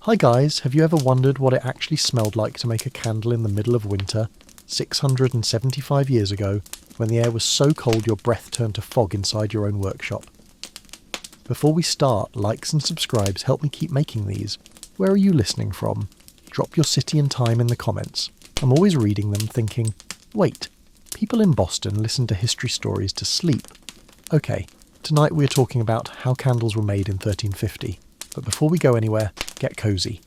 Hi guys, have you ever wondered what it actually smelled like to make a candle in the middle of winter, 675 years ago, when the air was so cold your breath turned to fog inside your own workshop? Before we start, likes and subscribes help me keep making these. Where are you listening from? Drop your city and time in the comments. I'm always reading them thinking, wait, people in Boston listen to history stories to sleep. Okay, tonight we're talking about how candles were made in 1350. But before we go anywhere, get cosy.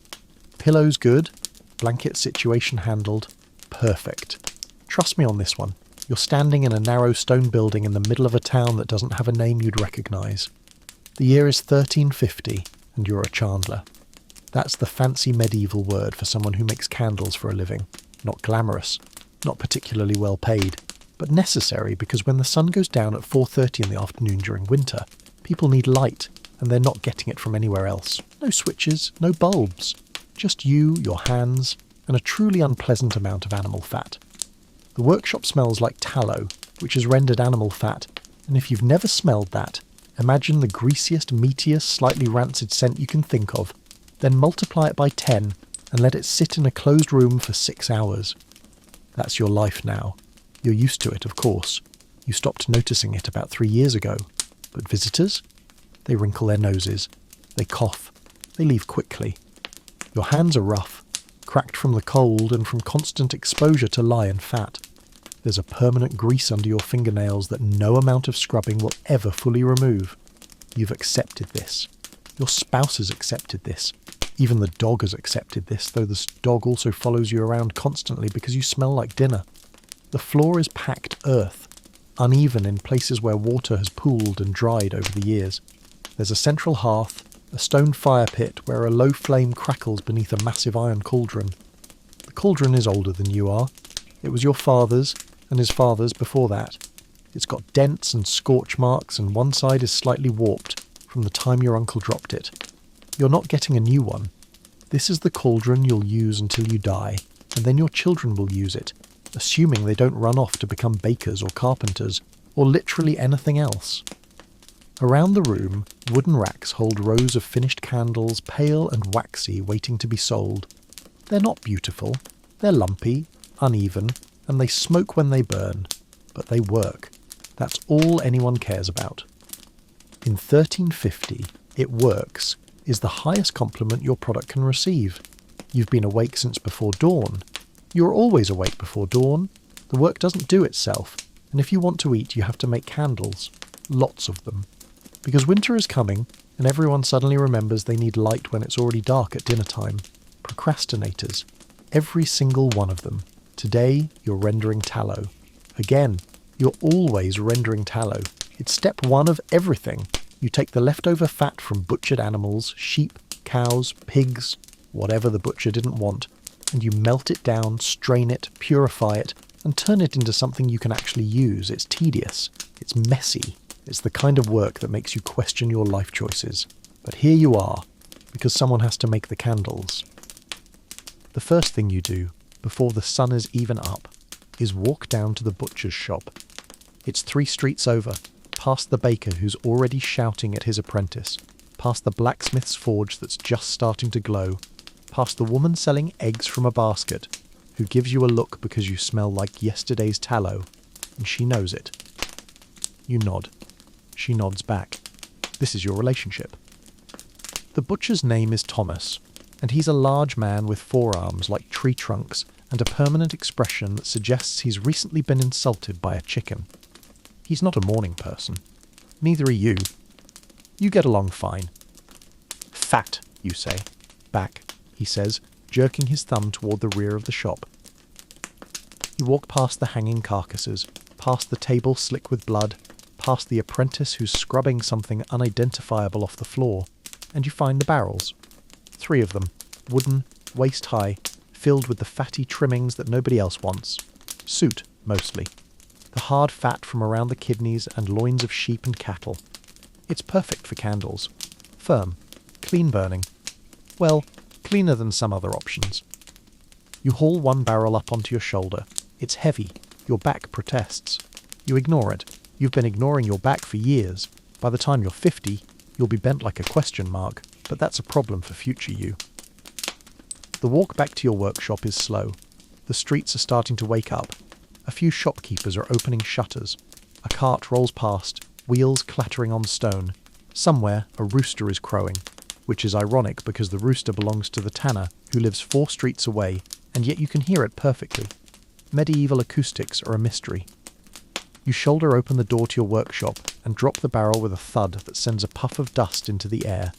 Pillows good, blanket situation handled, perfect. Trust me on this one. You're standing in a narrow stone building in the middle of a town that doesn't have a name you'd recognise. The year is 1350, and you're a chandler. That's the fancy medieval word for someone who makes candles for a living. Not glamorous, not particularly well paid, but necessary because when the sun goes down at 4:30 in the afternoon during winter, people need light, and they're not getting it from anywhere else. No switches, no bulbs. Just you, your hands, and a truly unpleasant amount of animal fat. The workshop smells like tallow, which is rendered animal fat, and if you've never smelled that, imagine the greasiest, meatiest, slightly rancid scent you can think of, then multiply it by 10 and let it sit in a closed room for 6 hours. That's your life now. You're used to it, of course. You stopped noticing it about 3 years ago. But visitors? They wrinkle their noses. They cough. They leave quickly. Your hands are rough, cracked from the cold and from constant exposure to lye and fat. There's a permanent grease under your fingernails that no amount of scrubbing will ever fully remove. You've accepted this. Your spouse has accepted this. Even the dog has accepted this, though this dog also follows you around constantly because you smell like dinner. The floor is packed earth, uneven in places where water has pooled and dried over the years. There's a central hearth, a stone fire pit where a low flame crackles beneath a massive iron cauldron. The cauldron is older than you are. It was your father's, and his father's before that. It's got dents and scorch marks, and one side is slightly warped from the time your uncle dropped it. You're not getting a new one. This is the cauldron you'll use until you die, and then your children will use it, assuming they don't run off to become bakers or carpenters, or literally anything else. Around the room, wooden racks hold rows of finished candles, pale and waxy, waiting to be sold. They're not beautiful. They're lumpy, uneven, and they smoke when they burn. But they work. That's all anyone cares about. In 1350, it works is the highest compliment your product can receive. You've been awake since before dawn. You're always awake before dawn. The work doesn't do itself, and if you want to eat, you have to make candles. Lots of them. Because winter is coming, and everyone suddenly remembers they need light when it's already dark at dinner time. Procrastinators. Every single one of them. Today, you're rendering tallow. Again, you're always rendering tallow. It's step one of everything. You take the leftover fat from butchered animals, sheep, cows, pigs, whatever the butcher didn't want, and you melt it down, strain it, purify it, and turn it into something you can actually use. It's tedious. It's messy. It's the kind of work that makes you question your life choices. But here you are, because someone has to make the candles. The first thing you do, before the sun is even up, is walk down to the butcher's shop. It's 3 streets over, past the baker who's already shouting at his apprentice, past the blacksmith's forge that's just starting to glow, past the woman selling eggs from a basket, who gives you a look because you smell like yesterday's tallow, and she knows it. You nod. She nods back. This is your relationship. The butcher's name is Thomas, and he's a large man with forearms like tree trunks and a permanent expression that suggests he's recently been insulted by a chicken. He's not a morning person. Neither are you. You get along fine. Fat, you say. Back, he says, jerking his thumb toward the rear of the shop. You walk past the hanging carcasses, past the table slick with blood, past the apprentice who's scrubbing something unidentifiable off the floor, and you find the barrels. 3 of them, wooden, waist-high, filled with the fatty trimmings that nobody else wants. Soot, mostly. The hard fat from around the kidneys and loins of sheep and cattle. It's perfect for candles. Firm. Clean burning. Well, cleaner than some other options. You haul one barrel up onto your shoulder. It's heavy. Your back protests. You ignore it. You've been ignoring your back for years. By the time you're 50, you'll be bent like a question mark, but that's a problem for future you. The walk back to your workshop is slow. The streets are starting to wake up. A few shopkeepers are opening shutters. A cart rolls past, wheels clattering on stone. Somewhere, a rooster is crowing, which is ironic because the rooster belongs to the tanner, who lives 4 streets away, and yet you can hear it perfectly. Medieval acoustics are a mystery. You shoulder open the door to your workshop and drop the barrel with a thud that sends a puff of dust into the air.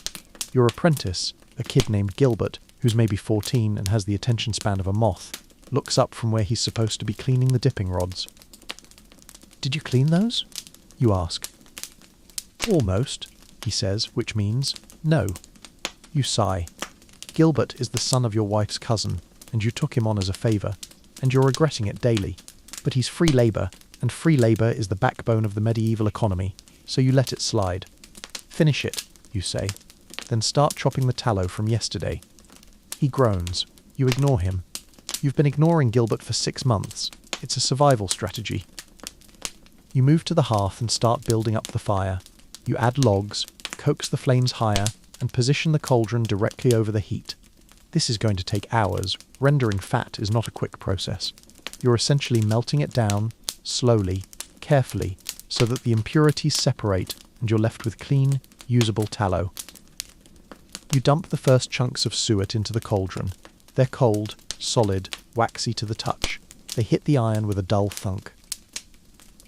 Your apprentice, a kid named Gilbert, who's maybe 14 and has the attention span of a moth, looks up from where he's supposed to be cleaning the dipping rods. "Did you clean those?" you ask. "Almost," he says, which means no. You sigh. Gilbert is the son of your wife's cousin, and you took him on as a favour, and you're regretting it daily. But he's free labour, and free labour is the backbone of the medieval economy, so you let it slide. "Finish it," you say, then start chopping the tallow from yesterday. He groans. You ignore him. You've been ignoring Gilbert for 6 months. It's a survival strategy. You move to the hearth and start building up the fire. You add logs, coax the flames higher, and position the cauldron directly over the heat. This is going to take hours. Rendering fat is not a quick process. You're essentially melting it down, slowly, carefully, so that the impurities separate and you're left with clean, usable tallow. You dump the first chunks of suet into the cauldron. They're cold, solid, waxy to the touch. They hit the iron with a dull thunk.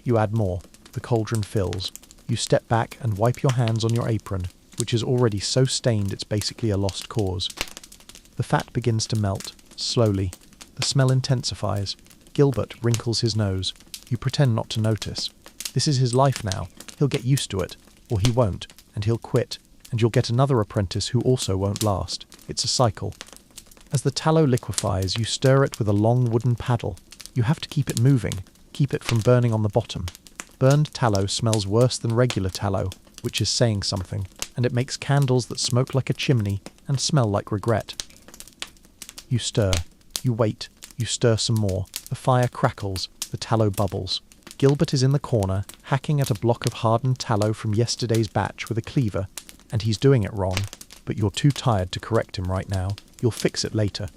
You add more. The cauldron fills. You step back and wipe your hands on your apron, which is already so stained it's basically a lost cause. The fat begins to melt, slowly. The smell intensifies. Gilbert wrinkles his nose. You pretend not to notice. This is his life now. He'll get used to it, or he won't, and he'll quit, and you'll get another apprentice who also won't last. It's a cycle. As the tallow liquefies, you stir it with a long wooden paddle. You have to keep it moving, keep it from burning on the bottom. Burned tallow smells worse than regular tallow, which is saying something, and it makes candles that smoke like a chimney and smell like regret. You stir. You wait. You stir some more. The fire crackles. The tallow bubbles. Gilbert is in the corner, hacking at a block of hardened tallow from yesterday's batch with a cleaver, and he's doing it wrong, but you're too tired to correct him right now. You'll fix it later.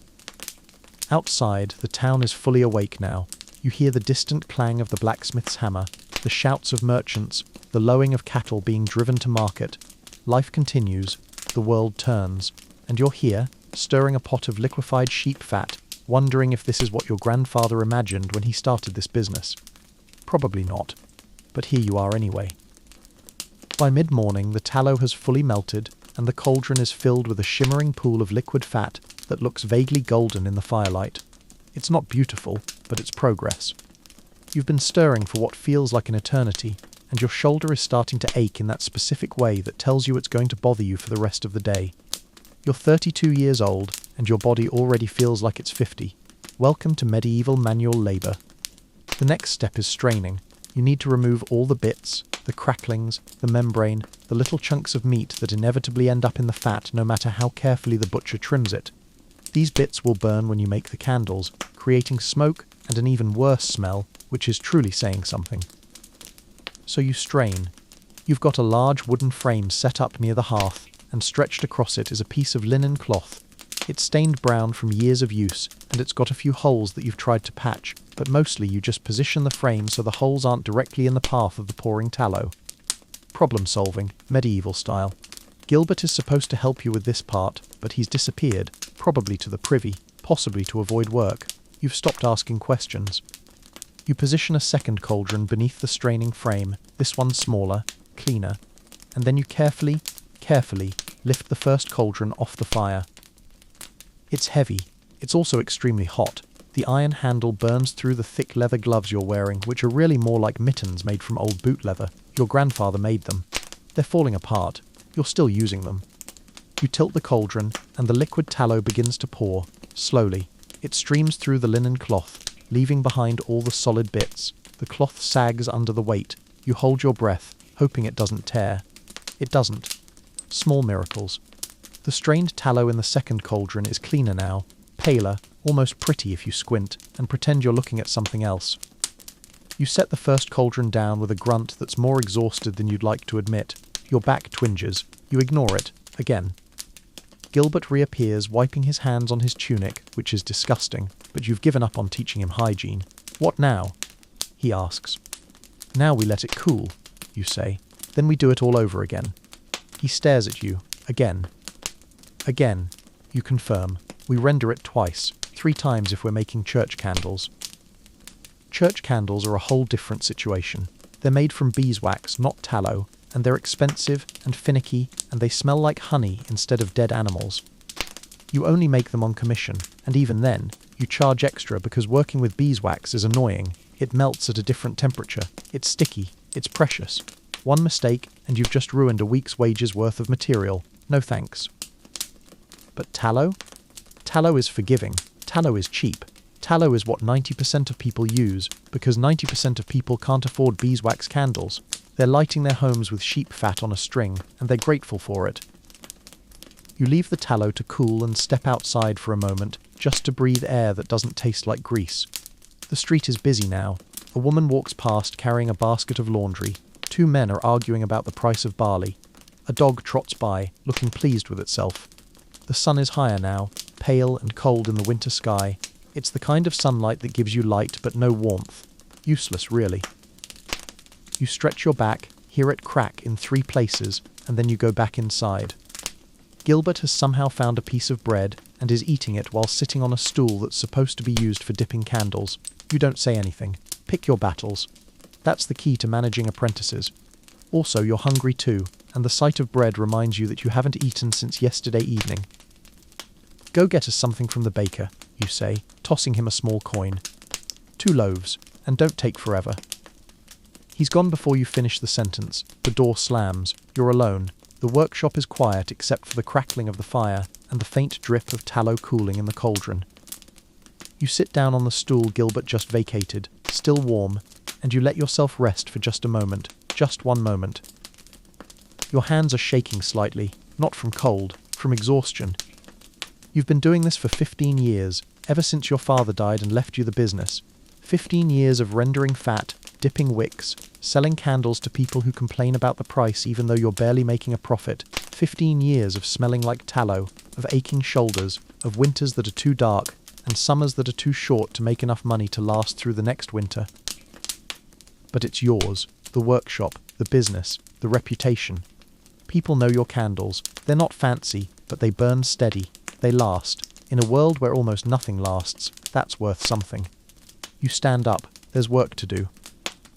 Outside, the town is fully awake now. You hear the distant clang of the blacksmith's hammer, the shouts of merchants, the lowing of cattle being driven to market. Life continues, the world turns, and you're here, stirring a pot of liquefied sheep fat, wondering if this is what your grandfather imagined when he started this business. Probably not, but here you are anyway. By mid-morning, the tallow has fully melted, and the cauldron is filled with a shimmering pool of liquid fat that looks vaguely golden in the firelight. It's not beautiful, but it's progress. You've been stirring for what feels like an eternity, and your shoulder is starting to ache in that specific way that tells you it's going to bother you for the rest of the day. You're 32 years old, and your body already feels like it's 50. Welcome to medieval manual labour. The next step is straining. You need to remove all the bits, the cracklings, the membrane, the little chunks of meat that inevitably end up in the fat no matter how carefully the butcher trims it. These bits will burn when you make the candles, creating smoke and an even worse smell, which is truly saying something. So you strain. You've got a large wooden frame set up near the hearth, and stretched across it is a piece of linen cloth. It's stained brown from years of use, and it's got a few holes that you've tried to patch, but mostly you just position the frame so the holes aren't directly in the path of the pouring tallow. Problem solving, medieval style. Gilbert is supposed to help you with this part, but he's disappeared, probably to the privy, possibly to avoid work. You've stopped asking questions. You position a second cauldron beneath the straining frame, this one smaller, cleaner, and then you carefully lift the first cauldron off the fire. It's heavy. It's also extremely hot. The iron handle burns through the thick leather gloves you're wearing, which are really more like mittens made from old boot leather. Your grandfather made them. They're falling apart. You're still using them. You tilt the cauldron, and the liquid tallow begins to pour, slowly. It streams through the linen cloth, leaving behind all the solid bits. The cloth sags under the weight. You hold your breath, hoping it doesn't tear. It doesn't. Small miracles. The strained tallow in the second cauldron is cleaner now, paler, almost pretty if you squint, and pretend you're looking at something else. You set the first cauldron down with a grunt that's more exhausted than you'd like to admit. Your back twinges. You ignore it, again. Gilbert reappears, wiping his hands on his tunic, which is disgusting, but you've given up on teaching him hygiene. What now? He asks. Now we let it cool, you say. Then we do it all over again. He stares at you. Again. Again, you confirm. We render it twice, 3 times if we're making church candles. Church candles are a whole different situation. They're made from beeswax, not tallow, and they're expensive and finicky, and they smell like honey instead of dead animals. You only make them on commission, and even then, you charge extra because working with beeswax is annoying. It melts at a different temperature. It's sticky. It's precious. One mistake, and you've just ruined a week's wages worth of material. No thanks. But tallow? Tallow is forgiving. Tallow is cheap. Tallow is what 90% of people use, because 90% of people can't afford beeswax candles. They're lighting their homes with sheep fat on a string, and they're grateful for it. You leave the tallow to cool and step outside for a moment, just to breathe air that doesn't taste like grease. The street is busy now. A woman walks past carrying a basket of laundry. 2 men are arguing about the price of barley. A dog trots by, looking pleased with itself. The sun is higher now, pale and cold in the winter sky. It's the kind of sunlight that gives you light but no warmth. Useless, really. You stretch your back, hear it crack in 3 places, and then you go back inside. Gilbert has somehow found a piece of bread and is eating it while sitting on a stool that's supposed to be used for dipping candles. You don't say anything. Pick your battles. That's the key to managing apprentices. Also, you're hungry too, and the sight of bread reminds you that you haven't eaten since yesterday evening. Go get us something from the baker, you say, tossing him a small coin. 2 loaves, and don't take forever. He's gone before you finish the sentence. The door slams. You're alone. The workshop is quiet except for the crackling of the fire and the faint drip of tallow cooling in the cauldron. You sit down on the stool Gilbert just vacated, still warm, and you let yourself rest for just a moment, just 1 moment. Your hands are shaking slightly, not from cold, from exhaustion. You've been doing this for 15 years, ever since your father died and left you the business. 15 years of rendering fat, dipping wicks, selling candles to people who complain about the price even though you're barely making a profit. 15 years of smelling like tallow, of aching shoulders, of winters that are too dark, and summers that are too short to make enough money to last through the next winter. But it's yours, the workshop, the business, the reputation. People know your candles. They're not fancy, but they burn steady. They last. In a world where almost nothing lasts, that's worth something. You stand up. There's work to do.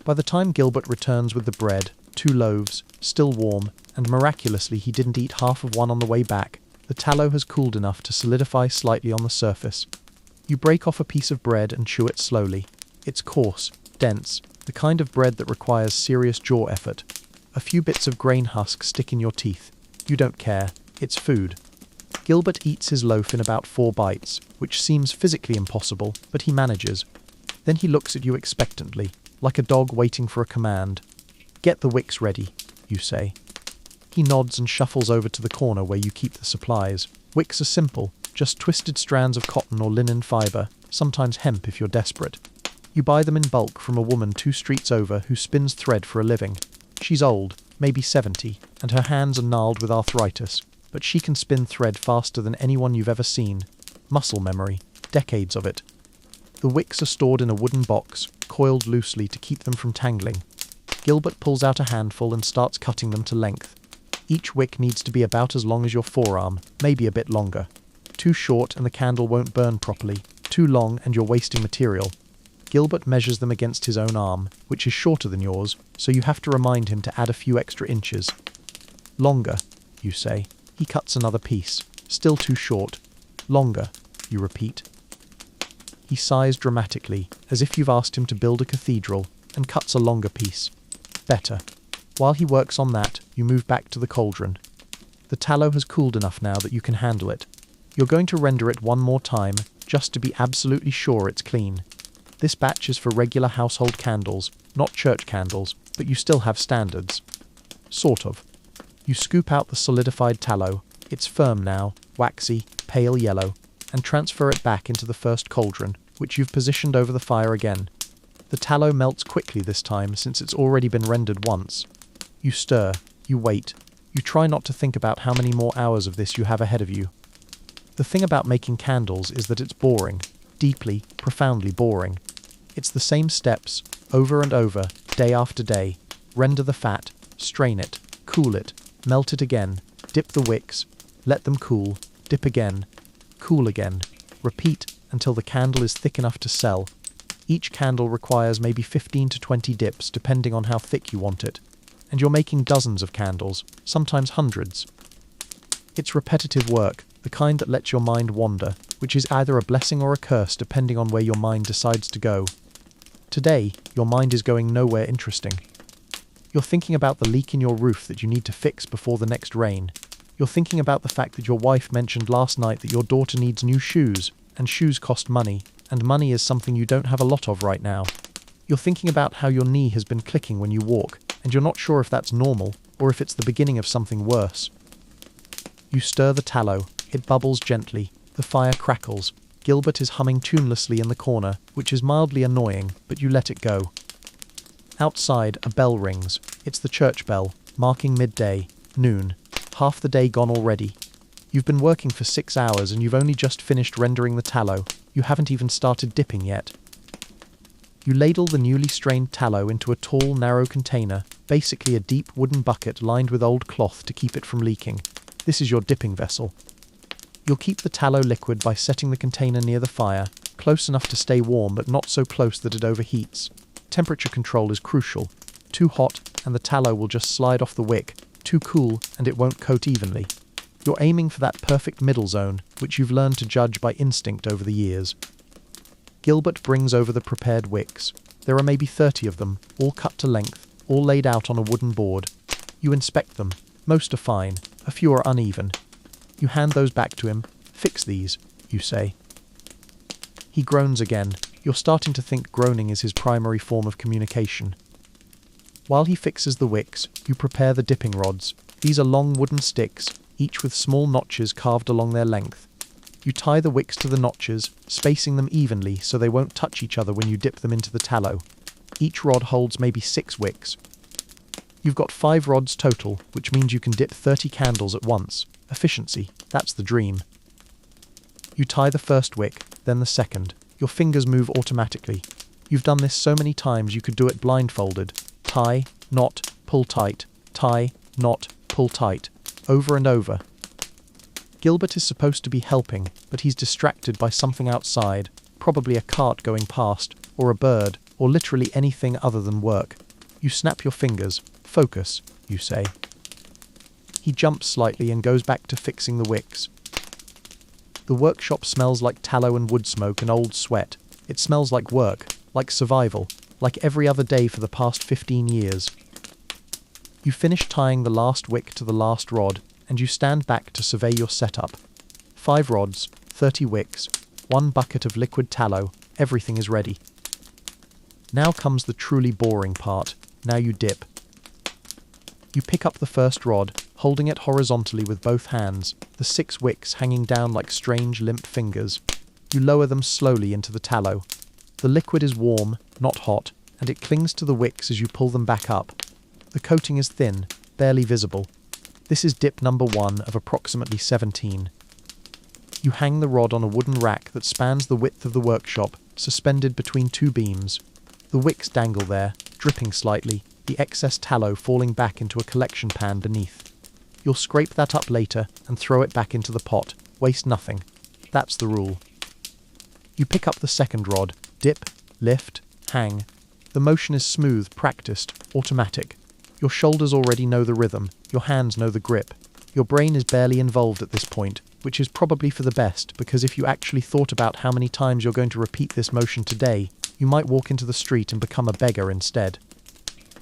By the time Gilbert returns with the bread, 2 loaves, still warm, and miraculously he didn't eat half of one on the way back, the tallow has cooled enough to solidify slightly on the surface. You break off a piece of bread and chew it slowly. It's coarse, dense, the kind of bread that requires serious jaw effort. A few bits of grain husk stick in your teeth. You don't care. It's food. Gilbert eats his loaf in about 4 bites, which seems physically impossible, but he manages. Then he looks at you expectantly, like a dog waiting for a command. Get the wicks ready, you say. He nods and shuffles over to the corner where you keep the supplies. Wicks are simple, just twisted strands of cotton or linen fibre, sometimes hemp if you're desperate. You buy them in bulk from a woman 2 streets over who spins thread for a living. She's old, maybe 70, and her hands are gnarled with arthritis, but she can spin thread faster than anyone you've ever seen. Muscle memory, decades of it. The wicks are stored in a wooden box, coiled loosely to keep them from tangling. Gilbert pulls out a handful and starts cutting them to length. Each wick needs to be about as long as your forearm, maybe a bit longer. Too short and the candle won't burn properly. Too long and you're wasting material. Gilbert measures them against his own arm, which is shorter than yours, so you have to remind him to add a few extra inches. Longer, you say. He cuts another piece. Still too short. Longer, you repeat. He sighs dramatically, as if you've asked him to build a cathedral, and cuts a longer piece. Better. While he works on that, you move back to the cauldron. The tallow has cooled enough now that you can handle it. You're going to render it 1 more time, just to be absolutely sure it's clean. This batch is for regular household candles, not church candles, but you still have standards. Sort of. You scoop out the solidified tallow. It's firm now, waxy, pale yellow, and transfer it back into the first cauldron, which you've positioned over the fire again. The tallow melts quickly this time since it's already been rendered once. You stir, you wait, you try not to think about how many more hours of this you have ahead of you. The thing about making candles is that it's boring. Deeply, profoundly boring. It's the same steps, over and over, day after day. Render the fat, strain it, cool it, melt it again, dip the wicks, let them cool, dip again, cool again. Repeat until the candle is thick enough to sell. Each candle requires maybe 15 to 20 dips depending on how thick you want it. And you're making dozens of candles, sometimes hundreds. It's repetitive work, the kind that lets your mind wander, which is either a blessing or a curse depending on where your mind decides to go. Today, your mind is going nowhere interesting. You're thinking about the leak in your roof that you need to fix before the next rain. You're thinking about the fact that your wife mentioned last night that your daughter needs new shoes, and shoes cost money, and money is something you don't have a lot of right now. You're thinking about how your knee has been clicking when you walk, and you're not sure if that's normal, or if it's the beginning of something worse. You stir the tallow, it bubbles gently, the fire crackles. Gilbert is humming tunelessly in the corner, which is mildly annoying, but you let it go. Outside, a bell rings. It's the church bell, marking midday, noon. Half the day gone already. You've been working for 6 hours and you've only just finished rendering the tallow. You haven't even started dipping yet. You ladle the newly strained tallow into a tall, narrow container, basically a deep wooden bucket lined with old cloth to keep it from leaking. This is your dipping vessel. You'll keep the tallow liquid by setting the container near the fire, close enough to stay warm but not so close that it overheats. Temperature control is crucial. Too hot and the tallow will just slide off the wick. Too cool and it won't coat evenly. You're aiming for that perfect middle zone, which you've learned to judge by instinct over the years. Gilbert brings over the prepared wicks. There are maybe 30 of them, all cut to length, all laid out on a wooden board. You inspect them. Most are fine. A few are uneven. You hand those back to him. Fix these, you say. He groans again. You're starting to think groaning is his primary form of communication. While he fixes the wicks, you prepare the dipping rods. These are long wooden sticks, each with small notches carved along their length. You tie the wicks to the notches, spacing them evenly so they won't touch each other when you dip them into the tallow. Each rod holds maybe 6 wicks. You've got 5 rods total, which means you can dip 30 candles at once. Efficiency, that's the dream. You tie the first wick, then the second. Your fingers move automatically. You've done this so many times you could do it blindfolded. Tie, knot, pull tight, tie, knot, pull tight, over and over. Gilbert is supposed to be helping, but he's distracted by something outside, probably a cart going past, or a bird, or literally anything other than work. You snap your fingers. Focus, you say. He jumps slightly and goes back to fixing the wicks. The workshop smells like tallow and wood smoke and old sweat. It smells like work, like survival, like every other day for the past 15 years. You finish tying the last wick to the last rod, and you stand back to survey your setup. 5 rods, 30 wicks, 1 bucket of liquid tallow, everything is ready. Now comes the truly boring part. Now you dip. You pick up the first rod, holding it horizontally with both hands, the 6 wicks hanging down like strange limp fingers. You lower them slowly into the tallow. The liquid is warm, not hot, and it clings to the wicks as you pull them back up. The coating is thin, barely visible. This is dip number 1 of approximately 17. You hang the rod on a wooden rack that spans the width of the workshop, suspended between 2 beams. The wicks dangle there, dripping slightly, the excess tallow falling back into a collection pan beneath. You'll scrape that up later and throw it back into the pot. Waste nothing. That's the rule. You pick up the second rod, dip, lift, hang. The motion is smooth, practiced, automatic. Your shoulders already know the rhythm, your hands know the grip. Your brain is barely involved at this point, which is probably for the best, because if you actually thought about how many times you're going to repeat this motion today, you might walk into the street and become a beggar instead.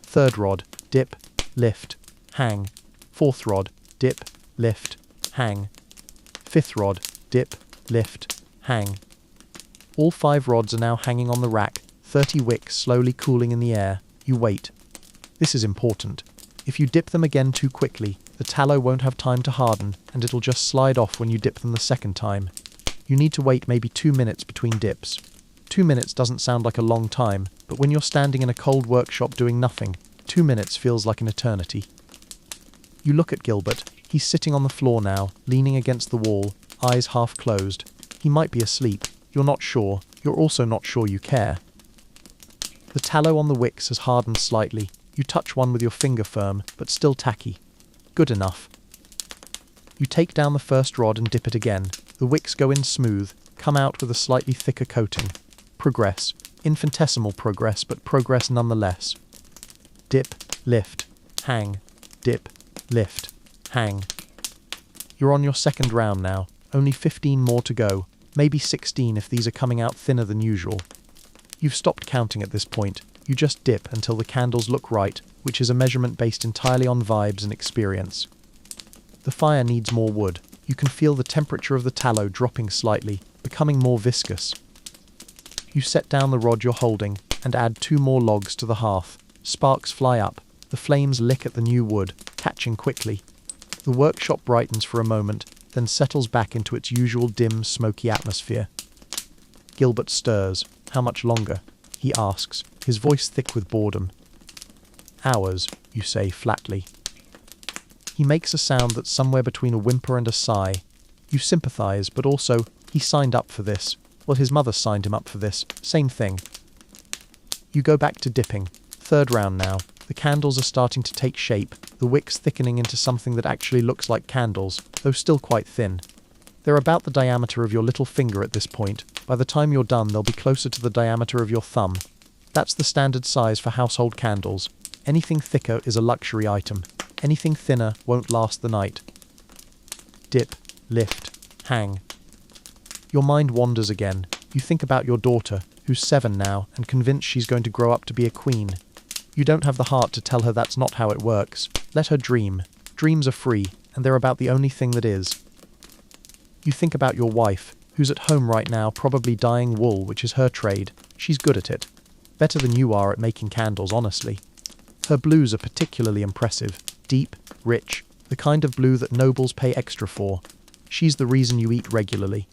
Third rod, dip, lift, hang. Fourth rod, dip, lift, hang. Fifth rod, dip, lift, hang. All 5 rods are now hanging on the rack, 30 wicks slowly cooling in the air. You wait. This is important. If you dip them again too quickly, the tallow won't have time to harden, and it'll just slide off when you dip them the second time. You need to wait maybe 2 minutes between dips. 2 minutes doesn't sound like a long time, but when you're standing in a cold workshop doing nothing, 2 minutes feels like an eternity. You look at Gilbert. He's sitting on the floor now, leaning against the wall, eyes half closed. He might be asleep. You're not sure. You're also not sure you care. The tallow on the wicks has hardened slightly. You touch one with your finger firm, but still tacky. Good enough. You take down the first rod and dip it again. The wicks go in smooth, come out with a slightly thicker coating. Progress. Infinitesimal progress, but progress nonetheless. Dip, lift, hang, dip, lift, hang. You're on your second round now. Only 15 more to go. Maybe 16 if these are coming out thinner than usual. You've stopped counting at this point. You just dip until the candles look right, which is a measurement based entirely on vibes and experience. The fire needs more wood. You can feel the temperature of the tallow dropping slightly, becoming more viscous. You set down the rod you're holding and add 2 more logs to the hearth. Sparks fly up. The flames lick at the new wood, catching quickly. The workshop brightens for a moment, then settles back into its usual dim, smoky atmosphere. Gilbert stirs. How much longer? He asks, his voice thick with boredom. Hours, you say flatly. He makes a sound that's somewhere between a whimper and a sigh. You sympathize, but also, he signed up for this. Well, his mother signed him up for this. Same thing. You go back to dipping. Third round now. The candles are starting to take shape, the wicks thickening into something that actually looks like candles, though still quite thin. They're about the diameter of your little finger at this point. By the time you're done, they'll be closer to the diameter of your thumb. That's the standard size for household candles. Anything thicker is a luxury item. Anything thinner won't last the night. Dip, lift, hang. Your mind wanders again. You think about your daughter, who's 7 now, and convinced she's going to grow up to be a queen. You don't have the heart to tell her that's not how it works. Let her dream. Dreams are free, and they're about the only thing that is. You think about your wife, who's at home right now probably dyeing wool, which is her trade. She's good at it. Better than you are at making candles, honestly. Her blues are particularly impressive. Deep, rich, the kind of blue that nobles pay extra for. She's the reason you eat regularly.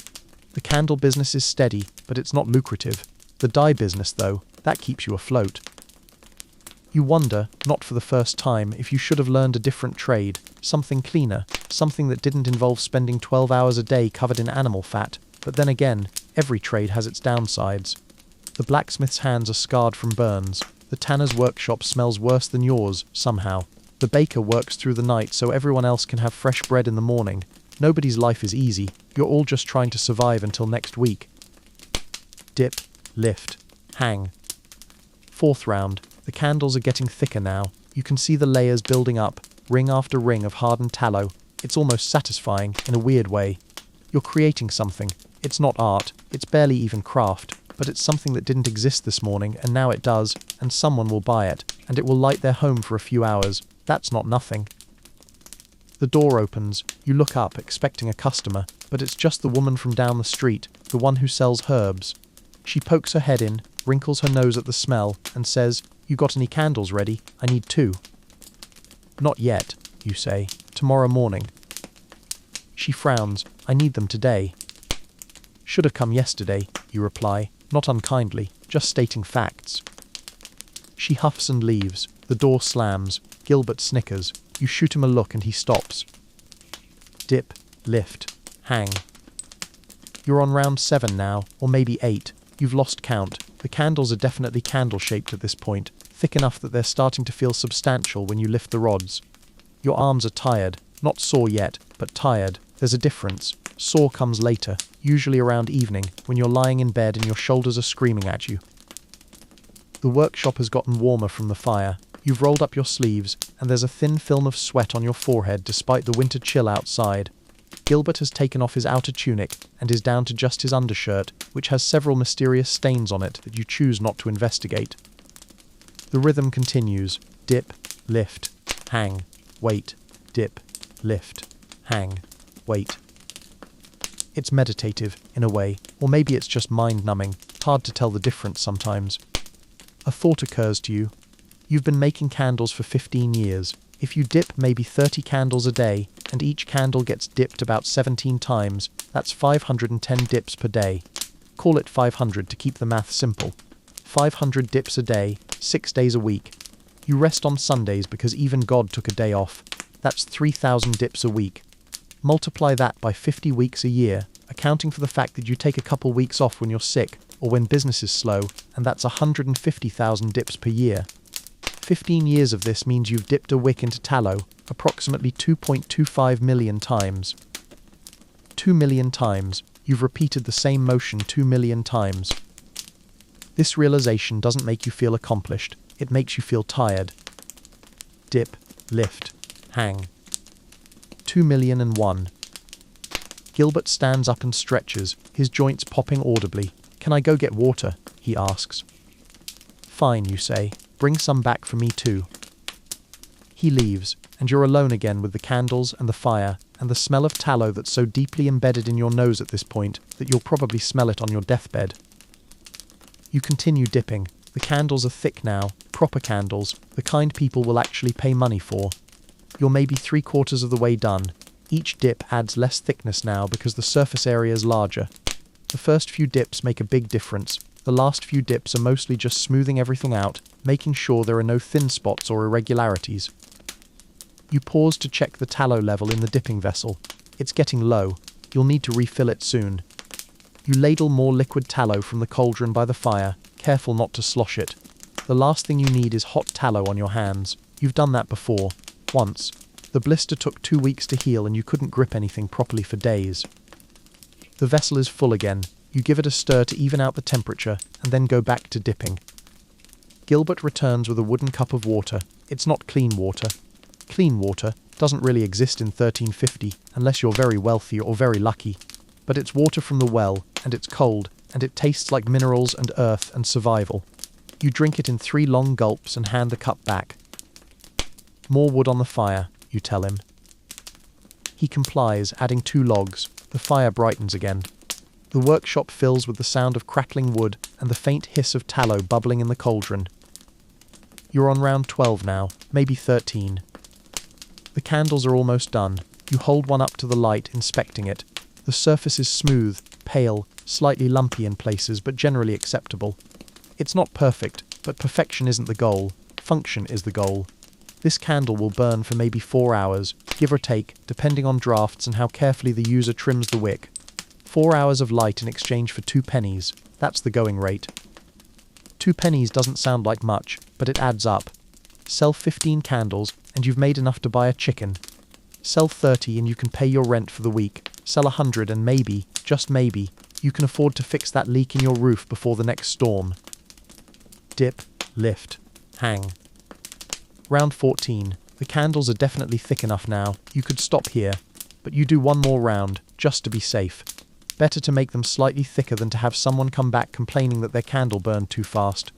The candle business is steady, but it's not lucrative. The dye business, though, that keeps you afloat. You wonder, not for the first time, if you should have learned a different trade, something cleaner, something that didn't involve spending 12 hours a day covered in animal fat. But then again, every trade has its downsides. The blacksmith's hands are scarred from burns. The tanner's workshop smells worse than yours, somehow. The baker works through the night so everyone else can have fresh bread in the morning. Nobody's life is easy. You're all just trying to survive until next week. Dip, lift, hang. Fourth round. The candles are getting thicker now. You can see the layers building up, ring after ring of hardened tallow. It's almost satisfying, in a weird way. You're creating something. It's not art, it's barely even craft, but it's something that didn't exist this morning, and now it does, and someone will buy it, and it will light their home for a few hours. That's not nothing. The door opens. You look up, expecting a customer, but it's just the woman from down the street, the one who sells herbs. She pokes her head in, wrinkles her nose at the smell, and says, "You got any candles ready? I need 2. "Not yet," you say. "Tomorrow morning." She frowns. "I need them today." "Should have come yesterday," you reply, not unkindly, just stating facts. She huffs and leaves. The door slams. Gilbert snickers. You shoot him a look and he stops. Dip, lift, hang. You're on round 7 now, or maybe 8. You've lost count. The candles are definitely candle-shaped at this point, thick enough that they're starting to feel substantial when you lift the rods. Your arms are tired. Not sore yet, but tired. There's a difference. Sore comes later, usually around evening, when you're lying in bed and your shoulders are screaming at you. The workshop has gotten warmer from the fire. You've rolled up your sleeves, and there's a thin film of sweat on your forehead despite the winter chill outside. Gilbert has taken off his outer tunic and is down to just his undershirt, which has several mysterious stains on it that you choose not to investigate. The rhythm continues. Dip, lift, hang, wait, dip, lift, hang, wait. It's meditative, in a way, or maybe it's just mind-numbing. Hard to tell the difference sometimes. A thought occurs to you. You've been making candles for 15 years. If you dip maybe 30 candles a day, and each candle gets dipped about 17 times, that's 510 dips per day. Call it 500 to keep the math simple. 500 dips a day, 6 days a week. You rest on Sundays because even God took a day off. That's 3,000 dips a week. Multiply that by 50 weeks a year, accounting for the fact that you take a couple weeks off when you're sick or when business is slow, and that's 150,000 dips per year. 15 years of this means you've dipped a wick into tallow approximately 2.25 million times. 2 million times. You've repeated the same motion 2 million times. This realization doesn't make you feel accomplished, it makes you feel tired. Dip, lift, hang. 2,000,001. Gilbert stands up and stretches, his joints popping audibly. "Can I go get water?" he asks. "Fine," you say. "Bring some back for me too." He leaves, and you're alone again with the candles and the fire, and the smell of tallow that's so deeply embedded in your nose at this point that you'll probably smell it on your deathbed. You continue dipping. The candles are thick now, proper candles, the kind people will actually pay money for. You're maybe 3/4 of the way done. Each dip adds less thickness now because the surface area is larger. The first few dips make a big difference. The last few dips are mostly just smoothing everything out, making sure there are no thin spots or irregularities. You pause to check the tallow level in the dipping vessel. It's getting low. You'll need to refill it soon. You ladle more liquid tallow from the cauldron by the fire, careful not to slosh it. The last thing you need is hot tallow on your hands. You've done that before. Once. The blister took 2 weeks to heal and you couldn't grip anything properly for days. The vessel is full again. You give it a stir to even out the temperature, and then go back to dipping. Gilbert returns with a wooden cup of water. It's not clean water. Clean water doesn't really exist in 1350, unless you're very wealthy or very lucky. But it's water from the well, and it's cold, and it tastes like minerals and earth and survival. You drink it in 3 long gulps and hand the cup back. "More wood on the fire," you tell him. He complies, adding 2 logs. The fire brightens again. The workshop fills with the sound of crackling wood and the faint hiss of tallow bubbling in the cauldron. You're on round 12 now, maybe 13. The candles are almost done. You hold one up to the light, inspecting it. The surface is smooth, pale, slightly lumpy in places, but generally acceptable. It's not perfect, but perfection isn't the goal. Function is the goal. This candle will burn for maybe 4 hours, give or take, depending on drafts and how carefully the user trims the wick. 4 hours of light in exchange for 2 pennies. That's the going rate. 2 pennies doesn't sound like much, but it adds up. Sell 15 candles, and you've made enough to buy a chicken. Sell 30 and you can pay your rent for the week. Sell 100 and maybe, just maybe, you can afford to fix that leak in your roof before the next storm. Dip, lift, hang. Round 14. The candles are definitely thick enough now. You could stop here, but you do one more round, just to be safe. Better to make them slightly thicker than to have someone come back complaining that their candle burned too fast.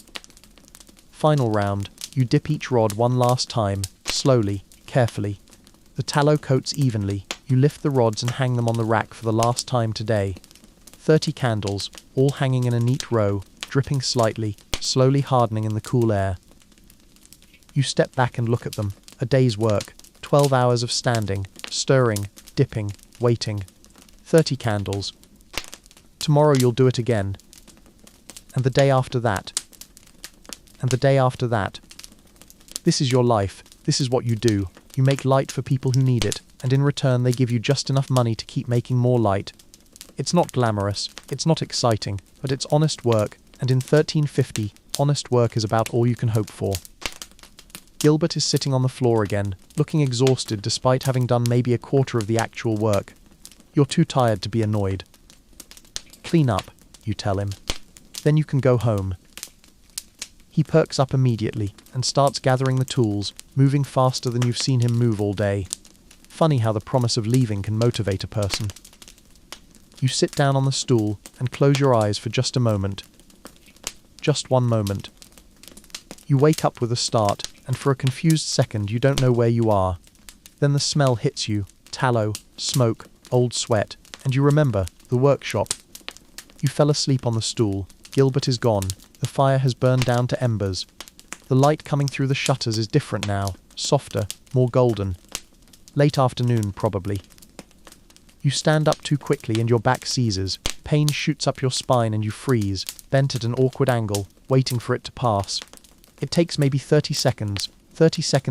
Final round. You dip each rod one last time, slowly, carefully. The tallow coats evenly. You lift the rods and hang them on the rack for the last time today. 30 candles, all hanging in a neat row, dripping slightly, slowly hardening in the cool air. You step back and look at them. A day's work. 12 hours of standing, stirring, dipping, waiting. 30 candles. Tomorrow you'll do it again. And the day after that. And the day after that. This is your life. This is what you do. You make light for people who need it, and in return they give you just enough money to keep making more light. It's not glamorous, it's not exciting, but it's honest work, and in 1350, honest work is about all you can hope for. Gilbert is sitting on the floor again, looking exhausted despite having done maybe a quarter of the actual work. You're too tired to be annoyed. "Clean up," you tell him. "Then you can go home." He perks up immediately and starts gathering the tools, moving faster than you've seen him move all day. Funny how the promise of leaving can motivate a person. You sit down on the stool and close your eyes for just a moment. Just one moment. You wake up with a start, and for a confused second you don't know where you are. Then the smell hits you, tallow, smoke, old sweat, and you remember, the workshop. You fell asleep on the stool. Gilbert is gone. The fire has burned down to embers. The light coming through the shutters is different now, softer, more golden. Late afternoon, probably. You stand up too quickly and your back seizes. Pain shoots up your spine and you freeze, bent at an awkward angle, waiting for it to pass. It takes maybe 30 seconds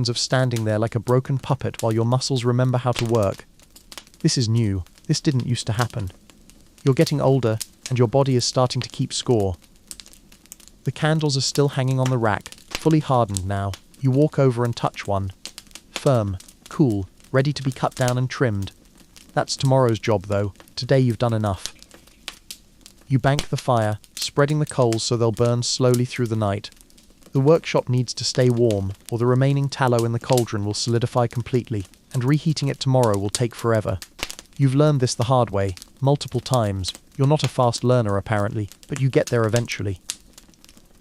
of standing there like a broken puppet while your muscles remember how to work. This is new. This didn't used to happen. You're getting older, and your body is starting to keep score. The candles are still hanging on the rack, fully hardened now. You walk over and touch one. Firm, cool, ready to be cut down and trimmed. That's tomorrow's job, though. Today you've done enough. You bank the fire, spreading the coals so they'll burn slowly through the night. The workshop needs to stay warm, or the remaining tallow in the cauldron will solidify completely, and reheating it tomorrow will take forever. You've learned this the hard way, multiple times. You're not a fast learner, apparently, but you get there eventually.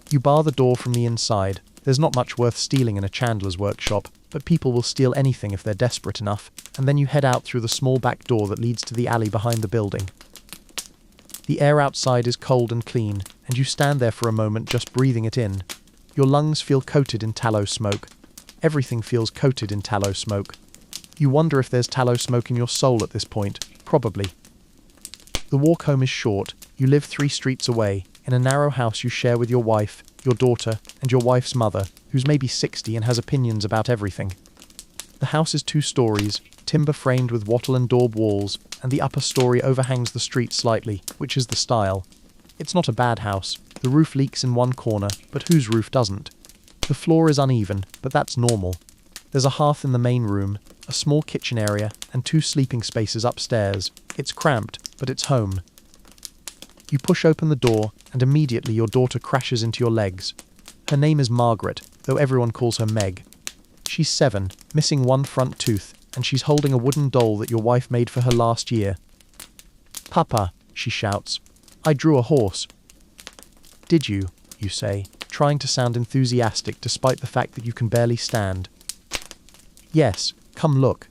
You bar the door from the inside. There's not much worth stealing in a chandler's workshop, but people will steal anything if they're desperate enough, and then you head out through the small back door that leads to the alley behind the building. The air outside is cold and clean, and you stand there for a moment just breathing it in. Your lungs feel coated in tallow smoke. Everything feels coated in tallow smoke. You wonder if there's tallow smoke in your soul at this point. Probably. The walk home is short. You live 3 streets away, in a narrow house you share with your wife, your daughter, and your wife's mother, who's maybe 60 and has opinions about everything. The house is 2 stories, timber framed with wattle and daub walls, and the upper story overhangs the street slightly, which is the style. It's not a bad house. The roof leaks in one corner, but whose roof doesn't? The floor is uneven, but that's normal. There's a hearth in the main room, a small kitchen area, and 2 sleeping spaces upstairs. It's cramped, but it's home. You push open the door, and immediately your daughter crashes into your legs. Her name is Margaret, though everyone calls her Meg. She's 7, missing one front tooth, and she's holding a wooden doll that your wife made for her last year. "Papa," she shouts, "I drew a horse." "Did you?" you say, trying to sound enthusiastic despite the fact that you can barely stand. "Yes, come look."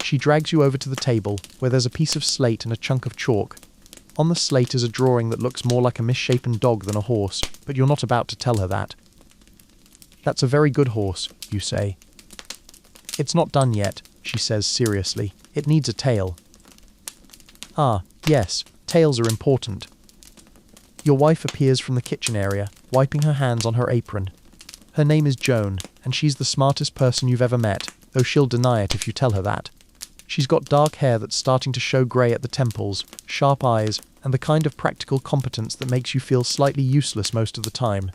She drags you over to the table, where there's a piece of slate and a chunk of chalk. On the slate is a drawing that looks more like a misshapen dog than a horse, but you're not about to tell her that. "That's a very good horse," you say. "It's not done yet," she says seriously. "It needs a tail." "Ah, yes, tails are important." Your wife appears from the kitchen area, wiping her hands on her apron. Her name is Joan, and she's the smartest person you've ever met, though she'll deny it if you tell her that. She's got dark hair that's starting to show grey at the temples, sharp eyes, and the kind of practical competence that makes you feel slightly useless most of the time.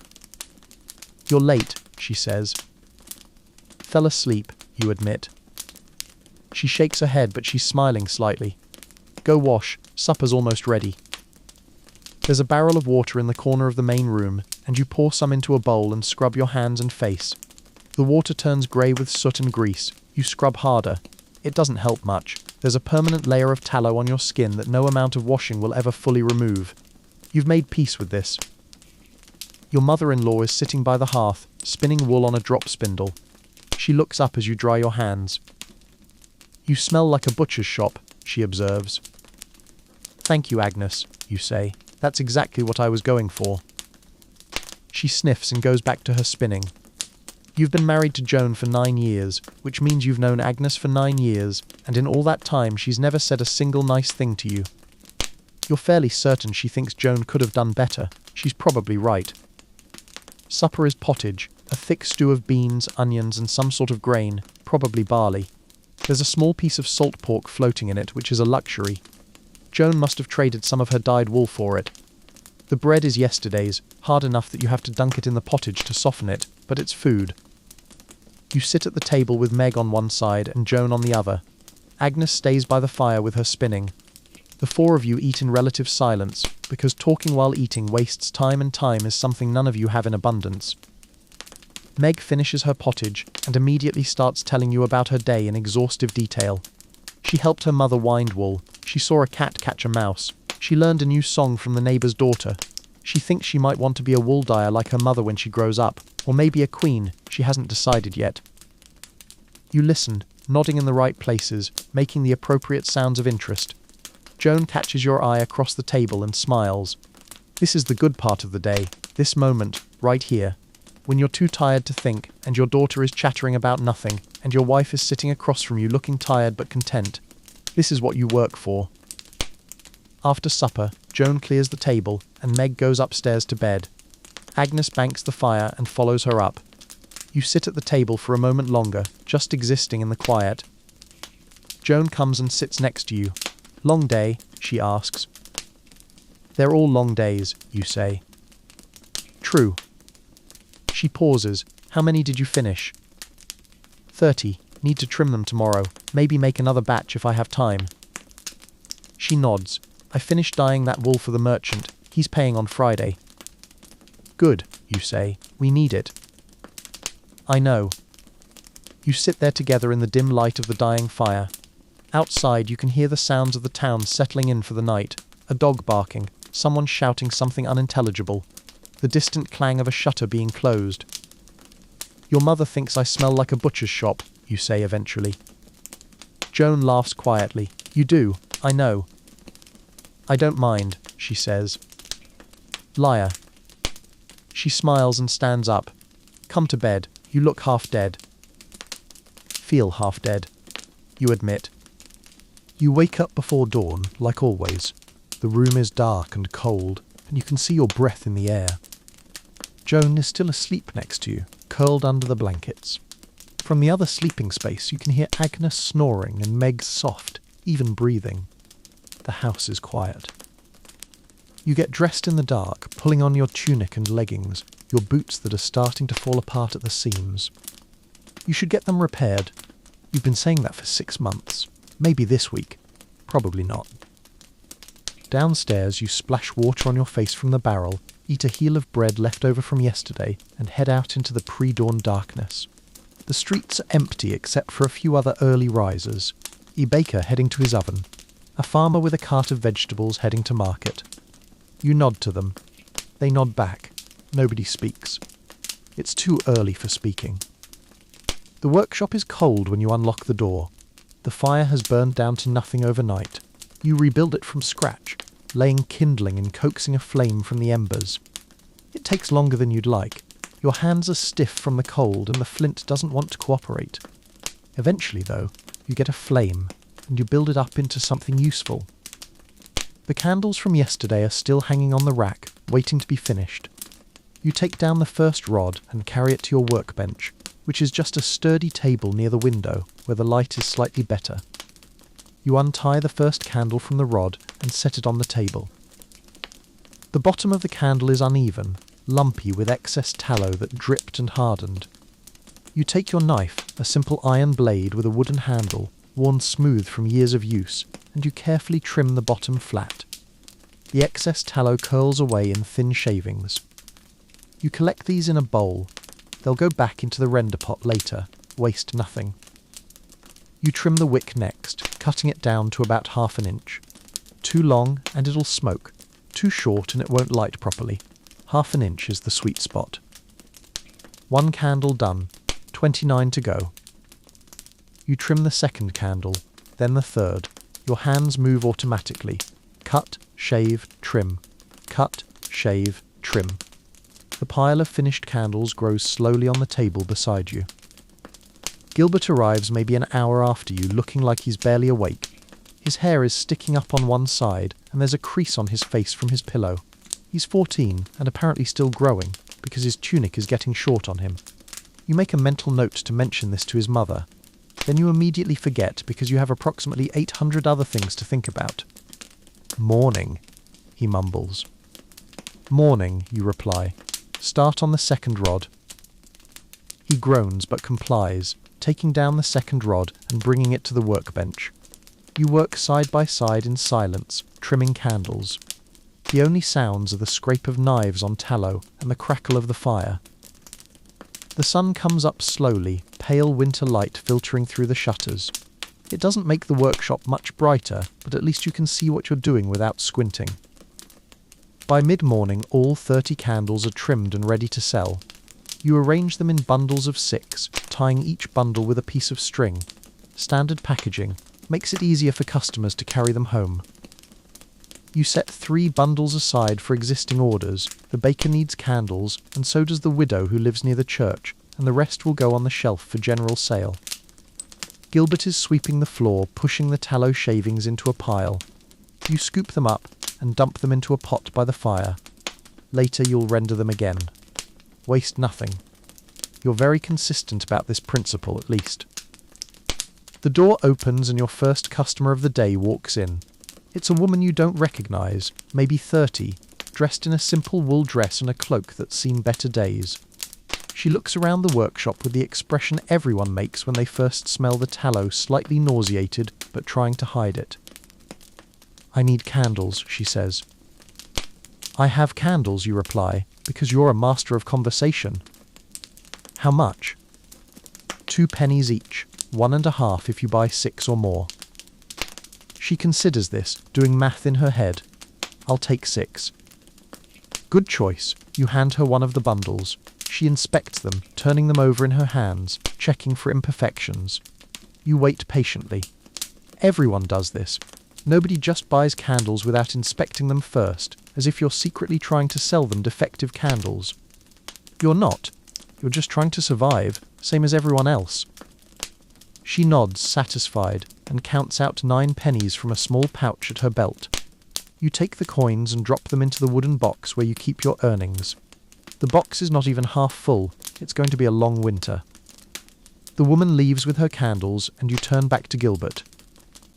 "You're late," she says. "Fell asleep," you admit. She shakes her head, but she's smiling slightly. "Go wash, supper's almost ready." There's a barrel of water in the corner of the main room, and you pour some into a bowl and scrub your hands and face. The water turns grey with soot and grease. You scrub harder. It doesn't help much. There's a permanent layer of tallow on your skin that no amount of washing will ever fully remove. You've made peace with this. Your mother-in-law is sitting by the hearth, spinning wool on a drop spindle. She looks up as you dry your hands. "You smell like a butcher's shop," she observes. "Thank you, Agnes," you say. "That's exactly what I was going for." She sniffs and goes back to her spinning. You've been married to Joan for 9 years, which means you've known Agnes for 9 years, and in all that time she's never said a single nice thing to you. You're fairly certain she thinks Joan could have done better. She's probably right. Supper is pottage, a thick stew of beans, onions, and some sort of grain, probably barley. There's a small piece of salt pork floating in it, which is a luxury. Joan must have traded some of her dyed wool for it. The bread is yesterday's, hard enough that you have to dunk it in the pottage to soften it, but it's food. You sit at the table with Meg on one side and Joan on the other. Agnes stays by the fire with her spinning. The 4 of you eat in relative silence, because talking while eating wastes time, and time is something none of you have in abundance. Meg finishes her pottage and immediately starts telling you about her day in exhaustive detail. She helped her mother wind wool. She saw a cat catch a mouse. She learned a new song from the neighbour's daughter. She thinks she might want to be a wool dyer like her mother when she grows up, or maybe a queen. She hasn't decided yet. You listen, nodding in the right places, making the appropriate sounds of interest. Joan catches your eye across the table and smiles. This is the good part of the day, this moment, right here. When you're too tired to think, and your daughter is chattering about nothing, and your wife is sitting across from you looking tired but content. This is what you work for. After supper, Joan clears the table, and Meg goes upstairs to bed. Agnes banks the fire and follows her up. You sit at the table for a moment longer, just existing in the quiet. Joan comes and sits next to you. Long day, she asks. They're all long days, you say. True. She pauses. How many did you finish? 30. Need to trim them tomorrow. Maybe make another batch if I have time. She nods. I finished dyeing that wool for the merchant. He's paying on Friday. Good, you say. We need it. I know. You sit there together in the dim light of the dying fire. Outside you can hear the sounds of the town settling in for the night. A dog barking, someone shouting something unintelligible, the distant clang of a shutter being closed. Your mother thinks I smell like a butcher's shop, you say eventually. Joan laughs quietly. You do, I know. I don't mind, she says. Liar. She smiles and stands up. Come to bed. You look half dead. Feel half dead, you admit. You wake up before dawn, like always. The room is dark and cold, and you can see your breath in the air. Joan is still asleep next to you, curled under the blankets. From the other sleeping space you can hear Agnes snoring and Meg's soft, even breathing. The house is quiet. You get dressed in the dark, pulling on your tunic and leggings, your boots that are starting to fall apart at the seams. You should get them repaired. You've been saying that for 6 months. Maybe this week. Probably not. Downstairs you splash water on your face from the barrel, eat a heel of bread left over from yesterday, and head out into the pre-dawn darkness. The streets are empty except for a few other early risers. A baker heading to his oven. A farmer with a cart of vegetables heading to market. You nod to them. They nod back. Nobody speaks. It's too early for speaking. The workshop is cold when you unlock the door. The fire has burned down to nothing overnight. You rebuild it from scratch, laying kindling and coaxing a flame from the embers. It takes longer than you'd like. Your hands are stiff from the cold and the flint doesn't want to cooperate. Eventually, though, you get a flame, and you build it up into something useful. The candles from yesterday are still hanging on the rack, waiting to be finished. You take down the first rod and carry it to your workbench, which is just a sturdy table near the window, where the light is slightly better. You untie the first candle from the rod and set it on the table. The bottom of the candle is uneven, lumpy with excess tallow that dripped and hardened. You take your knife, a simple iron blade with a wooden handle, worn smooth from years of use, and you carefully trim the bottom flat. The excess tallow curls away in thin shavings. You collect these in a bowl. They'll go back into the render pot later. Waste nothing. You trim the wick next, cutting it down to about 1/2 inch. Too long and it'll smoke. Too short and it won't light properly. 1/2 inch is the sweet spot. 1 candle done. 29 to go. You trim the second candle, then the third. Your hands move automatically. Cut, shave, trim. Cut, shave, trim. The pile of finished candles grows slowly on the table beside you. Gilbert arrives maybe an hour after you, looking like he's barely awake. His hair is sticking up on one side, and there's a crease on his face from his pillow. He's 14, and apparently still growing, because his tunic is getting short on him. You make a mental note to mention this to his mother. Then you immediately forget, because you have approximately 800 other things to think about. Morning, he mumbles. Morning, you reply. Start on the second rod. He groans but complies, taking down the second rod and bringing it to the workbench. You work side by side in silence, trimming candles. The only sounds are the scrape of knives on tallow and the crackle of the fire. The sun comes up slowly, pale winter light filtering through the shutters. It doesn't make the workshop much brighter, but at least you can see what you're doing without squinting. By mid-morning, all 30 candles are trimmed and ready to sell. You arrange them in bundles of 6, tying each bundle with a piece of string. Standard packaging makes it easier for customers to carry them home. You set 3 bundles aside for existing orders. The baker needs candles, and so does the widow who lives near the church, and the rest will go on the shelf for general sale. Gilbert is sweeping the floor, pushing the tallow shavings into a pile. You scoop them up and dump them into a pot by the fire. Later you'll render them again. Waste nothing. You're very consistent about this principle, at least. The door opens and your first customer of the day walks in. It's a woman you don't recognize, maybe 30, dressed in a simple wool dress and a cloak that's seen better days. She looks around the workshop with the expression everyone makes when they first smell the tallow, slightly nauseated, but trying to hide it. "I need candles," she says. "I have candles," you reply, because you're a master of conversation. "How much?" 2 pennies each, 1.5 if you buy 6 or more. She considers this, doing math in her head. "I'll take 6. "Good choice." You hand her one of the bundles. She inspects them, turning them over in her hands, checking for imperfections. You wait patiently. Everyone does this. Nobody just buys candles without inspecting them first, as if you're secretly trying to sell them defective candles. You're not. You're just trying to survive, same as everyone else. She nods, satisfied, and counts out 9 pennies from a small pouch at her belt. You take the coins and drop them into the wooden box where you keep your earnings. The box is not even half full. It's going to be a long winter. The woman leaves with her candles, and you turn back to Gilbert.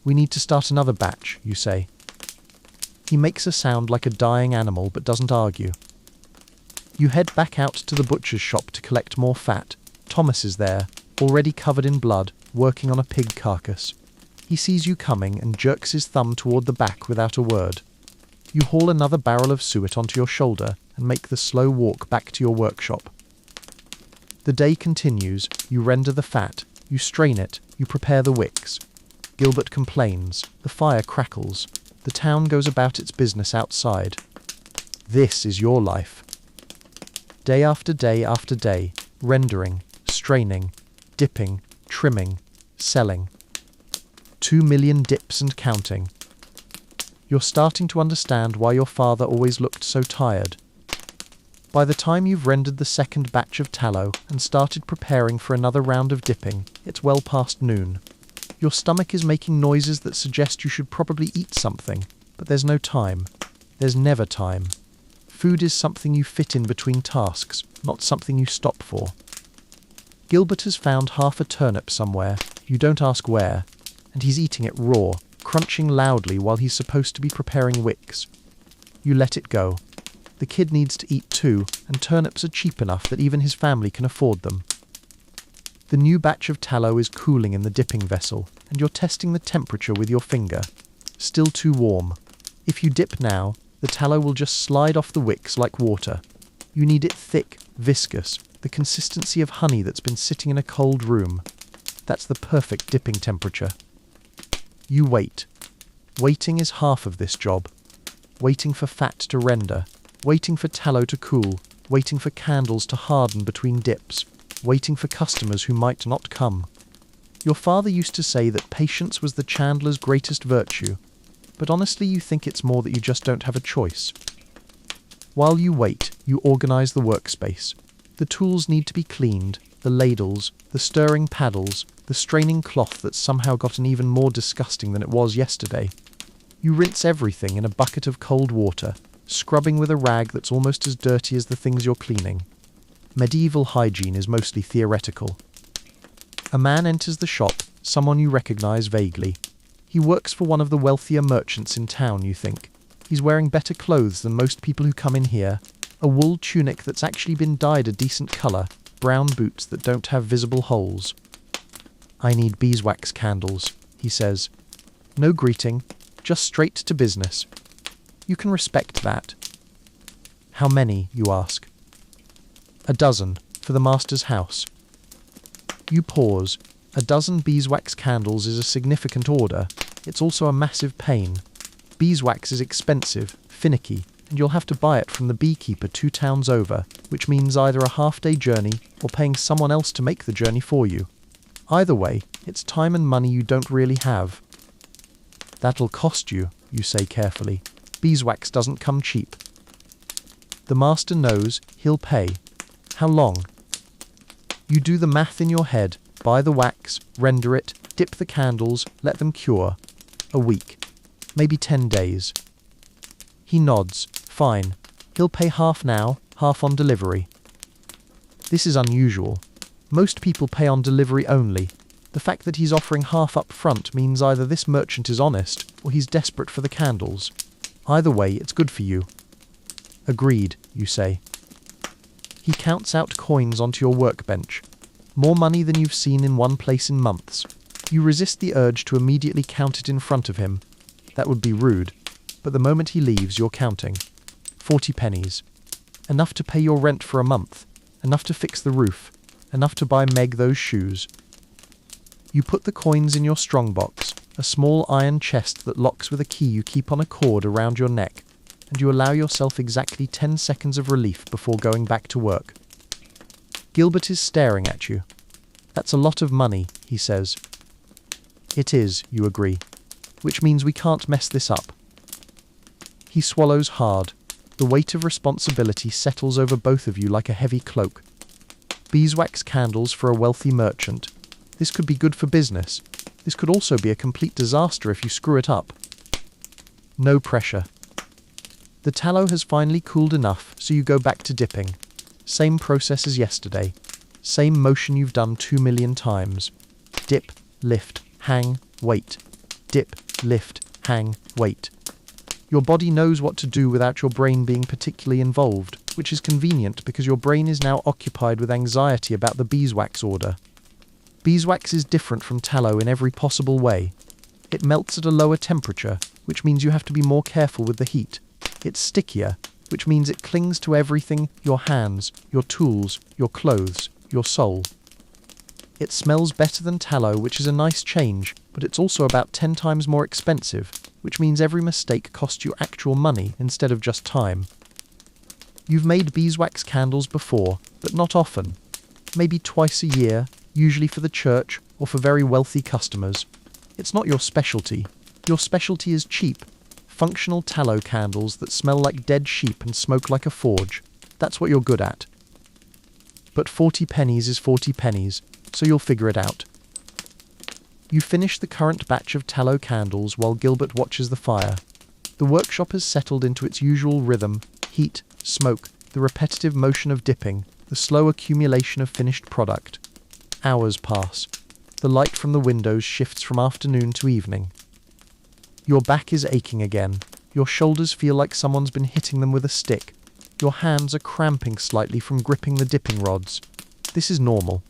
"We need to start another batch," you say. He makes a sound like a dying animal, but doesn't argue. You head back out to the butcher's shop to collect more fat. Thomas is there, already covered in blood, working on a pig carcass. He sees you coming and jerks his thumb toward the back without a word. You haul another barrel of suet onto your shoulder and make the slow walk back to your workshop. The day continues. You render the fat, you strain it, you prepare the wicks. Gilbert complains. The fire crackles. The town goes about its business outside. This is your life. Day after day after day, rendering, straining, dipping, trimming, selling. 2 million dips and counting. You're starting to understand why your father always looked so tired. By the time you've rendered the second batch of tallow and started preparing for another round of dipping, it's well past noon. Your stomach is making noises that suggest you should probably eat something, but there's no time. There's never time. Food is something you fit in between tasks, not something you stop for. Gilbert has found half a turnip somewhere, you don't ask where, and he's eating it raw, crunching loudly while he's supposed to be preparing wicks. You let it go. The kid needs to eat too, and turnips are cheap enough that even his family can afford them. The new batch of tallow is cooling in the dipping vessel, and you're testing the temperature with your finger. Still too warm. If you dip now, the tallow will just slide off the wicks like water. You need it thick, viscous, the consistency of honey that's been sitting in a cold room. That's the perfect dipping temperature. You wait. Waiting is half of this job. Waiting for fat to render, waiting for tallow to cool, waiting for candles to harden between dips, waiting for customers who might not come. Your father used to say that patience was the chandler's greatest virtue, but honestly you think it's more that you just don't have a choice. While you wait, you organize the workspace. The tools need to be cleaned, the ladles, the stirring paddles, the straining cloth that's somehow gotten even more disgusting than it was yesterday. You rinse everything in a bucket of cold water, scrubbing with a rag that's almost as dirty as the things you're cleaning. Medieval hygiene is mostly theoretical. A man enters the shop, someone you recognize vaguely. He works for one of the wealthier merchants in town, you think. He's wearing better clothes than most people who come in here. A wool tunic that's actually been dyed a decent colour, brown boots that don't have visible holes. "I need beeswax candles," he says. No greeting, just straight to business. You can respect that. "How many?" you ask. "A dozen, for the master's house." You pause. A dozen beeswax candles is a significant order. It's also a massive pain. Beeswax is expensive, finicky, and you'll have to buy it from the beekeeper 2 towns over, which means either a half-day journey or paying someone else to make the journey for you. Either way, it's time and money you don't really have. "That'll cost you," you say carefully. "Beeswax doesn't come cheap." The master knows, he'll pay. How long? You do the math in your head, buy the wax, render it, dip the candles, let them cure. A week. Maybe 10 days. He nods. Fine. He'll pay half now, half on delivery. This is unusual. Most people pay on delivery only. The fact that he's offering half up front means either this merchant is honest or he's desperate for the candles. Either way, it's good for you. Agreed, you say. He counts out coins onto your workbench. More money than you've seen in one place in months. You resist the urge to immediately count it in front of him. That would be rude. But the moment he leaves, you're counting. 40 pennies. Enough to pay your rent for a month. Enough to fix the roof. Enough to buy Meg those shoes. You put the coins in your strongbox, a small iron chest that locks with a key you keep on a cord around your neck, and you allow yourself exactly 10 seconds of relief before going back to work. Gilbert is staring at you. That's a lot of money, he says. It is, you agree, which means we can't mess this up. He swallows hard. The weight of responsibility settles over both of you like a heavy cloak. Beeswax candles for a wealthy merchant. This could be good for business. This could also be a complete disaster if you screw it up. No pressure. The tallow has finally cooled enough, so you go back to dipping. Same process as yesterday. Same motion you've done 2 million times. Dip, lift, hang, wait. Dip, lift, hang, wait. Your body knows what to do without your brain being particularly involved, which is convenient because your brain is now occupied with anxiety about the beeswax order. Beeswax is different from tallow in every possible way. It melts at a lower temperature, which means you have to be more careful with the heat. It's stickier, which means it clings to everything, your hands, your tools, your clothes, your soul. It smells better than tallow, which is a nice change, but it's also about 10 times more expensive, which means every mistake costs you actual money instead of just time. You've made beeswax candles before, but not often. Maybe twice a year, usually for the church or for very wealthy customers. It's not your specialty. Your specialty is cheap, functional tallow candles that smell like dead sheep and smoke like a forge. That's what you're good at. But 40 pennies is 40 pennies, so you'll figure it out. You finish the current batch of tallow candles while Gilbert watches the fire. The workshop has settled into its usual rhythm: heat, smoke, the repetitive motion of dipping, the slow accumulation of finished product. Hours pass. The light from the windows shifts from afternoon to evening. Your back is aching again. Your shoulders feel like someone's been hitting them with a stick. Your hands are cramping slightly from gripping the dipping rods. This is normal.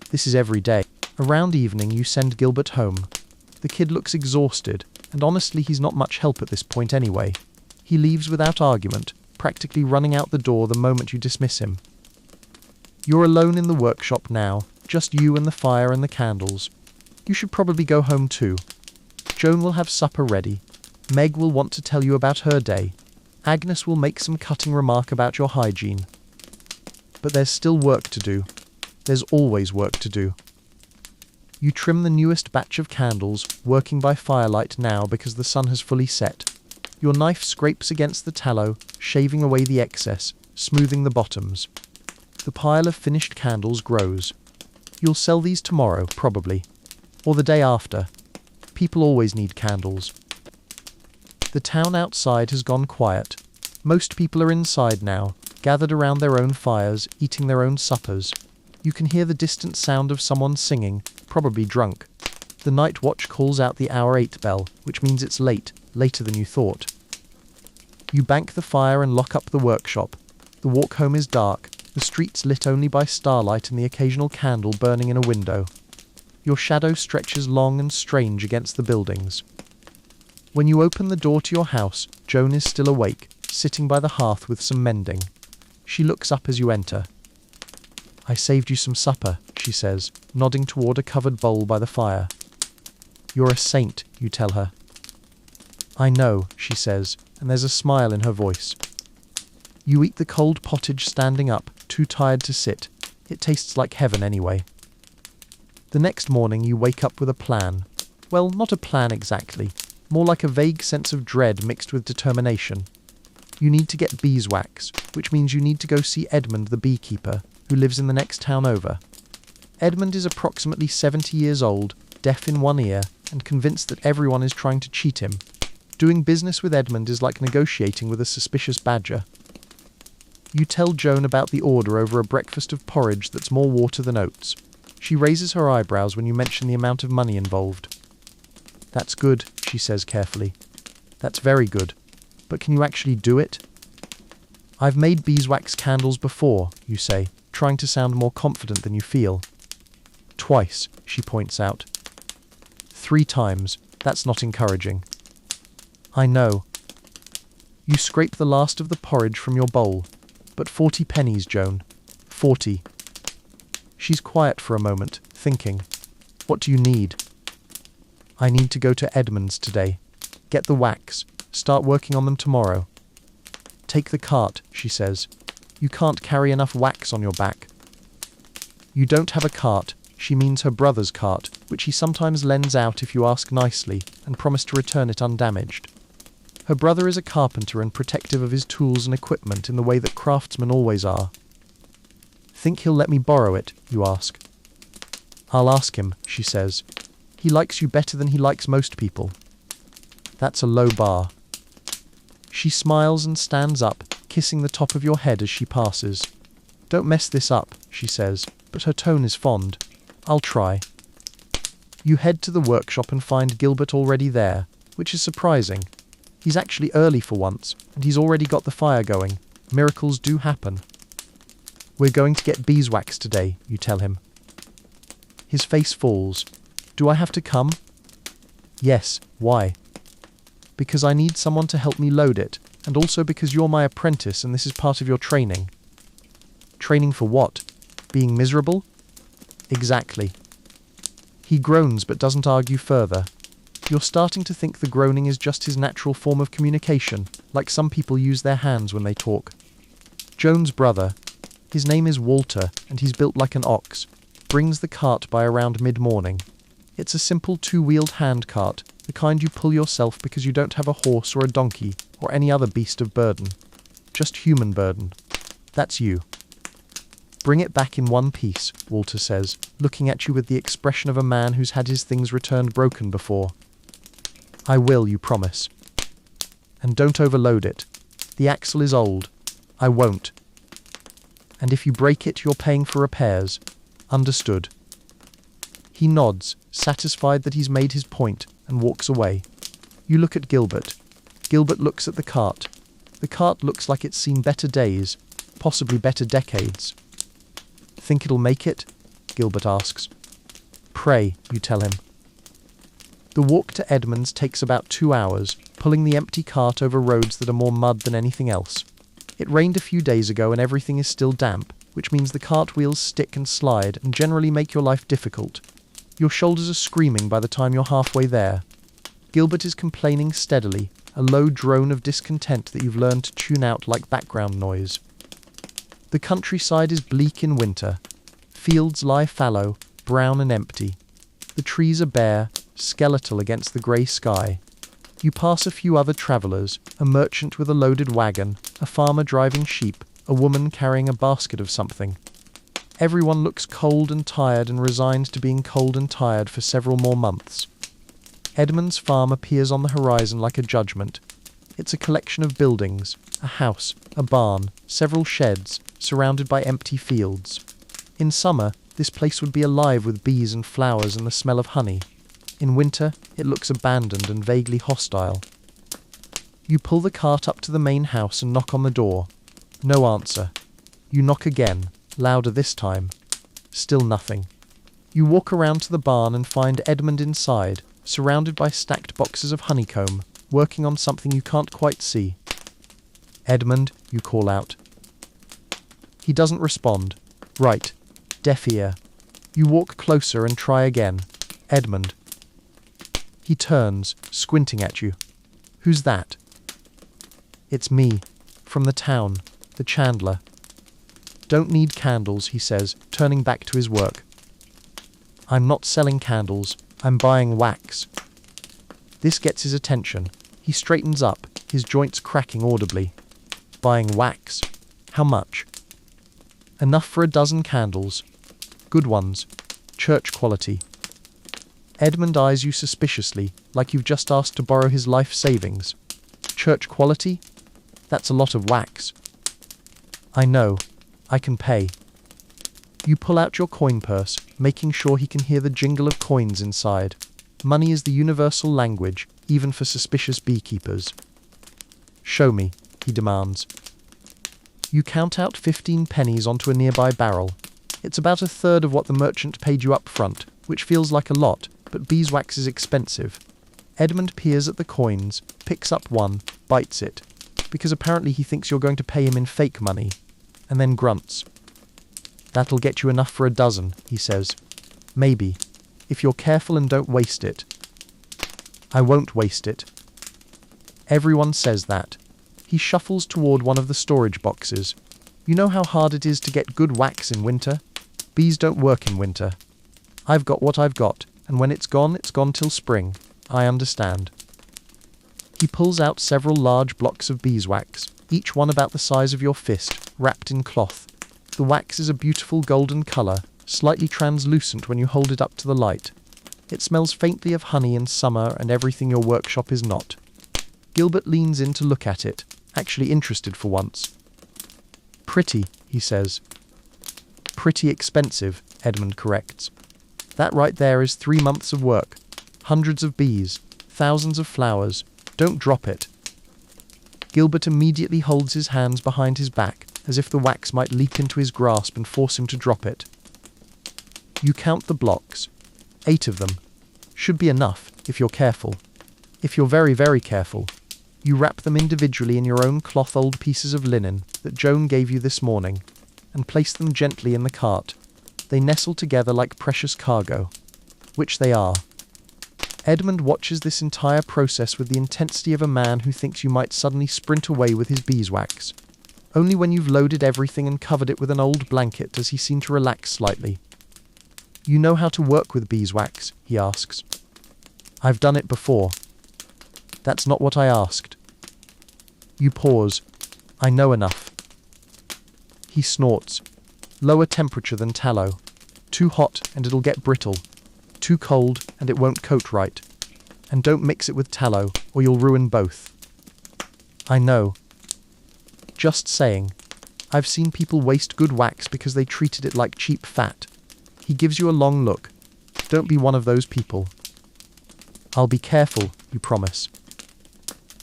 This is every day. Around evening, you send Gilbert home. The kid looks exhausted, and honestly, he's not much help at this point anyway. He leaves without argument, practically running out the door the moment you dismiss him. You're alone in the workshop now, just you and the fire and the candles. You should probably go home too. Joan will have supper ready. Meg will want to tell you about her day. Agnes will make some cutting remark about your hygiene. But there's still work to do. There's always work to do. You trim the newest batch of candles, working by firelight now because the sun has fully set. Your knife scrapes against the tallow, shaving away the excess, smoothing the bottoms. The pile of finished candles grows. You'll sell these tomorrow, probably. Or the day after. People always need candles. The town outside has gone quiet. Most people are inside now, gathered around their own fires, eating their own suppers. You can hear the distant sound of someone singing, probably drunk. The night watch calls out the hour 8 bell, which means it's late, later than you thought. You bank the fire and lock up the workshop. The walk home is dark, the streets lit only by starlight and the occasional candle burning in a window. Your shadow stretches long and strange against the buildings. When you open the door to your house, Joan is still awake, sitting by the hearth with some mending. She looks up as you enter. "I saved you some supper," she says, nodding toward a covered bowl by the fire. "You're a saint," you tell her. "I know," she says, and there's a smile in her voice. You eat the cold pottage standing up, too tired to sit. It tastes like heaven anyway. The next morning you wake up with a plan. Well, not a plan exactly. More like a vague sense of dread mixed with determination. You need to get beeswax, which means you need to go see Edmund the beekeeper, who lives in the next town over. Edmund is approximately 70 years old, deaf in one ear, and convinced that everyone is trying to cheat him. Doing business with Edmund is like negotiating with a suspicious badger. You tell Joan about the order over a breakfast of porridge that's more water than oats. She raises her eyebrows when you mention the amount of money involved. That's good, she says carefully. That's very good. But can you actually do it? I've made beeswax candles before, you say, trying to sound more confident than you feel. Twice, she points out. 3 times, that's not encouraging. I know. You scrape the last of the porridge from your bowl. But 40 pennies, Joan. 40. She's quiet for a moment, thinking. What do you need? I need to go to Edmund's today. Get the wax. Start working on them tomorrow. Take the cart, she says. You can't carry enough wax on your back. You don't have a cart. She means her brother's cart, which he sometimes lends out if you ask nicely and promise to return it undamaged. Her brother is a carpenter and protective of his tools and equipment in the way that craftsmen always are. Think he'll let me borrow it, you ask. I'll ask him, she says. He likes you better than he likes most people. That's a low bar. She smiles and stands up, kissing the top of your head as she passes. Don't mess this up, she says, but her tone is fond. I'll try. You head to the workshop and find Gilbert already there, which is surprising. He's actually early for once, and he's already got the fire going. Miracles do happen. We're going to get beeswax today, you tell him. His face falls. Do I have to come? Yes, why? Because I need someone to help me load it, and also because you're my apprentice and this is part of your training. Training for what? Being miserable? Exactly. He groans but doesn't argue further. You're starting to think the groaning is just his natural form of communication, like some people use their hands when they talk. Joan's brother, his name is Walter, and he's built like an ox, brings the cart by around mid-morning. It's a simple 2-wheeled hand cart, the kind you pull yourself because you don't have a horse or a donkey or any other beast of burden. Just human burden. That's you. Bring it back in one piece, Walter says, looking at you with the expression of a man who's had his things returned broken before. I will, you promise. And don't overload it. The axle is old. I won't. And if you break it, you're paying for repairs. Understood. He nods, satisfied that he's made his point, and walks away. You look at Gilbert. Gilbert looks at the cart. The cart looks like it's seen better days, possibly better decades. Think it'll make it? Gilbert asks. Pray, you tell him. The walk to Edmund's takes about 2 hours, pulling the empty cart over roads that are more mud than anything else. It rained a few days ago and everything is still damp, which means the cart wheels stick and slide and generally make your life difficult. Your shoulders are screaming by the time you're halfway there. Gilbert is complaining steadily, a low drone of discontent that you've learned to tune out like background noise. The countryside is bleak in winter. Fields lie fallow, brown and empty. The trees are bare, skeletal against the grey sky. You pass a few other travellers, a merchant with a loaded wagon, a farmer driving sheep, a woman carrying a basket of something. Everyone looks cold and tired and resigned to being cold and tired for several more months. Edmund's farm appears on the horizon like a judgment. It's a collection of buildings, a house, a barn, several sheds, surrounded by empty fields. In summer, this place would be alive with bees and flowers and the smell of honey. In winter, it looks abandoned and vaguely hostile. You pull the cart up to the main house and knock on the door. No answer. You knock again, louder this time. Still nothing. You walk around to the barn and find Edmund inside, surrounded by stacked boxes of honeycomb, working on something you can't quite see. Edmund, you call out. He doesn't respond. Right. Deaf ear. You walk closer and try again. Edmund. He turns, squinting at you. Who's that? It's me. From the town. The chandler. Don't need candles, he says, turning back to his work. I'm not selling candles. I'm buying wax. This gets his attention. He straightens up, his joints cracking audibly. Buying wax? How much? Enough for a dozen candles. Good ones. Church quality. Edmund eyes you suspiciously, like you've just asked to borrow his life savings. Church quality? That's a lot of wax. I know. I can pay. You pull out your coin purse, making sure he can hear the jingle of coins inside. Money is the universal language, even for suspicious beekeepers. "Show me," he demands. You count out 15 pennies onto a nearby barrel. It's about a third of what the merchant paid you up front, which feels like a lot, but beeswax is expensive. Edmund peers at the coins, picks up one, bites it, because apparently he thinks you're going to pay him in fake money, and then grunts. "That'll get you enough for a dozen," he says. "Maybe, if you're careful and don't waste it." "I won't waste it." Everyone says that. He shuffles toward one of the storage boxes. "You know how hard it is to get good wax in winter? Bees don't work in winter. I've got what I've got, and when it's gone till spring. I understand." He pulls out several large blocks of beeswax, each one about the size of your fist, wrapped in cloth. The wax is a beautiful golden color, slightly translucent when you hold it up to the light. It smells faintly of honey and summer and everything your workshop is not. Gilbert leans in to look at it, actually interested for once. "Pretty," he says. "Pretty expensive," Edmund corrects. "That right there is 3 months of work. Hundreds of bees, thousands of flowers. Don't drop it." Gilbert immediately holds his hands behind his back, as if the wax might leap into his grasp and force him to drop it. You count the blocks. 8 of them. Should be enough, if you're careful. If you're very, very careful. You wrap them individually in your own cloth old pieces of linen that Joan gave you this morning, and place them gently in the cart. They nestle together like precious cargo. Which they are. Edmund watches this entire process with the intensity of a man who thinks you might suddenly sprint away with his beeswax. Only when you've loaded everything and covered it with an old blanket does he seem to relax slightly. "You know how to work with beeswax?" he asks. "I've done it before." "That's not what I asked." You pause. "I know enough." He snorts. "Lower temperature than tallow. Too hot and it'll get brittle. Too cold and it won't coat right. And don't mix it with tallow or you'll ruin both." "I know. Just saying. I've seen people waste good wax because they treated it like cheap fat." He gives you a long look. "Don't be one of those people." "I'll be careful," you promise.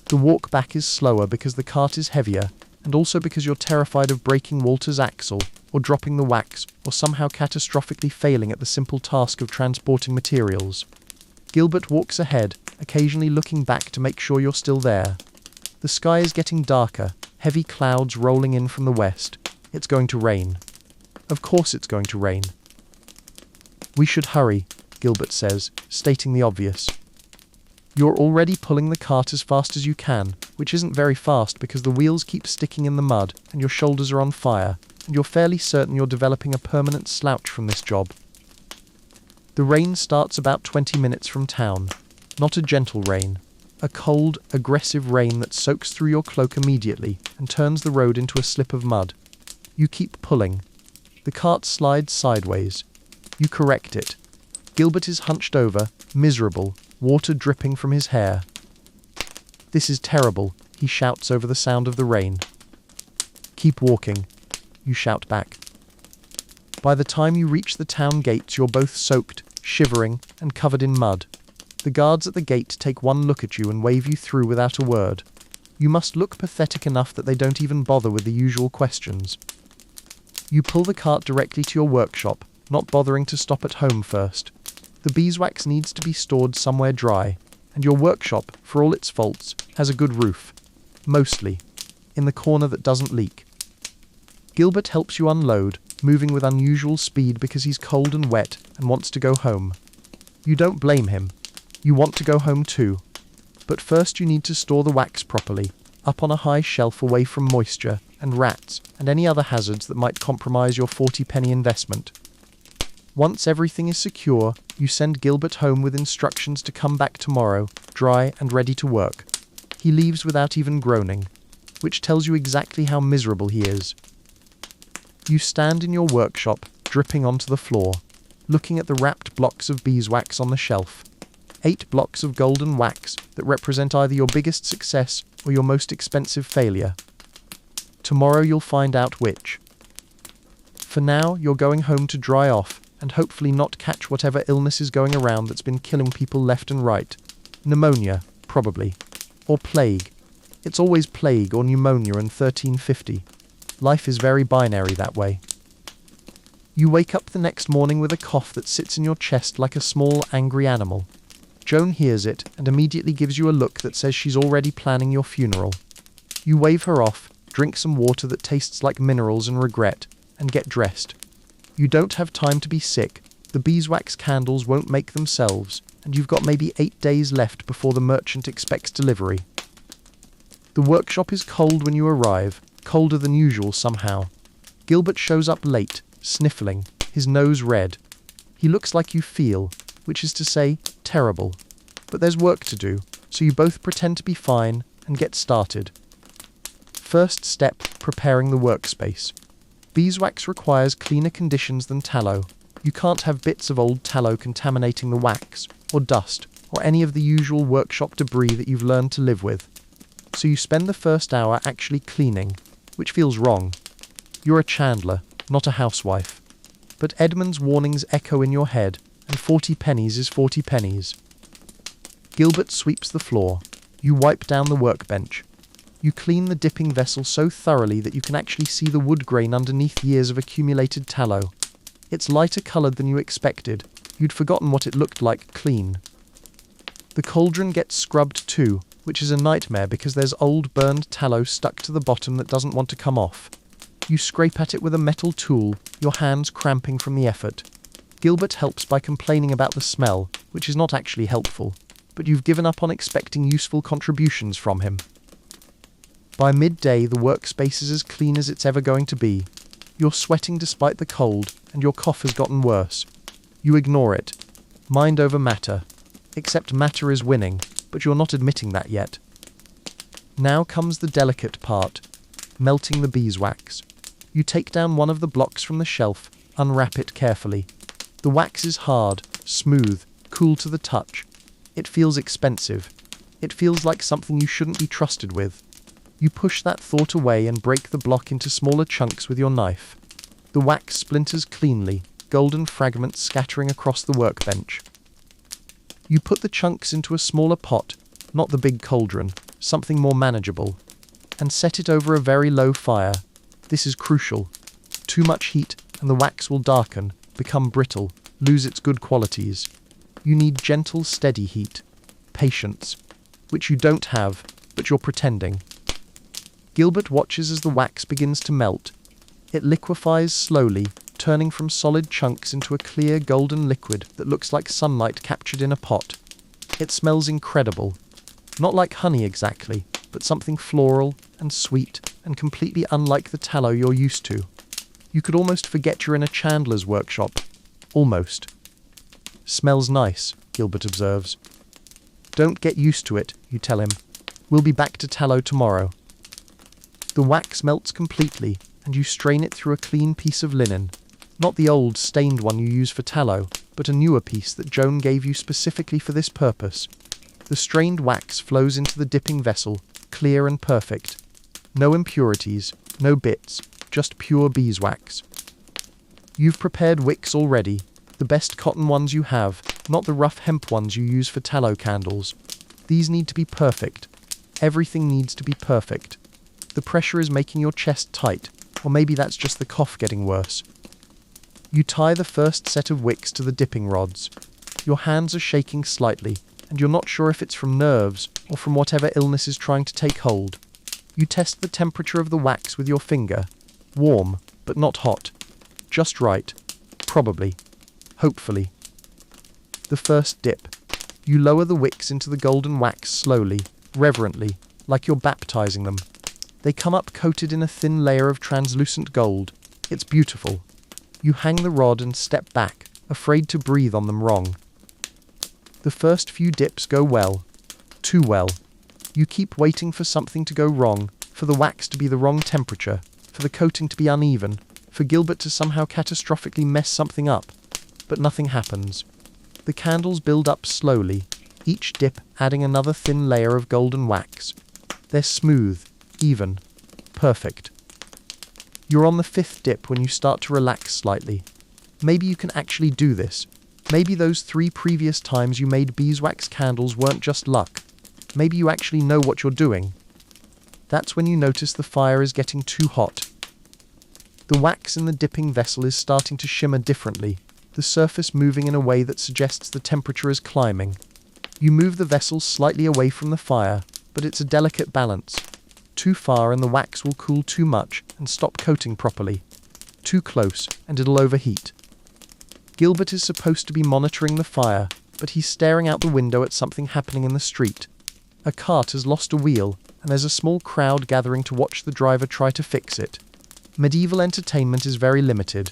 The walk back is slower because the cart is heavier, and also because you're terrified of breaking Walter's axle, or dropping the wax, or somehow catastrophically failing at the simple task of transporting materials. Gilbert walks ahead, occasionally looking back to make sure you're still there. The sky is getting darker, heavy clouds rolling in from the west. It's going to rain. Of course it's going to rain. "We should hurry," Gilbert says, stating the obvious. You're already pulling the cart as fast as you can, which isn't very fast because the wheels keep sticking in the mud and your shoulders are on fire, and you're fairly certain you're developing a permanent slouch from this job. The rain starts about 20 minutes from town. Not a gentle rain. A cold, aggressive rain that soaks through your cloak immediately and turns the road into a slip of mud. You keep pulling. The cart slides sideways. You correct it. Gilbert is hunched over, miserable, water dripping from his hair. "This is terrible," he shouts over the sound of the rain. "Keep walking," you shout back. By the time you reach the town gates, you're both soaked, shivering, and covered in mud. The guards at the gate take one look at you and wave you through without a word. You must look pathetic enough that they don't even bother with the usual questions. You pull the cart directly to your workshop, not bothering to stop at home first. The beeswax needs to be stored somewhere dry, and your workshop, for all its faults, has a good roof. Mostly. In the corner that doesn't leak. Gilbert helps you unload, moving with unusual speed because he's cold and wet and wants to go home. You don't blame him. You want to go home too. But first you need to store the wax properly, up on a high shelf away from moisture and rats and any other hazards that might compromise your 40-penny investment. Once everything is secure, you send Gilbert home with instructions to come back tomorrow, dry and ready to work. He leaves without even groaning, which tells you exactly how miserable he is. You stand in your workshop, dripping onto the floor, looking at the wrapped blocks of beeswax on the shelf. 8 blocks of golden wax that represent either your biggest success or your most expensive failure. Tomorrow you'll find out which. For now, you're going home to dry off and hopefully not catch whatever illness is going around that's been killing people left and right. Pneumonia, probably. Or plague. It's always plague or pneumonia in 1350. Life is very binary that way. You wake up the next morning with a cough that sits in your chest like a small, angry animal. Joan hears it and immediately gives you a look that says she's already planning your funeral. You wave her off, drink some water that tastes like minerals and regret, and get dressed. You don't have time to be sick, the beeswax candles won't make themselves, and you've got maybe 8 days left before the merchant expects delivery. The workshop is cold when you arrive, colder than usual somehow. Gilbert shows up late, sniffling, his nose red. He looks like you feel, which is to say, terrible. But there's work to do, so you both pretend to be fine and get started. First step, preparing the workspace. Beeswax requires cleaner conditions than tallow. You can't have bits of old tallow contaminating the wax, or dust, or any of the usual workshop debris that you've learned to live with. So you spend the first hour actually cleaning, which feels wrong. You're a chandler, not a housewife. But Edmund's warnings echo in your head, and 40 pennies is 40 pennies. Gilbert sweeps the floor. You wipe down the workbench. You clean the dipping vessel so thoroughly that you can actually see the wood grain underneath years of accumulated tallow. It's lighter coloured than you expected. You'd forgotten what it looked like clean. The cauldron gets scrubbed too, which is a nightmare because there's old burned tallow stuck to the bottom that doesn't want to come off. You scrape at it with a metal tool, your hands cramping from the effort. Gilbert helps by complaining about the smell, which is not actually helpful, but you've given up on expecting useful contributions from him. By midday, the workspace is as clean as it's ever going to be. You're sweating despite the cold, and your cough has gotten worse. You ignore it. Mind over matter. Except matter is winning, but you're not admitting that yet. Now comes the delicate part, melting the beeswax. You take down one of the blocks from the shelf, unwrap it carefully. The wax is hard, smooth, cool to the touch. It feels expensive. It feels like something you shouldn't be trusted with. You push that thought away and break the block into smaller chunks with your knife. The wax splinters cleanly, golden fragments scattering across the workbench. You put the chunks into a smaller pot, not the big cauldron, something more manageable, and set it over a very low fire. This is crucial. Too much heat and the wax will darken, become brittle, lose its good qualities. You need gentle, steady heat. Patience. Which you don't have, but you're pretending. Gilbert watches as the wax begins to melt. It liquefies slowly, turning from solid chunks into a clear golden liquid that looks like sunlight captured in a pot. It smells incredible. Not like honey exactly, but something floral and sweet and completely unlike the tallow you're used to. You could almost forget you're in a chandler's workshop. Almost. Smells nice, Gilbert observes. Don't get used to it, you tell him. We'll be back to tallow tomorrow. The wax melts completely, and you strain it through a clean piece of linen. Not the old, stained one you use for tallow, but a newer piece that Joan gave you specifically for this purpose. The strained wax flows into the dipping vessel, clear and perfect. No impurities, no bits, just pure beeswax. You've prepared wicks already, the best cotton ones you have, not the rough hemp ones you use for tallow candles. These need to be perfect. Everything needs to be perfect. The pressure is making your chest tight, or maybe that's just the cough getting worse. You tie the first set of wicks to the dipping rods. Your hands are shaking slightly, and you're not sure if it's from nerves or from whatever illness is trying to take hold. You test the temperature of the wax with your finger. Warm, but not hot. Just right. Probably. Hopefully. The first dip. You lower the wicks into the golden wax slowly, reverently, like you're baptizing them. They come up coated in a thin layer of translucent gold. It's beautiful. You hang the rod and step back, afraid to breathe on them wrong. The first few dips go well. Too well. You keep waiting for something to go wrong, for the wax to be the wrong temperature, for the coating to be uneven, for Gilbert to somehow catastrophically mess something up. But nothing happens. The candles build up slowly, each dip adding another thin layer of golden wax. They're smooth, even, perfect. You're on the 5th dip when you start to relax slightly. Maybe you can actually do this. Maybe those 3 previous times you made beeswax candles weren't just luck. Maybe you actually know what you're doing. That's when you notice the fire is getting too hot. The wax in the dipping vessel is starting to shimmer differently, the surface moving in a way that suggests the temperature is climbing. You move the vessel slightly away from the fire, but it's a delicate balance. Too far and the wax will cool too much and stop coating properly. Too close and it'll overheat. Gilbert is supposed to be monitoring the fire, but he's staring out the window at something happening in the street. A cart has lost a wheel, and there's a small crowd gathering to watch the driver try to fix it. Medieval entertainment is very limited.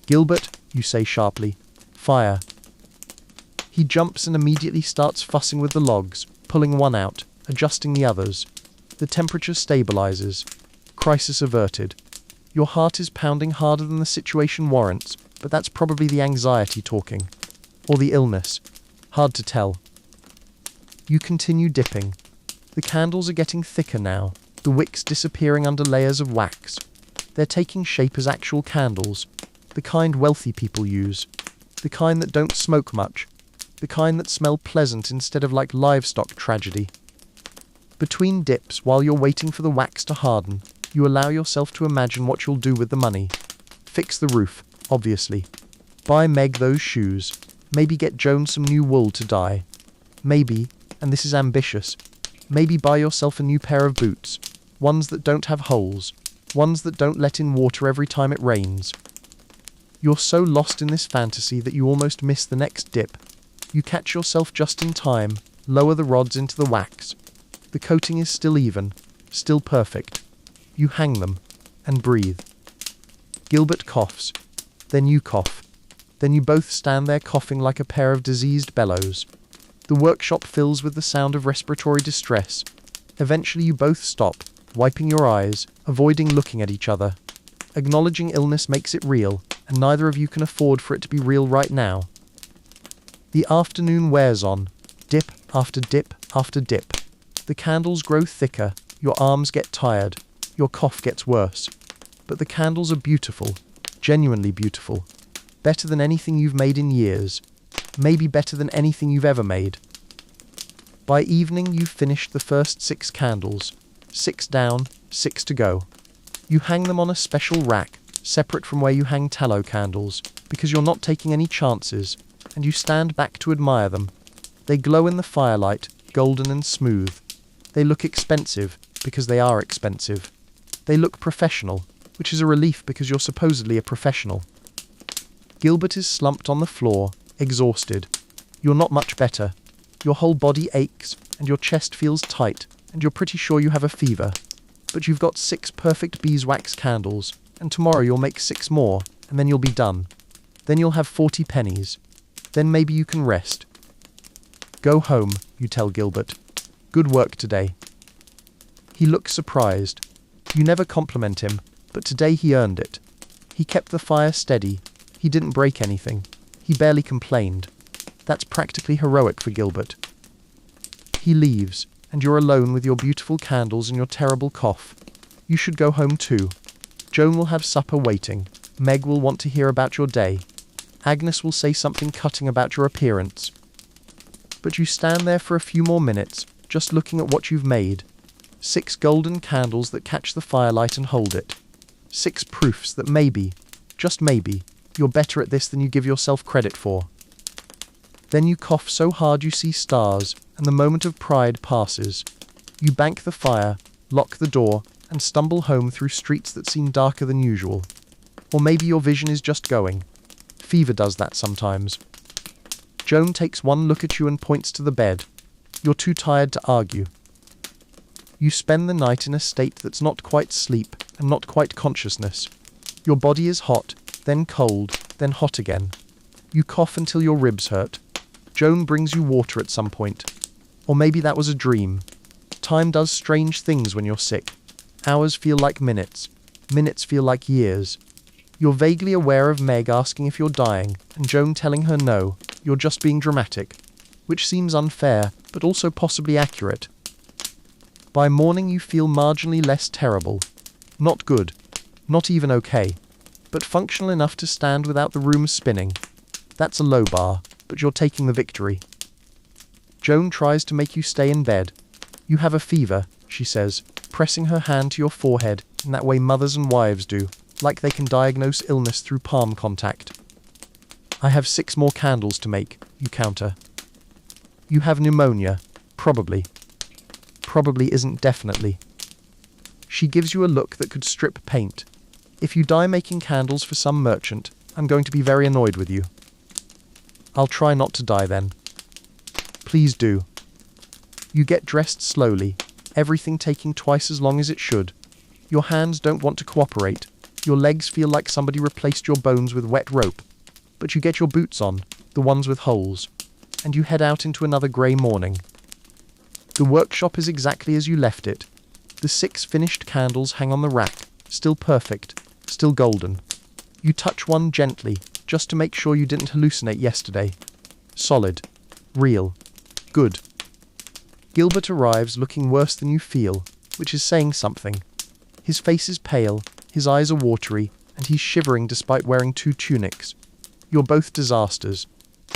"Gilbert," you say sharply. "Fire." He jumps and immediately starts fussing with the logs, pulling one out, adjusting the others. The temperature stabilizes. Crisis averted. Your heart is pounding harder than the situation warrants, but that's probably the anxiety talking. Or the illness. Hard to tell. You continue dipping. The candles are getting thicker now, the wicks disappearing under layers of wax. They're taking shape as actual candles, the kind wealthy people use, the kind that don't smoke much, the kind that smell pleasant instead of like livestock tragedy. Between dips, while you're waiting for the wax to harden, you allow yourself to imagine what you'll do with the money. Fix the roof, obviously. Buy Meg those shoes. Maybe get Joan some new wool to dye. Maybe, and this is ambitious, maybe buy yourself a new pair of boots. Ones that don't have holes. Ones that don't let in water every time it rains. You're so lost in this fantasy that you almost miss the next dip. You catch yourself just in time, lower the rods into the wax. The coating is still even, still perfect. You hang them, and breathe. Gilbert coughs. Then you cough. Then you both stand there coughing like a pair of diseased bellows. The workshop fills with the sound of respiratory distress. Eventually you both stop, wiping your eyes, avoiding looking at each other. Acknowledging illness makes it real, and neither of you can afford for it to be real right now. The afternoon wears on, dip after dip after dip. The candles grow thicker, your arms get tired, your cough gets worse. But the candles are beautiful, genuinely beautiful. Better than anything you've made in years. Maybe better than anything you've ever made. By evening you've finished the first 6 candles. 6 down, 6 to go. You hang them on a special rack, separate from where you hang tallow candles, because you're not taking any chances, and you stand back to admire them. They glow in the firelight, golden and smooth. They look expensive, because they are expensive. They look professional, which is a relief because you're supposedly a professional. Gilbert is slumped on the floor, exhausted. You're not much better. Your whole body aches, and your chest feels tight, and you're pretty sure you have a fever. But you've got 6 perfect beeswax candles, and tomorrow you'll make 6 more, and then you'll be done. Then you'll have 40 pennies. Then maybe you can rest. "Go home," you tell Gilbert. "Good work today." He looks surprised. You never compliment him, but today he earned it. He kept the fire steady. He didn't break anything. He barely complained. That's practically heroic for Gilbert. He leaves, and you're alone with your beautiful candles and your terrible cough. You should go home too. Joan will have supper waiting. Meg will want to hear about your day. Agnes will say something cutting about your appearance. But you stand there for a few more minutes, just looking at what you've made. 6 golden candles that catch the firelight and hold it. 6 proofs that maybe, just maybe, you're better at this than you give yourself credit for. Then you cough so hard you see stars, and the moment of pride passes. You bank the fire, lock the door, and stumble home through streets that seem darker than usual. Or maybe your vision is just going. Fever does that sometimes. Joan takes one look at you and points to the bed. You're too tired to argue. You spend the night in a state that's not quite sleep and not quite consciousness. Your body is hot, then cold, then hot again. You cough until your ribs hurt. Joan brings you water at some point. Or maybe that was a dream. Time does strange things when you're sick. Hours feel like minutes. Minutes feel like years. You're vaguely aware of Meg asking if you're dying, and Joan telling her no, you're just being dramatic. Which seems unfair, but also possibly accurate. By morning you feel marginally less terrible. Not good. Not even okay, but functional enough to stand without the room spinning. That's a low bar, but you're taking the victory. Joan tries to make you stay in bed. You have a fever, she says, pressing her hand to your forehead in that way mothers and wives do, like they can diagnose illness through palm contact. I have 6 more candles to make, you counter. You have pneumonia, probably. Probably isn't definitely. She gives you a look that could strip paint. If you die making candles for some merchant, I'm going to be very annoyed with you. I'll try not to die then. Please do. You get dressed slowly, everything taking twice as long as it should. Your hands don't want to cooperate. Your legs feel like somebody replaced your bones with wet rope. But you get your boots on, the ones with holes, and you head out into another grey morning. The workshop is exactly as you left it. The 6 finished candles hang on the rack, still perfect, still golden. You touch one gently, just to make sure you didn't hallucinate yesterday. Solid. Real. Good. Gilbert arrives looking worse than you feel, which is saying something. His face is pale, his eyes are watery, and he's shivering despite wearing 2 tunics. You're both disasters.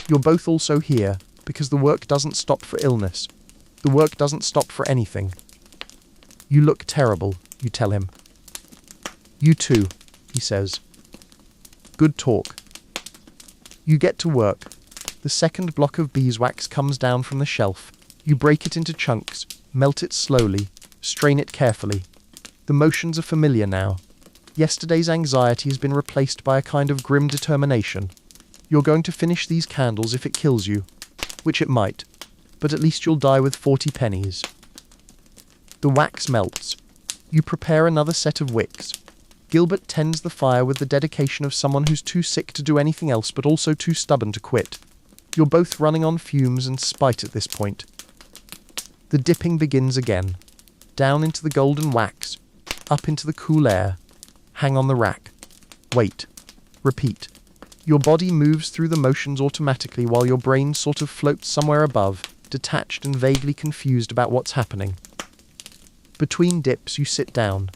You're both also here, because the work doesn't stop for illness. The work doesn't stop for anything. You look terrible, you tell him. You too, he says. Good talk. You get to work. The second block of beeswax comes down from the shelf. You break it into chunks, melt it slowly, strain it carefully. The motions are familiar now. Yesterday's anxiety has been replaced by a kind of grim determination. You're going to finish these candles if it kills you, which it might, but at least you'll die with 40 pennies. The wax melts. You prepare another set of wicks. Gilbert tends the fire with the dedication of someone who's too sick to do anything else but also too stubborn to quit. You're both running on fumes and spite at this point. The dipping begins again. Down into the golden wax, up into the cool air. Hang on the rack. Wait. Repeat. Your body moves through the motions automatically while your brain sort of floats somewhere above, detached and vaguely confused about what's happening. Between dips you sit down.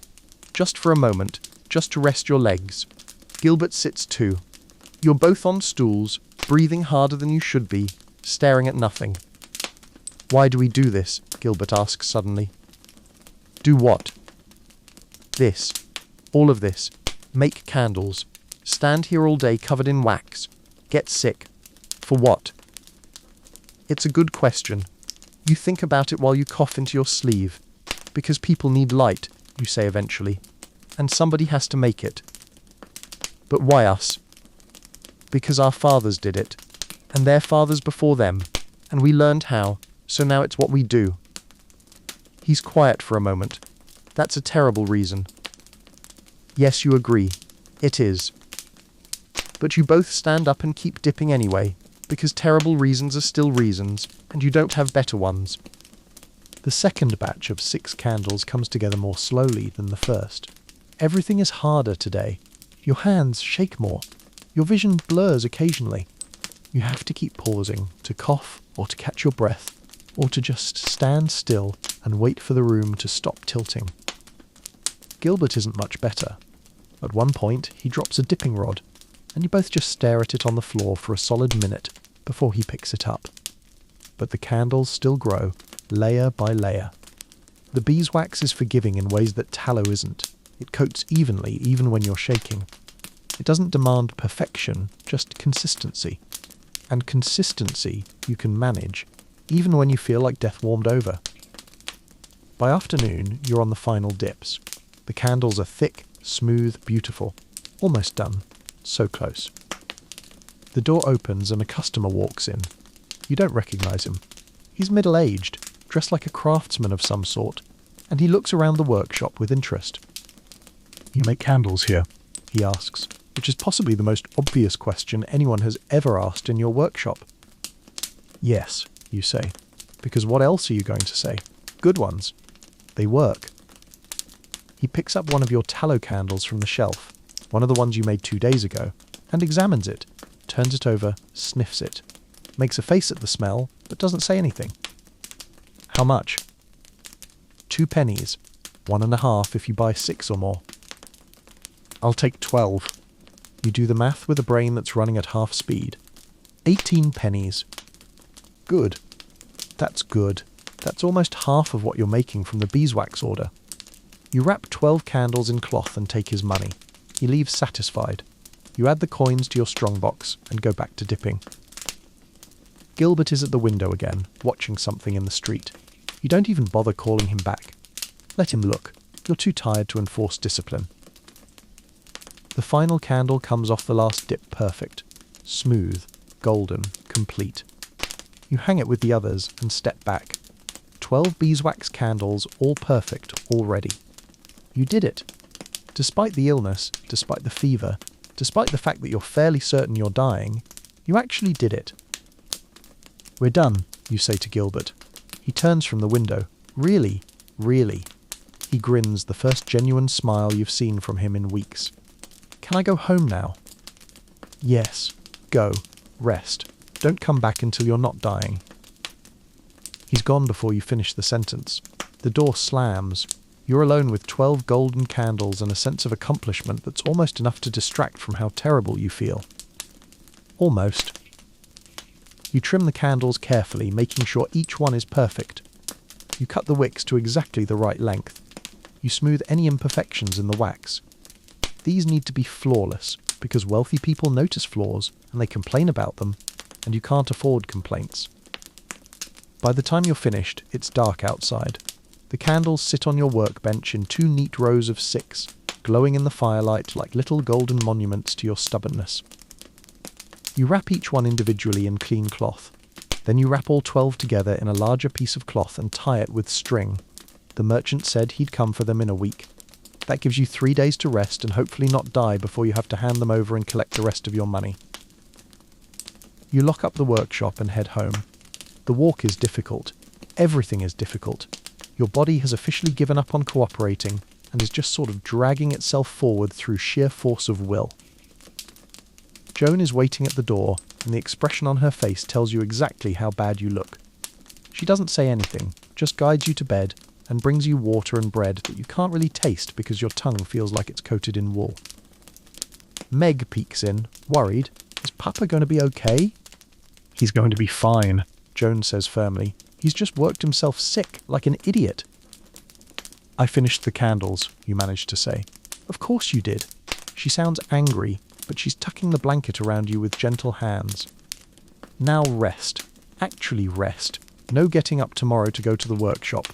Just for a moment, just to rest your legs. Gilbert sits too. You're both on stools, breathing harder than you should be, staring at nothing. Why do we do this? Gilbert asks suddenly. Do what? This. All of this. Make candles. Stand here all day covered in wax. Get sick. For what? It's a good question. You think about it while you cough into your sleeve. Because people need light, you say eventually. And somebody has to make it. But why us? Because our fathers did it. And their fathers before them. And we learned how, so now it's what we do. He's quiet for a moment. That's a terrible reason. Yes, you agree. It is. But you both stand up and keep dipping anyway, because terrible reasons are still reasons, and you don't have better ones. The second batch of 6 candles comes together more slowly than the first. Everything is harder today. Your hands shake more. Your vision blurs occasionally. You have to keep pausing, to cough, or to catch your breath, or to just stand still and wait for the room to stop tilting. Gilbert isn't much better. At one point, he drops a dipping rod, and you both just stare at it on the floor for a solid minute before he picks it up. But the candles still grow, layer by layer. The beeswax is forgiving in ways that tallow isn't. It coats evenly even when you're shaking. It doesn't demand perfection, just consistency. And consistency you can manage, even when you feel like death warmed over. By afternoon, you're on the final dips. The candles are thick, smooth, beautiful. Almost done. So close. The door opens and a customer walks in. You don't recognize him. He's middle-aged, dressed like a craftsman of some sort, and he looks around the workshop with interest. "You make candles here?" he asks, which is possibly the most obvious question anyone has ever asked in your workshop. "Yes," you say, because what else are you going to say? Good ones. They work. He picks up one of your tallow candles from the shelf, one of the ones you made 2 days ago, and examines it, turns it over, sniffs it, makes a face at the smell, but doesn't say anything. "How much?" 2 pennies, 1.5 if you buy 6 or more. I'll take 12. You do the math with a brain that's running at half speed. 18 pennies. Good. That's good. That's almost half of what you're making from the beeswax order. You wrap 12 candles in cloth and take his money. He leaves satisfied. You add the coins to your strongbox and go back to dipping. Gilbert is at the window again, watching something in the street. You don't even bother calling him back. Let him look. You're too tired to enforce discipline. The final candle comes off the last dip perfect. Smooth, golden, complete. You hang it with the others and step back. 12 beeswax candles, all perfect, already. You did it. Despite the illness, despite the fever, despite the fact that you're fairly certain you're dying, you actually did it. We're done, you say to Gilbert. He turns from the window. Really, really. He grins, the first genuine smile you've seen from him in weeks. Can I go home now? Yes. Go. Rest. Don't come back until you're not dying. He's gone before you finish the sentence. The door slams. You're alone with 12 golden candles and a sense of accomplishment that's almost enough to distract from how terrible you feel. Almost. You trim the candles carefully, making sure each one is perfect. You cut the wicks to exactly the right length. You smooth any imperfections in the wax. These need to be flawless, because wealthy people notice flaws, and they complain about them, and you can't afford complaints. By the time you're finished, it's dark outside. The candles sit on your workbench in 2 neat rows of 6, glowing in the firelight like little golden monuments to your stubbornness. You wrap each one individually in clean cloth. Then you wrap all 12 together in a larger piece of cloth and tie it with string. The merchant said he'd come for them in a week. That gives you 3 days to rest and hopefully not die before you have to hand them over and collect the rest of your money. You lock up the workshop and head home. The walk is difficult. Everything is difficult. Your body has officially given up on cooperating and is just sort of dragging itself forward through sheer force of will. Joan is waiting at the door, and the expression on her face tells you exactly how bad you look. She doesn't say anything, just guides you to bed and brings you water and bread that you can't really taste because your tongue feels like it's coated in wool. Meg peeks in, worried. Is Papa going to be okay? He's going to be fine, Joan says firmly. He's just worked himself sick, like an idiot. I finished the candles, you managed to say. Of course you did. She sounds angry, but she's tucking the blanket around you with gentle hands. Now rest. Actually rest. No getting up tomorrow to go to the workshop.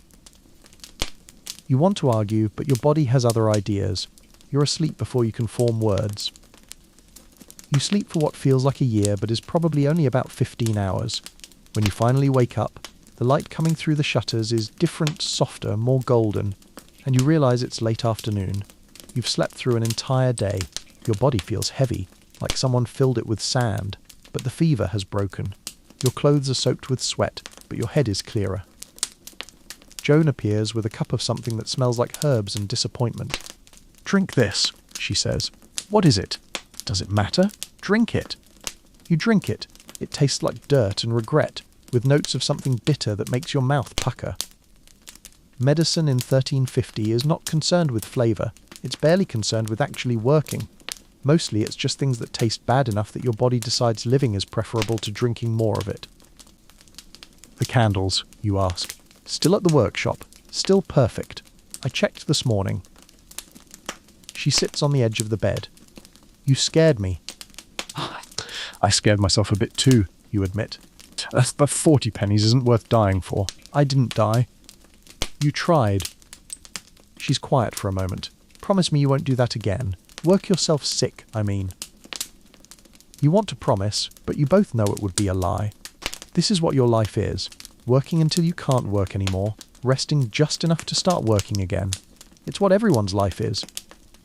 You want to argue, but your body has other ideas. You're asleep before you can form words. You sleep for what feels like a year, but is probably only about 15 hours. When you finally wake up, the light coming through the shutters is different, softer, more golden, and you realise it's late afternoon. You've slept through an entire day. Your body feels heavy, like someone filled it with sand, but the fever has broken. Your clothes are soaked with sweat, but your head is clearer. Joan appears with a cup of something that smells like herbs and disappointment. Drink this, she says. What is it? Does it matter? Drink it. You drink it. It tastes like dirt and regret, with notes of something bitter that makes your mouth pucker. Medicine in 1350 is not concerned with flavour. It's barely concerned with actually working. Mostly it's just things that taste bad enough that your body decides living is preferable to drinking more of it. The candles, you ask. Still at the workshop. Still perfect. I checked this morning. She sits on the edge of the bed. You scared me. I scared myself a bit too, you admit. But 40 pennies isn't worth dying for. I didn't die. You tried. She's quiet for a moment. Promise me you won't do that again. Work yourself sick, I mean. You want to promise, but you both know it would be a lie. This is what your life is. Working until you can't work anymore. Resting just enough to start working again. It's what everyone's life is.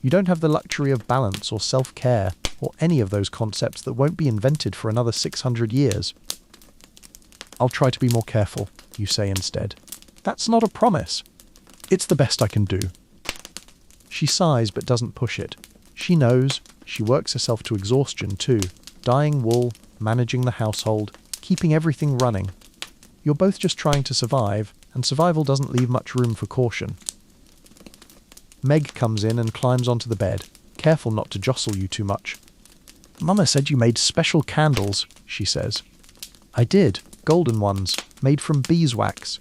You don't have the luxury of balance or self-care or any of those concepts that won't be invented for another 600 years. I'll try to be more careful, you say instead. That's not a promise. It's the best I can do. She sighs but doesn't push it. She knows. She works herself to exhaustion too. Dyeing wool, managing the household, keeping everything running. You're both just trying to survive, and survival doesn't leave much room for caution. Meg comes in and climbs onto the bed. careful not to jostle you too much. "Mama said you made special candles," she says. "I did, golden ones, made from beeswax."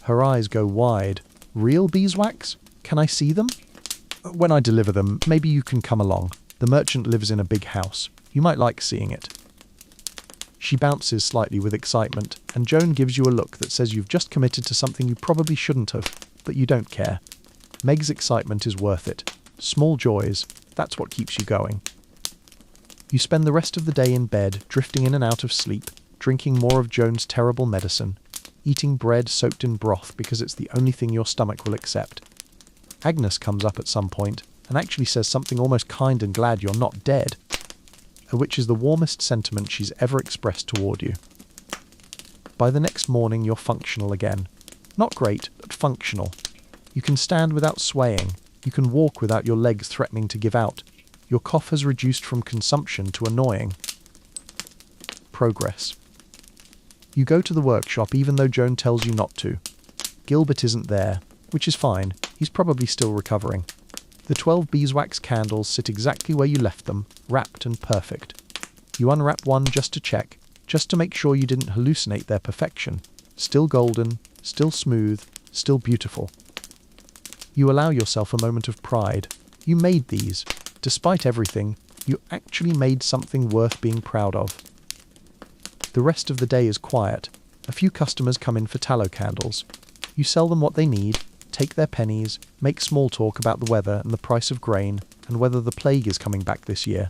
Her eyes go wide. "Real beeswax? Can I see them?" "When I deliver them, maybe you can come along. The merchant lives in a big house. You might like seeing it." She bounces slightly with excitement, and Joan gives you a look that says you've just committed to something you probably shouldn't have, but you don't care. Meg's excitement is worth it. Small joys, that's what keeps you going. You spend the rest of the day in bed, drifting in and out of sleep, drinking more of Joan's terrible medicine, eating bread soaked in broth because it's the only thing your stomach will accept. Agnes comes up at some point and actually says something almost kind and glad you're not dead, which is the warmest sentiment she's ever expressed toward you. By the next morning, you're functional again. Not great, but functional. You can stand without swaying. You can walk without your legs threatening to give out. Your cough has reduced from consumption to annoying. Progress. You go to the workshop even though Joan tells you not to. Gilbert isn't there, which is fine. He's probably still recovering. The 12 beeswax candles sit exactly where you left them, wrapped and perfect. You unwrap one just to check, just to make sure you didn't hallucinate their perfection. Still golden, still smooth, still beautiful. You allow yourself a moment of pride. You made these. Despite everything, you actually made something worth being proud of. The rest of the day is quiet. A few customers come in for tallow candles. You sell them what they need, take their pennies, make small talk about the weather and the price of grain, and whether the plague is coming back this year.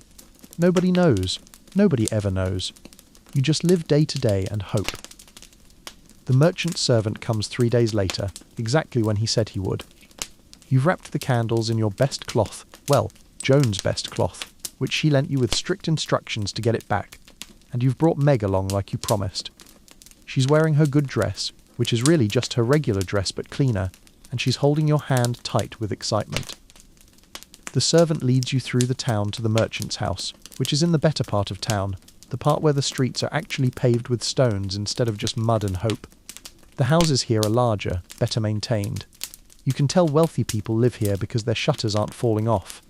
Nobody knows. Nobody ever knows. You just live day to day and hope. The merchant servant comes 3 days later, exactly when he said he would. You've wrapped the candles in your best cloth, well, Joan's best cloth, which she lent you with strict instructions to get it back, and you've brought Meg along like you promised. She's wearing her good dress, which is really just her regular dress but cleaner, and she's holding your hand tight with excitement. The servant leads you through the town to the merchant's house, which is in the better part of town, the part where the streets are actually paved with stones instead of just mud and hope. The houses here are larger, better maintained. You can tell wealthy people live here because their shutters aren't falling off.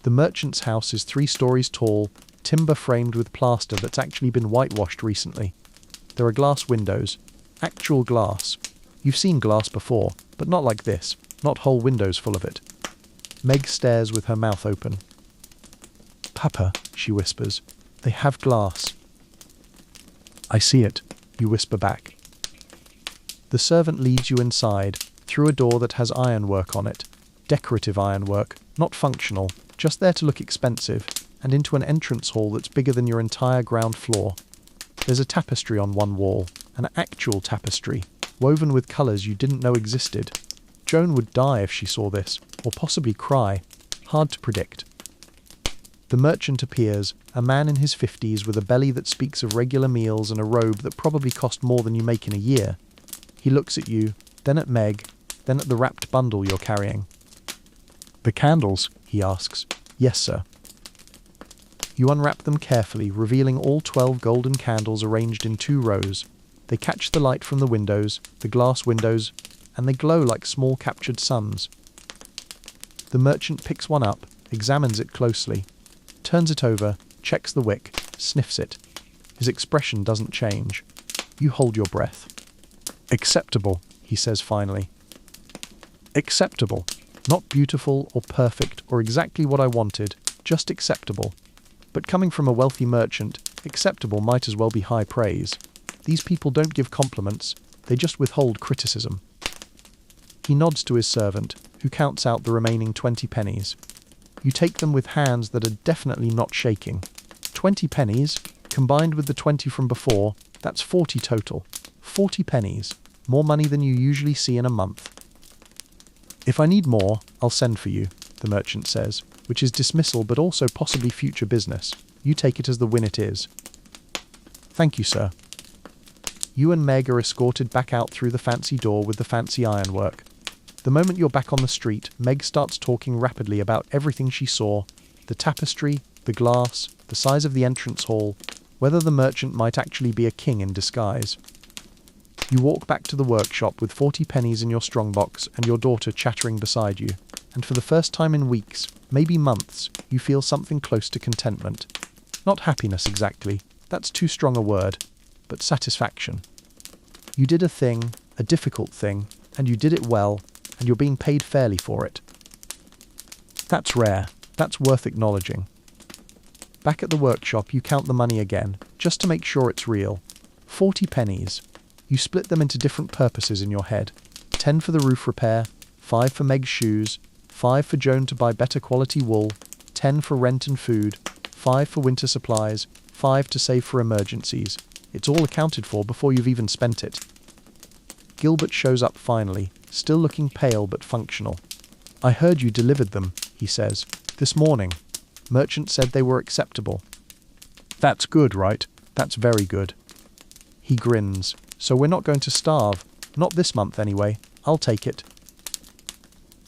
The merchant's house is 3 stories tall, timber framed with plaster that's actually been whitewashed recently. There are glass windows. Actual glass. You've seen glass before, but not like this, not whole windows full of it. Meg stares with her mouth open. "Papa," she whispers, "they have glass." "I see it," you whisper back. The servant leads you inside, through a door that has ironwork on it. Decorative ironwork, not functional, just there to look expensive, and into an entrance hall that's bigger than your entire ground floor. There's a tapestry on one wall, an actual tapestry, woven with colours you didn't know existed. Joan would die if she saw this, or possibly cry. Hard to predict. The merchant appears, a man in his 50s with a belly that speaks of regular meals and a robe that probably cost more than you make in a year. He looks at you, then at Meg, then at the wrapped bundle you're carrying. "The candles?" he asks. "Yes, sir." You unwrap them carefully, revealing all 12 golden candles arranged in 2 rows. They catch the light from the windows, the glass windows, and they glow like small captured suns. The merchant picks one up, examines it closely, turns it over, checks the wick, sniffs it. His expression doesn't change. You hold your breath. "Acceptable," he says finally. "Acceptable. Not beautiful or perfect or exactly what I wanted, just acceptable. But coming from a wealthy merchant, acceptable might as well be high praise. These people don't give compliments, they just withhold criticism." He nods to his servant, who counts out the remaining 20 pennies. You take them with hands that are definitely not shaking. 20 pennies, combined with the 20 from before, that's 40 total. 40 pennies, more money than you usually see in a month. "If I need more, I'll send for you," the merchant says, which is dismissal but also possibly future business. You take it as the win it is. "Thank you, sir." You and Meg are escorted back out through the fancy door with the fancy ironwork. The moment you're back on the street, Meg starts talking rapidly about everything she saw, the tapestry, the glass, the size of the entrance hall, whether the merchant might actually be a king in disguise. You walk back to the workshop with 40 pennies in your strongbox and your daughter chattering beside you. and for the first time in weeks, maybe months, you feel something close to contentment. Not happiness exactly, that's too strong a word, but satisfaction. You did a thing, a difficult thing, and you did it well, and you're being paid fairly for it. That's rare, that's worth acknowledging. Back at the workshop, you count the money again, just to make sure it's real. 40 pennies. You split them into different purposes in your head. 10 for the roof repair, 5 for Meg's shoes, 5 for Joan to buy better quality wool, 10 for rent and food, 5 for winter supplies, 5 to save for emergencies. It's all accounted for before you've even spent it. Gilbert shows up finally, still looking pale but functional. "I heard you delivered them," he says. "This morning. Merchant said they were acceptable." "That's good, right? That's very good." He grins. "So we're not going to starve. Not this month anyway. I'll take it."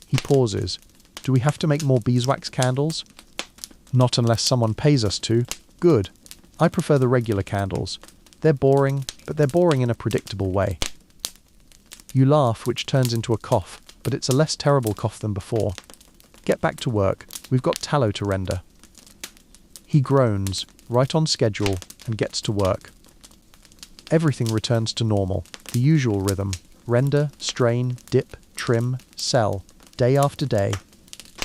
He pauses. "Do we have to make more beeswax candles?" "Not unless someone pays us to." "Good. I prefer the regular candles. They're boring, but they're boring in a predictable way." You laugh, which turns into a cough, but it's a less terrible cough than before. "Get back to work. We've got tallow to render." He groans, right on schedule, and gets to work. Everything returns to normal, the usual rhythm: render, strain, dip, trim, sell, day after day.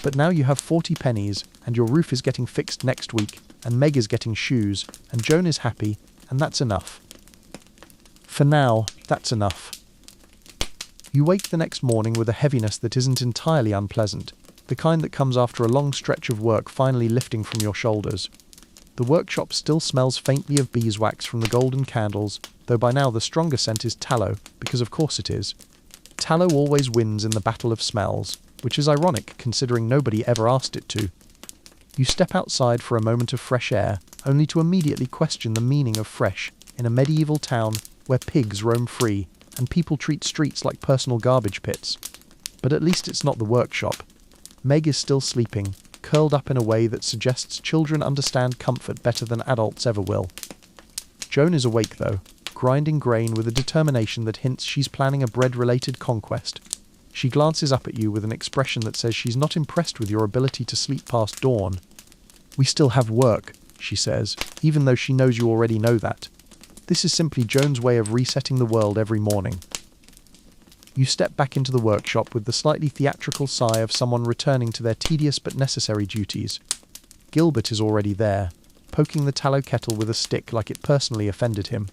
But now you have 40 pennies, and your roof is getting fixed next week, and Meg is getting shoes, and Joan is happy, and that's enough. For now, that's enough. You wake the next morning with a heaviness that isn't entirely unpleasant, the kind that comes after a long stretch of work finally lifting from your shoulders. The workshop still smells faintly of beeswax from the golden candles, though by now the stronger scent is tallow, because of course it is. Tallow always wins in the battle of smells, which is ironic considering nobody ever asked it to. You step outside for a moment of fresh air, only to immediately question the meaning of fresh in a medieval town where pigs roam free and people treat streets like personal garbage pits. But at least it's not the workshop. Meg is still sleeping, curled up in a way that suggests children understand comfort better than adults ever will. Joan is awake though, grinding grain with a determination that hints she's planning a bread-related conquest. She glances up at you with an expression that says she's not impressed with your ability to sleep past dawn. "We still have work," she says, even though she knows you already know that. This is simply Joan's way of resetting the world every morning. You step back into the workshop with the slightly theatrical sigh of someone returning to their tedious but necessary duties. Gilbert is already there, poking the tallow kettle with a stick like it personally offended him.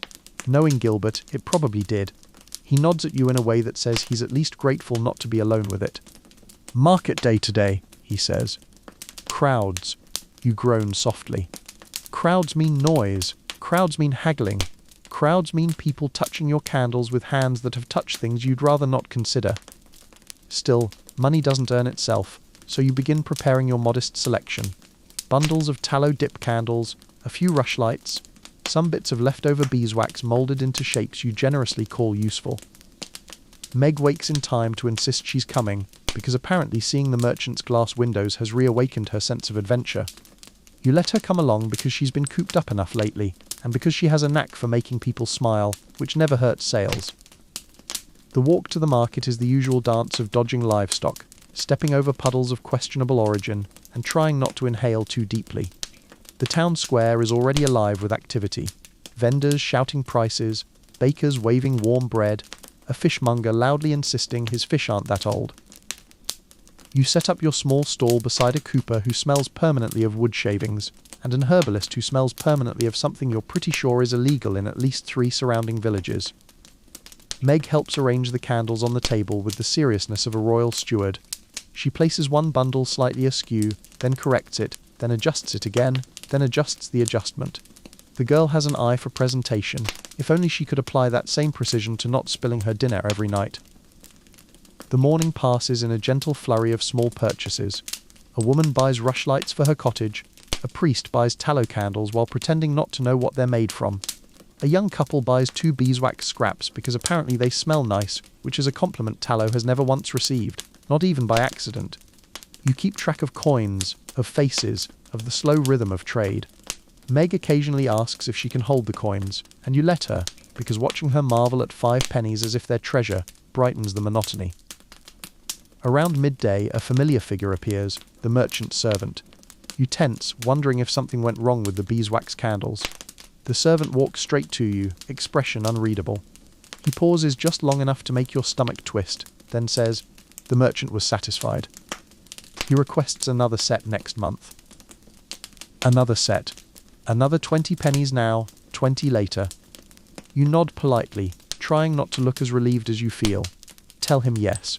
Knowing Gilbert, it probably did. He nods at you in a way that says he's at least grateful not to be alone with it. "Market day today," he says. "Crowds." You groan softly. Crowds mean noise. Crowds mean haggling. Crowds mean people touching your candles with hands that have touched things you'd rather not consider. Still, money doesn't earn itself, so you begin preparing your modest selection. Bundles of tallow dip candles, a few rushlights, some bits of leftover beeswax moulded into shapes you generously call useful. Meg wakes in time to insist she's coming, because apparently seeing the merchant's glass windows has reawakened her sense of adventure. You let her come along because she's been cooped up enough lately, and because she has a knack for making people smile, which never hurts sales. The walk to the market is the usual dance of dodging livestock, stepping over puddles of questionable origin, and trying not to inhale too deeply. The town square is already alive with activity. Vendors shouting prices, bakers waving warm bread, a fishmonger loudly insisting his fish aren't that old. You set up your small stall beside a cooper who smells permanently of wood shavings, and an herbalist who smells permanently of something you're pretty sure is illegal in at least 3 surrounding villages. Meg helps arrange the candles on the table with the seriousness of a royal steward. She places one bundle slightly askew, then corrects it, then adjusts it again, then adjusts the adjustment. The girl has an eye for presentation, if only she could apply that same precision to not spilling her dinner every night. The morning passes in a gentle flurry of small purchases. A woman buys rushlights for her cottage. A priest buys tallow candles while pretending not to know what they're made from. A young couple buys 2 beeswax scraps because apparently they smell nice, which is a compliment tallow has never once received, not even by accident. You keep track of coins, of faces, of the slow rhythm of trade. Meg occasionally asks if she can hold the coins, and you let her, because watching her marvel at 5 pennies as if they're treasure brightens the monotony. Around midday, a familiar figure appears, the merchant's servant. You tense, wondering if something went wrong with the beeswax candles. The servant walks straight to you, expression unreadable. He pauses just long enough to make your stomach twist, then says, "The merchant was satisfied." He requests another set next month. Another set. Another 20 pennies now, 20 later. You nod politely, trying not to look as relieved as you feel. Tell him yes.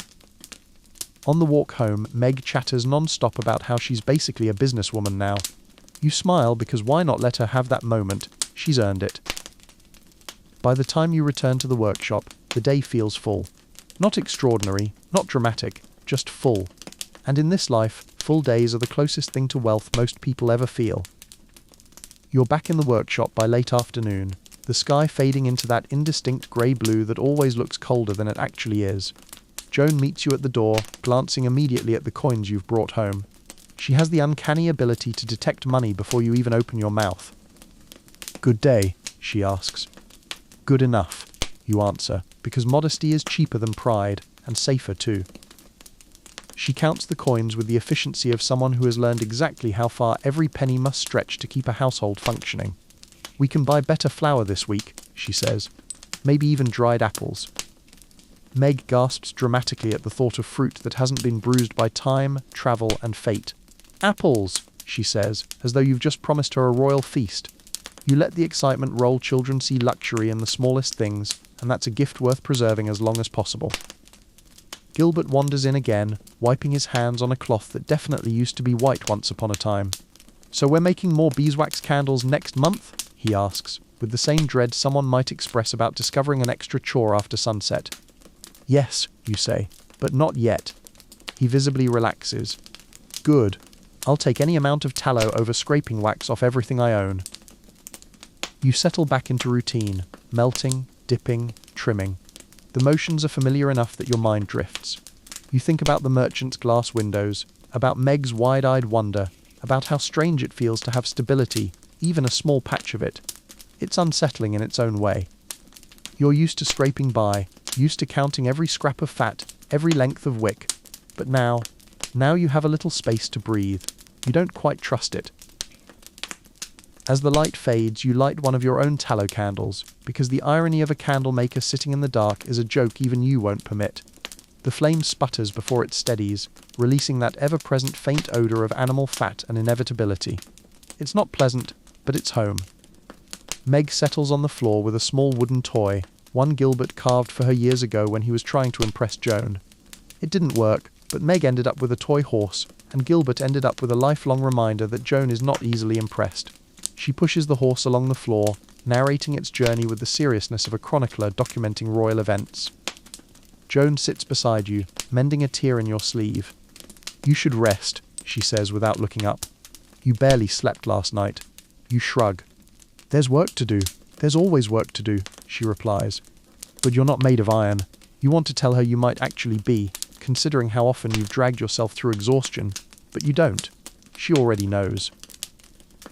On the walk home, Meg chatters non-stop about how she's basically a businesswoman now. You smile because why not let her have that moment? She's earned it. By the time you return to the workshop, the day feels full. Not extraordinary, not dramatic, just full. And in this life, full days are the closest thing to wealth most people ever feel. You're back in the workshop by late afternoon, the sky fading into that indistinct grey-blue that always looks colder than it actually is. Joan meets you at the door, glancing immediately at the coins you've brought home. She has the uncanny ability to detect money before you even open your mouth. "Good day," she asks. "Good enough," you answer, because modesty is cheaper than pride, and safer too. She counts the coins with the efficiency of someone who has learned exactly how far every penny must stretch to keep a household functioning. "We can buy better flour this week," she says. "Maybe even dried apples." Meg gasps dramatically at the thought of fruit that hasn't been bruised by time, travel, and fate. "Apples," she says, as though you've just promised her a royal feast. You let the excitement roll. Children see luxury in the smallest things, and that's a gift worth preserving as long as possible. Gilbert wanders in again, wiping his hands on a cloth that definitely used to be white once upon a time. "So we're making more beeswax candles next month?" he asks, with the same dread someone might express about discovering an extra chore after sunset. "Yes," you say, "but not yet." He visibly relaxes. "Good. I'll take any amount of tallow over scraping wax off everything I own." You settle back into routine, melting, dipping, trimming. The motions are familiar enough that your mind drifts. You think about the merchant's glass windows, about Meg's wide-eyed wonder, about how strange it feels to have stability, even a small patch of it. It's unsettling in its own way. You're used to scraping by, used to counting every scrap of fat, every length of wick. But now you have a little space to breathe. You don't quite trust it. As the light fades, you light one of your own tallow candles, because the irony of a candlemaker sitting in the dark is a joke even you won't permit. The flame sputters before it steadies, releasing that ever-present faint odor of animal fat and inevitability. It's not pleasant, but it's home. Meg settles on the floor with a small wooden toy, one Gilbert carved for her years ago when he was trying to impress Joan. It didn't work, but Meg ended up with a toy horse, and Gilbert ended up with a lifelong reminder that Joan is not easily impressed. She pushes the horse along the floor, narrating its journey with the seriousness of a chronicler documenting royal events. Joan sits beside you, mending a tear in your sleeve. "You should rest," she says without looking up. "You barely slept last night." You shrug. "There's work to do. There's always work to do," she replies. "But you're not made of iron." You want to tell her you might actually be, considering how often you've dragged yourself through exhaustion, but you don't. She already knows.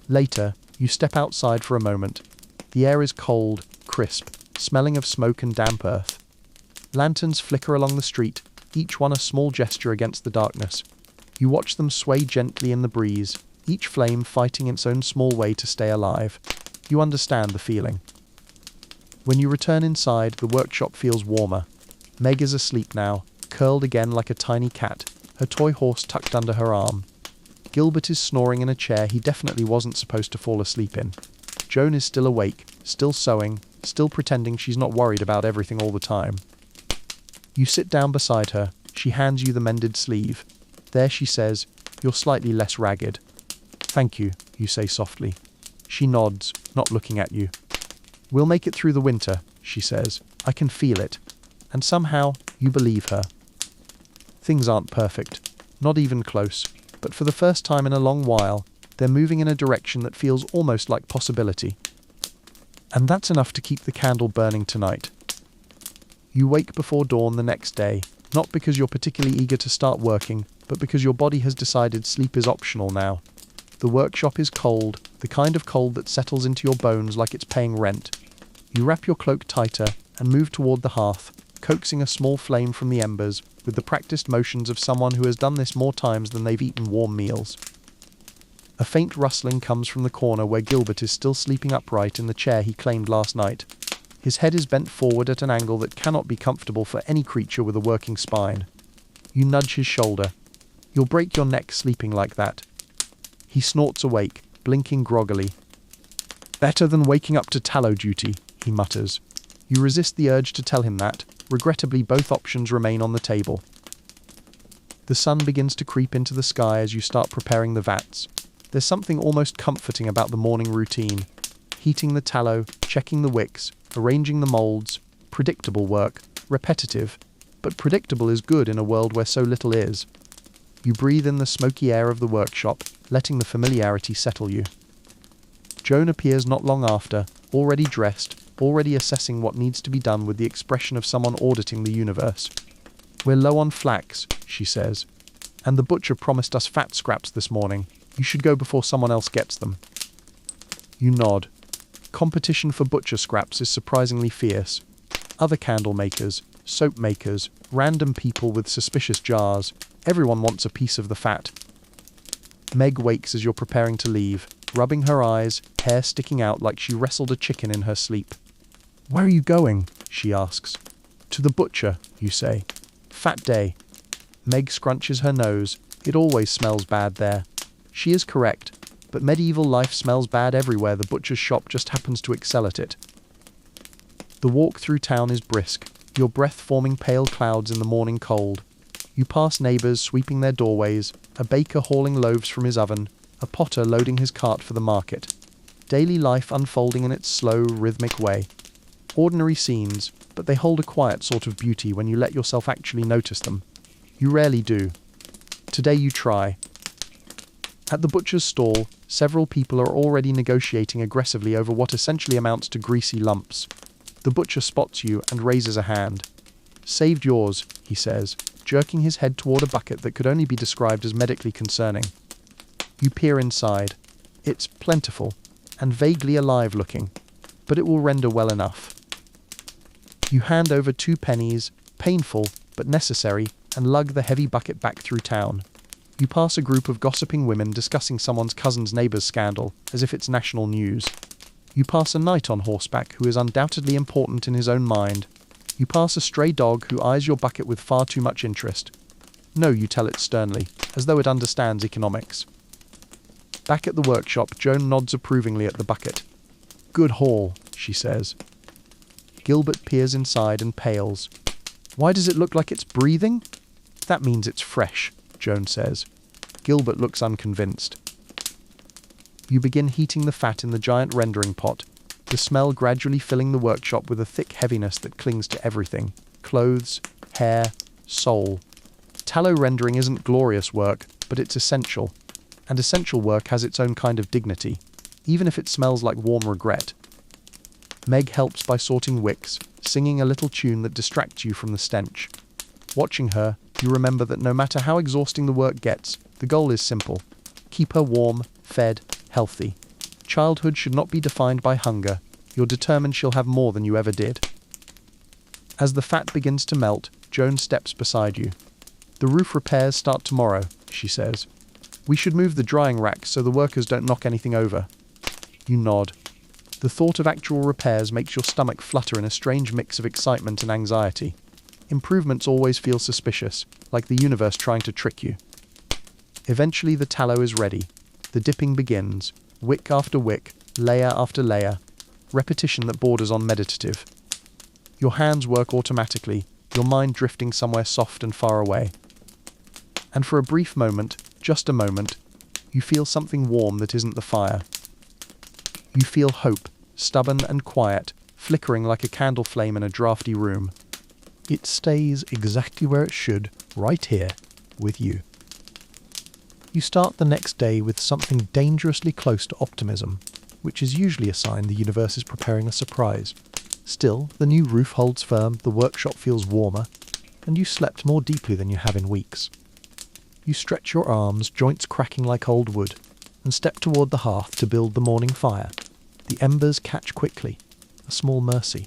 Later, you step outside for a moment. The air is cold, crisp, smelling of smoke and damp earth. Lanterns flicker along the street, each one a small gesture against the darkness. You watch them sway gently in the breeze, each flame fighting its own small way to stay alive. You understand the feeling. When you return inside, the workshop feels warmer. Meg is asleep now, curled again like a tiny cat, her toy horse tucked under her arm. Gilbert is snoring in a chair he definitely wasn't supposed to fall asleep in. Joan is still awake, still sewing, still pretending she's not worried about everything all the time. You sit down beside her. She hands you the mended sleeve. There, she says, "You're slightly less ragged." "Thank you," you say softly. She nods, not looking at you. "We'll make it through the winter," she says. "I can feel it." And somehow, you believe her. Things aren't perfect, not even close, but for the first time in a long while, they're moving in a direction that feels almost like possibility. And that's enough to keep the candle burning tonight. You wake before dawn the next day, not because you're particularly eager to start working, but because your body has decided sleep is optional now. The workshop is cold, the kind of cold that settles into your bones like it's paying rent. You wrap your cloak tighter and move toward the hearth, coaxing a small flame from the embers with the practiced motions of someone who has done this more times than they've eaten warm meals. A faint rustling comes from the corner where Gilbert is still sleeping upright in the chair he claimed last night. His head is bent forward at an angle that cannot be comfortable for any creature with a working spine. You nudge his shoulder. You'll break your neck sleeping like that. He snorts awake, blinking groggily. Better than waking up to tallow duty, he mutters. You resist the urge to tell him that. Regrettably, both options remain on the table. The sun begins to creep into the sky as you start preparing the vats. There's something almost comforting about the morning routine. Heating the tallow, checking the wicks, arranging the molds. Predictable work, repetitive. But predictable is good in a world where so little is. You breathe in the smoky air of the workshop, letting the familiarity settle you. Joan appears not long after, already dressed, already assessing what needs to be done with the expression of someone auditing the universe. We're low on flax, she says. And the butcher promised us fat scraps this morning. You should go before someone else gets them. You nod. Competition for butcher scraps is surprisingly fierce. Other candlemakers, soap makers, random people with suspicious jars. Everyone wants a piece of the fat. Meg wakes as you're preparing to leave, rubbing her eyes, hair sticking out like she wrestled a chicken in her sleep. Where are you going? She asks. To the butcher, you say. Fat day. Meg scrunches her nose. It always smells bad there. She is correct, but medieval life smells bad everywhere. The butcher's shop just happens to excel at it. The walk through town is brisk, your breath forming pale clouds in the morning cold. You pass neighbours sweeping their doorways, a baker hauling loaves from his oven, a potter loading his cart for the market. Daily life unfolding in its slow, rhythmic way. Ordinary scenes, but they hold a quiet sort of beauty when you let yourself actually notice them. You rarely do. Today you try. At the butcher's stall, several people are already negotiating aggressively over what essentially amounts to greasy lumps. The butcher spots you and raises a hand. Saved yours, he says, jerking his head toward a bucket that could only be described as medically concerning. You peer inside. It's plentiful, and vaguely alive looking, but it will render well enough. You hand over 2 pennies, painful but necessary, and lug the heavy bucket back through town. You pass a group of gossiping women discussing someone's cousin's neighbour's scandal, as if it's national news. You pass a knight on horseback who is undoubtedly important in his own mind. You pass a stray dog who eyes your bucket with far too much interest. No, you tell it sternly, as though it understands economics. Back at the workshop, Joan nods approvingly at the bucket. Good haul, she says. Gilbert peers inside and pales. Why does it look like it's breathing? That means it's fresh, Joan says. Gilbert looks unconvinced. You begin heating the fat in the giant rendering pot, the smell gradually filling the workshop with a thick heaviness that clings to everything. Clothes, hair, soul. Tallow rendering isn't glorious work, but it's essential. And essential work has its own kind of dignity, even if it smells like warm regret. Meg helps by sorting wicks, singing a little tune that distracts you from the stench. Watching her, you remember that no matter how exhausting the work gets, the goal is simple. Keep her warm, fed, healthy. Childhood should not be defined by hunger. You're determined she'll have more than you ever did. As the fat begins to melt, Joan steps beside you. The roof repairs start tomorrow, she says. We should move the drying rack so the workers don't knock anything over. You nod. The thought of actual repairs makes your stomach flutter in a strange mix of excitement and anxiety. Improvements always feel suspicious, like the universe trying to trick you. Eventually the tallow is ready. The dipping begins, wick after wick, layer after layer, repetition that borders on meditative. Your hands work automatically, your mind drifting somewhere soft and far away. And for a brief moment, just a moment, you feel something warm that isn't the fire. You feel hope, stubborn and quiet, flickering like a candle flame in a drafty room. It stays exactly where it should, right here, with you. You start the next day with something dangerously close to optimism, which is usually a sign the universe is preparing a surprise. Still, the new roof holds firm, the workshop feels warmer, and you slept more deeply than you have in weeks. You stretch your arms, joints cracking like old wood, and step toward the hearth to build the morning fire. The embers catch quickly, a small mercy.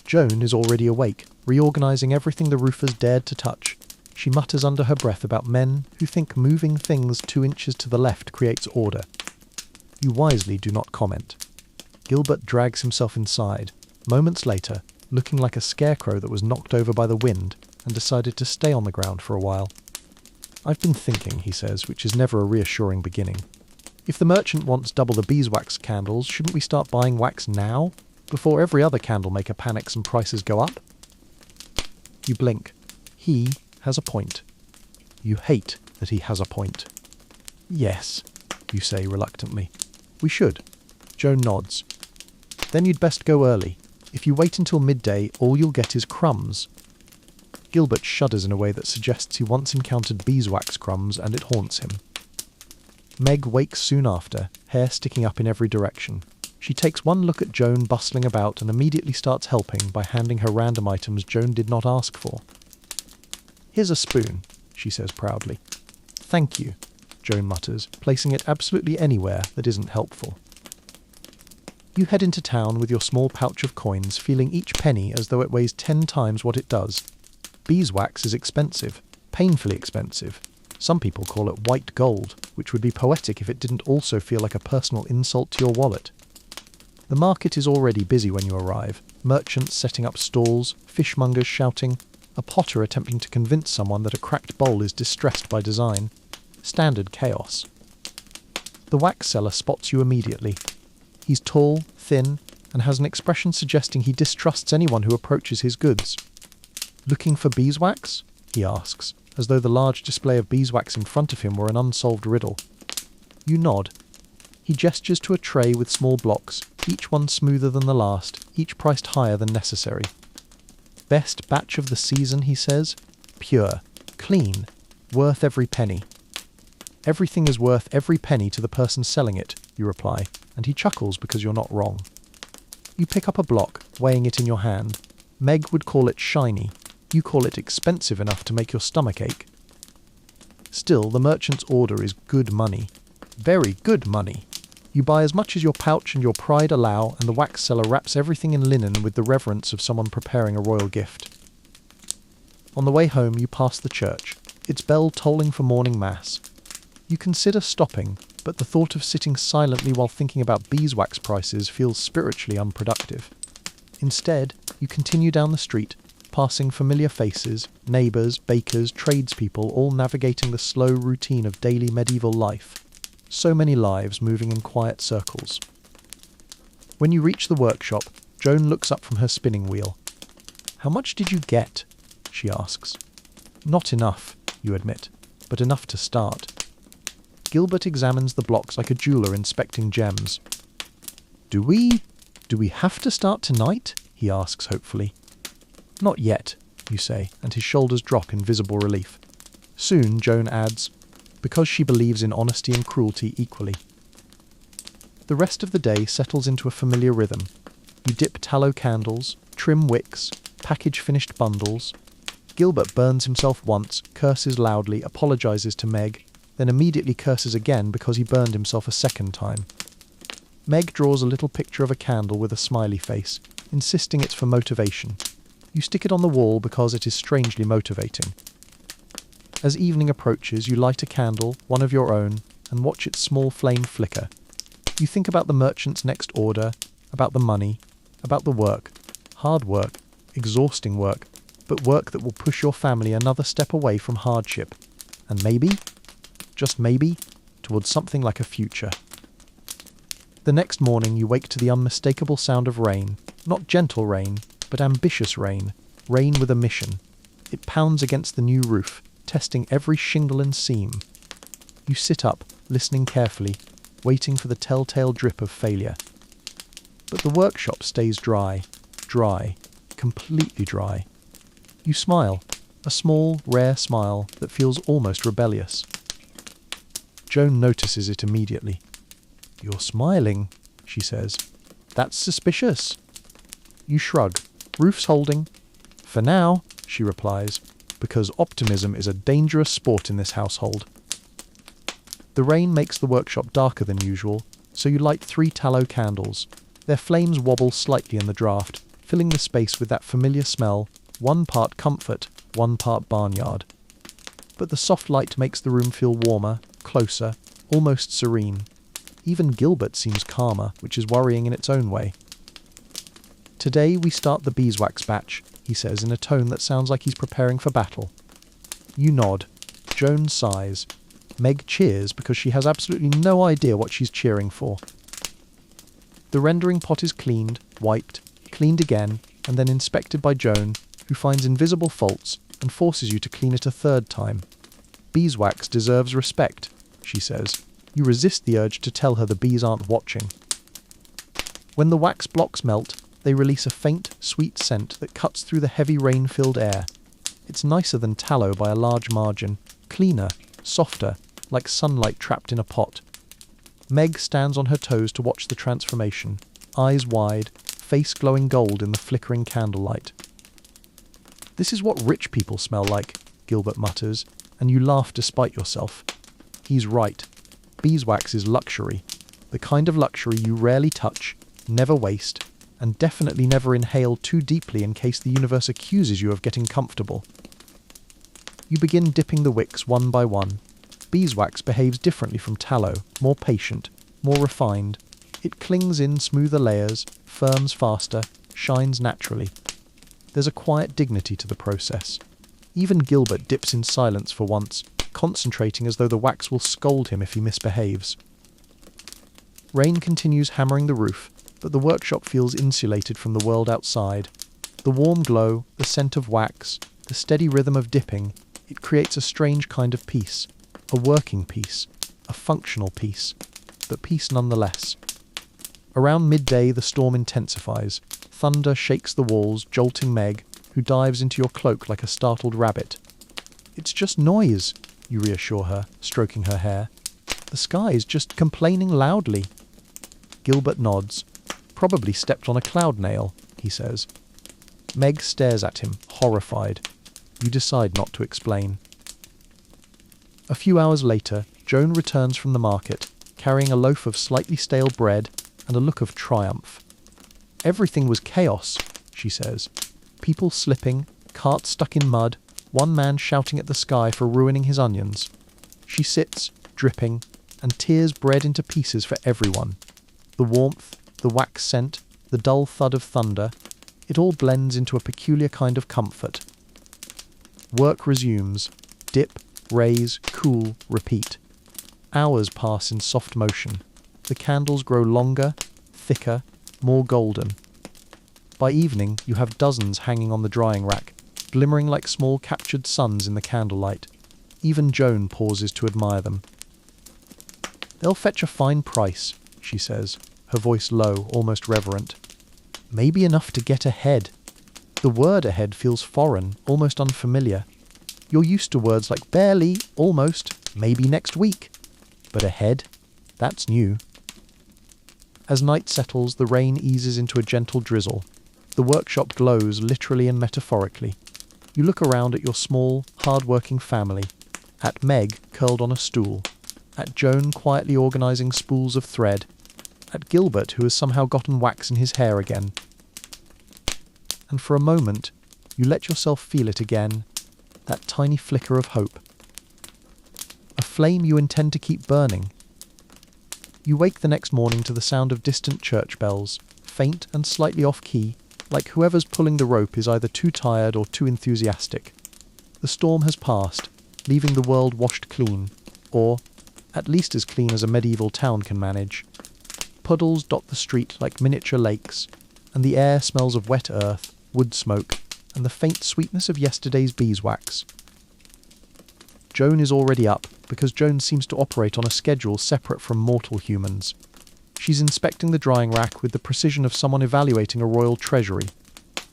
Joan is already awake, Reorganising everything the roofers dared to touch, she mutters under her breath about men who think moving things 2 inches to the left creates order. You wisely do not comment. Gilbert drags himself inside, moments later, looking like a scarecrow that was knocked over by the wind and decided to stay on the ground for a while. "I've been thinking," he says, which is never a reassuring beginning. "If the merchant wants double the beeswax candles, shouldn't we start buying wax now, before every other candlemaker panics and prices go up?" You blink. He has a point. You hate that he has a point. "Yes," you say reluctantly. "We should." Joan nods. "Then you'd best go early. If you wait until midday, all you'll get is crumbs." Gilbert shudders in a way that suggests he once encountered beeswax crumbs and it haunts him. Meg wakes soon after, hair sticking up in every direction. She takes one look at Joan bustling about and immediately starts helping by handing her random items Joan did not ask for. "Here's a spoon," she says proudly. "Thank you," Joan mutters, placing it absolutely anywhere that isn't helpful. You head into town with your small pouch of coins, feeling each penny as though it weighs 10 times what it does. Beeswax is expensive, painfully expensive. Some people call it white gold, which would be poetic if it didn't also feel like a personal insult to your wallet. The market is already busy when you arrive, merchants setting up stalls, fishmongers shouting, a potter attempting to convince someone that a cracked bowl is distressed by design. Standard chaos. The wax seller spots you immediately. He's tall, thin, and has an expression suggesting he distrusts anyone who approaches his goods. "Looking for beeswax?" he asks, as though the large display of beeswax in front of him were an unsolved riddle. You nod. He gestures to a tray with small blocks, each one smoother than the last, each priced higher than necessary. "Best batch of the season," he says. "Pure. Clean. Worth every penny." "Everything is worth every penny to the person selling it," you reply, and he chuckles because you're not wrong. You pick up a block, weighing it in your hand. Meg would call it shiny. You call it expensive enough to make your stomach ache. Still, the merchant's order is good money. Very good money. You buy as much as your pouch and your pride allow, and the wax seller wraps everything in linen with the reverence of someone preparing a royal gift. On the way home, you pass the church, its bell tolling for morning mass. You consider stopping, but the thought of sitting silently while thinking about beeswax prices feels spiritually unproductive. Instead, you continue down the street, passing familiar faces, neighbours, bakers, tradespeople, all navigating the slow routine of daily medieval life. So many lives moving in quiet circles. When you reach the workshop, Joan looks up from her spinning wheel. "How much did you get?" she asks. "Not enough," you admit, "but enough to start." Gilbert examines the blocks like a jeweller inspecting gems. Do we have to start tonight?" he asks hopefully. "Not yet," you say, and his shoulders drop in visible relief. Soon, Joan adds, because she believes in honesty and cruelty equally. The rest of the day settles into a familiar rhythm. You dip tallow candles, trim wicks, package finished bundles. Gilbert burns himself once, curses loudly, apologises to Meg, then immediately curses again because he burned himself a second time. Meg draws a little picture of a candle with a smiley face, insisting it's for motivation. You stick it on the wall because it is strangely motivating. As evening approaches, you light a candle, one of your own, and watch its small flame flicker. You think about the merchant's next order, about the money, about the work. Hard work, exhausting work, but work that will push your family another step away from hardship. And maybe, just maybe, towards something like a future. The next morning you wake to the unmistakable sound of rain. Not gentle rain, but ambitious rain. Rain with a mission. It pounds against the new roof, testing every shingle and seam. You sit up, listening carefully, waiting for the telltale drip of failure. But the workshop stays dry, completely dry. You smile, a small, rare smile that feels almost rebellious. Joan notices it immediately. "You're smiling," she says. "That's suspicious." You shrug. "Roof's holding." "For now," she replies, "because optimism is a dangerous sport in this household." The rain makes the workshop darker than usual, so you light 3 tallow candles. Their flames wobble slightly in the draught, filling the space with that familiar smell, one part comfort, one part barnyard. But the soft light makes the room feel warmer, closer, almost serene. Even Gilbert seems calmer, which is worrying in its own way. "Today we start the beeswax batch," he says in a tone that sounds like he's preparing for battle. You nod. Joan sighs. Meg cheers because she has absolutely no idea what she's cheering for. The rendering pot is cleaned, wiped, cleaned again, and then inspected by Joan, who finds invisible faults and forces you to clean it a third time. "Beeswax deserves respect," she says. You resist the urge to tell her the bees aren't watching. When the wax blocks melt, they release a faint, sweet scent that cuts through the heavy rain-filled air. It's nicer than tallow by a large margin, cleaner, softer, like sunlight trapped in a pot. Meg stands on her toes to watch the transformation, eyes wide, face glowing gold in the flickering candlelight. "This is what rich people smell like," Gilbert mutters, and you laugh despite yourself. He's right. Beeswax is luxury, the kind of luxury you rarely touch, never waste, and definitely never inhale too deeply in case the universe accuses you of getting comfortable. You begin dipping the wicks one by one. Beeswax behaves differently from tallow, more patient, more refined. It clings in smoother layers, firms faster, shines naturally. There's a quiet dignity to the process. Even Gilbert dips in silence for once, concentrating as though the wax will scold him if he misbehaves. Rain continues hammering the roof, but the workshop feels insulated from the world outside. The warm glow, the scent of wax, the steady rhythm of dipping, it creates a strange kind of peace. A working peace, a functional peace, but peace nonetheless. Around midday the storm intensifies. Thunder shakes the walls, jolting Meg, who dives into your cloak like a startled rabbit. "It's just noise," you reassure her, stroking her hair. "The sky is just complaining loudly." Gilbert nods. "Probably stepped on a cloud nail," he says. Meg stares at him, horrified. You decide not to explain. A few hours later, Joan returns from the market, carrying a loaf of slightly stale bread and a look of triumph. "Everything was chaos," she says. People slipping, carts stuck in mud, one man shouting at the sky for ruining his onions. She sits, dripping, and tears bread into pieces for everyone. The warmth, the wax scent, the dull thud of thunder, it all blends into a peculiar kind of comfort. Work resumes. Dip, raise, cool, repeat. Hours pass in soft motion. The candles grow longer, thicker, more golden. By evening, you have dozens hanging on the drying rack, glimmering like small captured suns in the candlelight. Even Joan pauses to admire them. "They'll fetch a fine price," she says, her voice low, almost reverent. "Maybe enough to get ahead." The word ahead feels foreign, almost unfamiliar. You're used to words like barely, almost, maybe next week. But ahead? That's new. As night settles, the rain eases into a gentle drizzle. The workshop glows literally and metaphorically. You look around at your small, hard-working family. At Meg, curled on a stool. At Joan, quietly organising spools of thread. At Gilbert, who has somehow gotten wax in his hair again. And for a moment, you let yourself feel it again, that tiny flicker of hope. A flame you intend to keep burning. You wake the next morning to the sound of distant church bells, faint and slightly off-key, like whoever's pulling the rope is either too tired or too enthusiastic. The storm has passed, leaving the world washed clean, or at least as clean as a medieval town can manage. Puddles dot the street like miniature lakes, and the air smells of wet earth, wood smoke, and the faint sweetness of yesterday's beeswax. Joan is already up, because Joan seems to operate on a schedule separate from mortal humans. She's inspecting the drying rack with the precision of someone evaluating a royal treasury.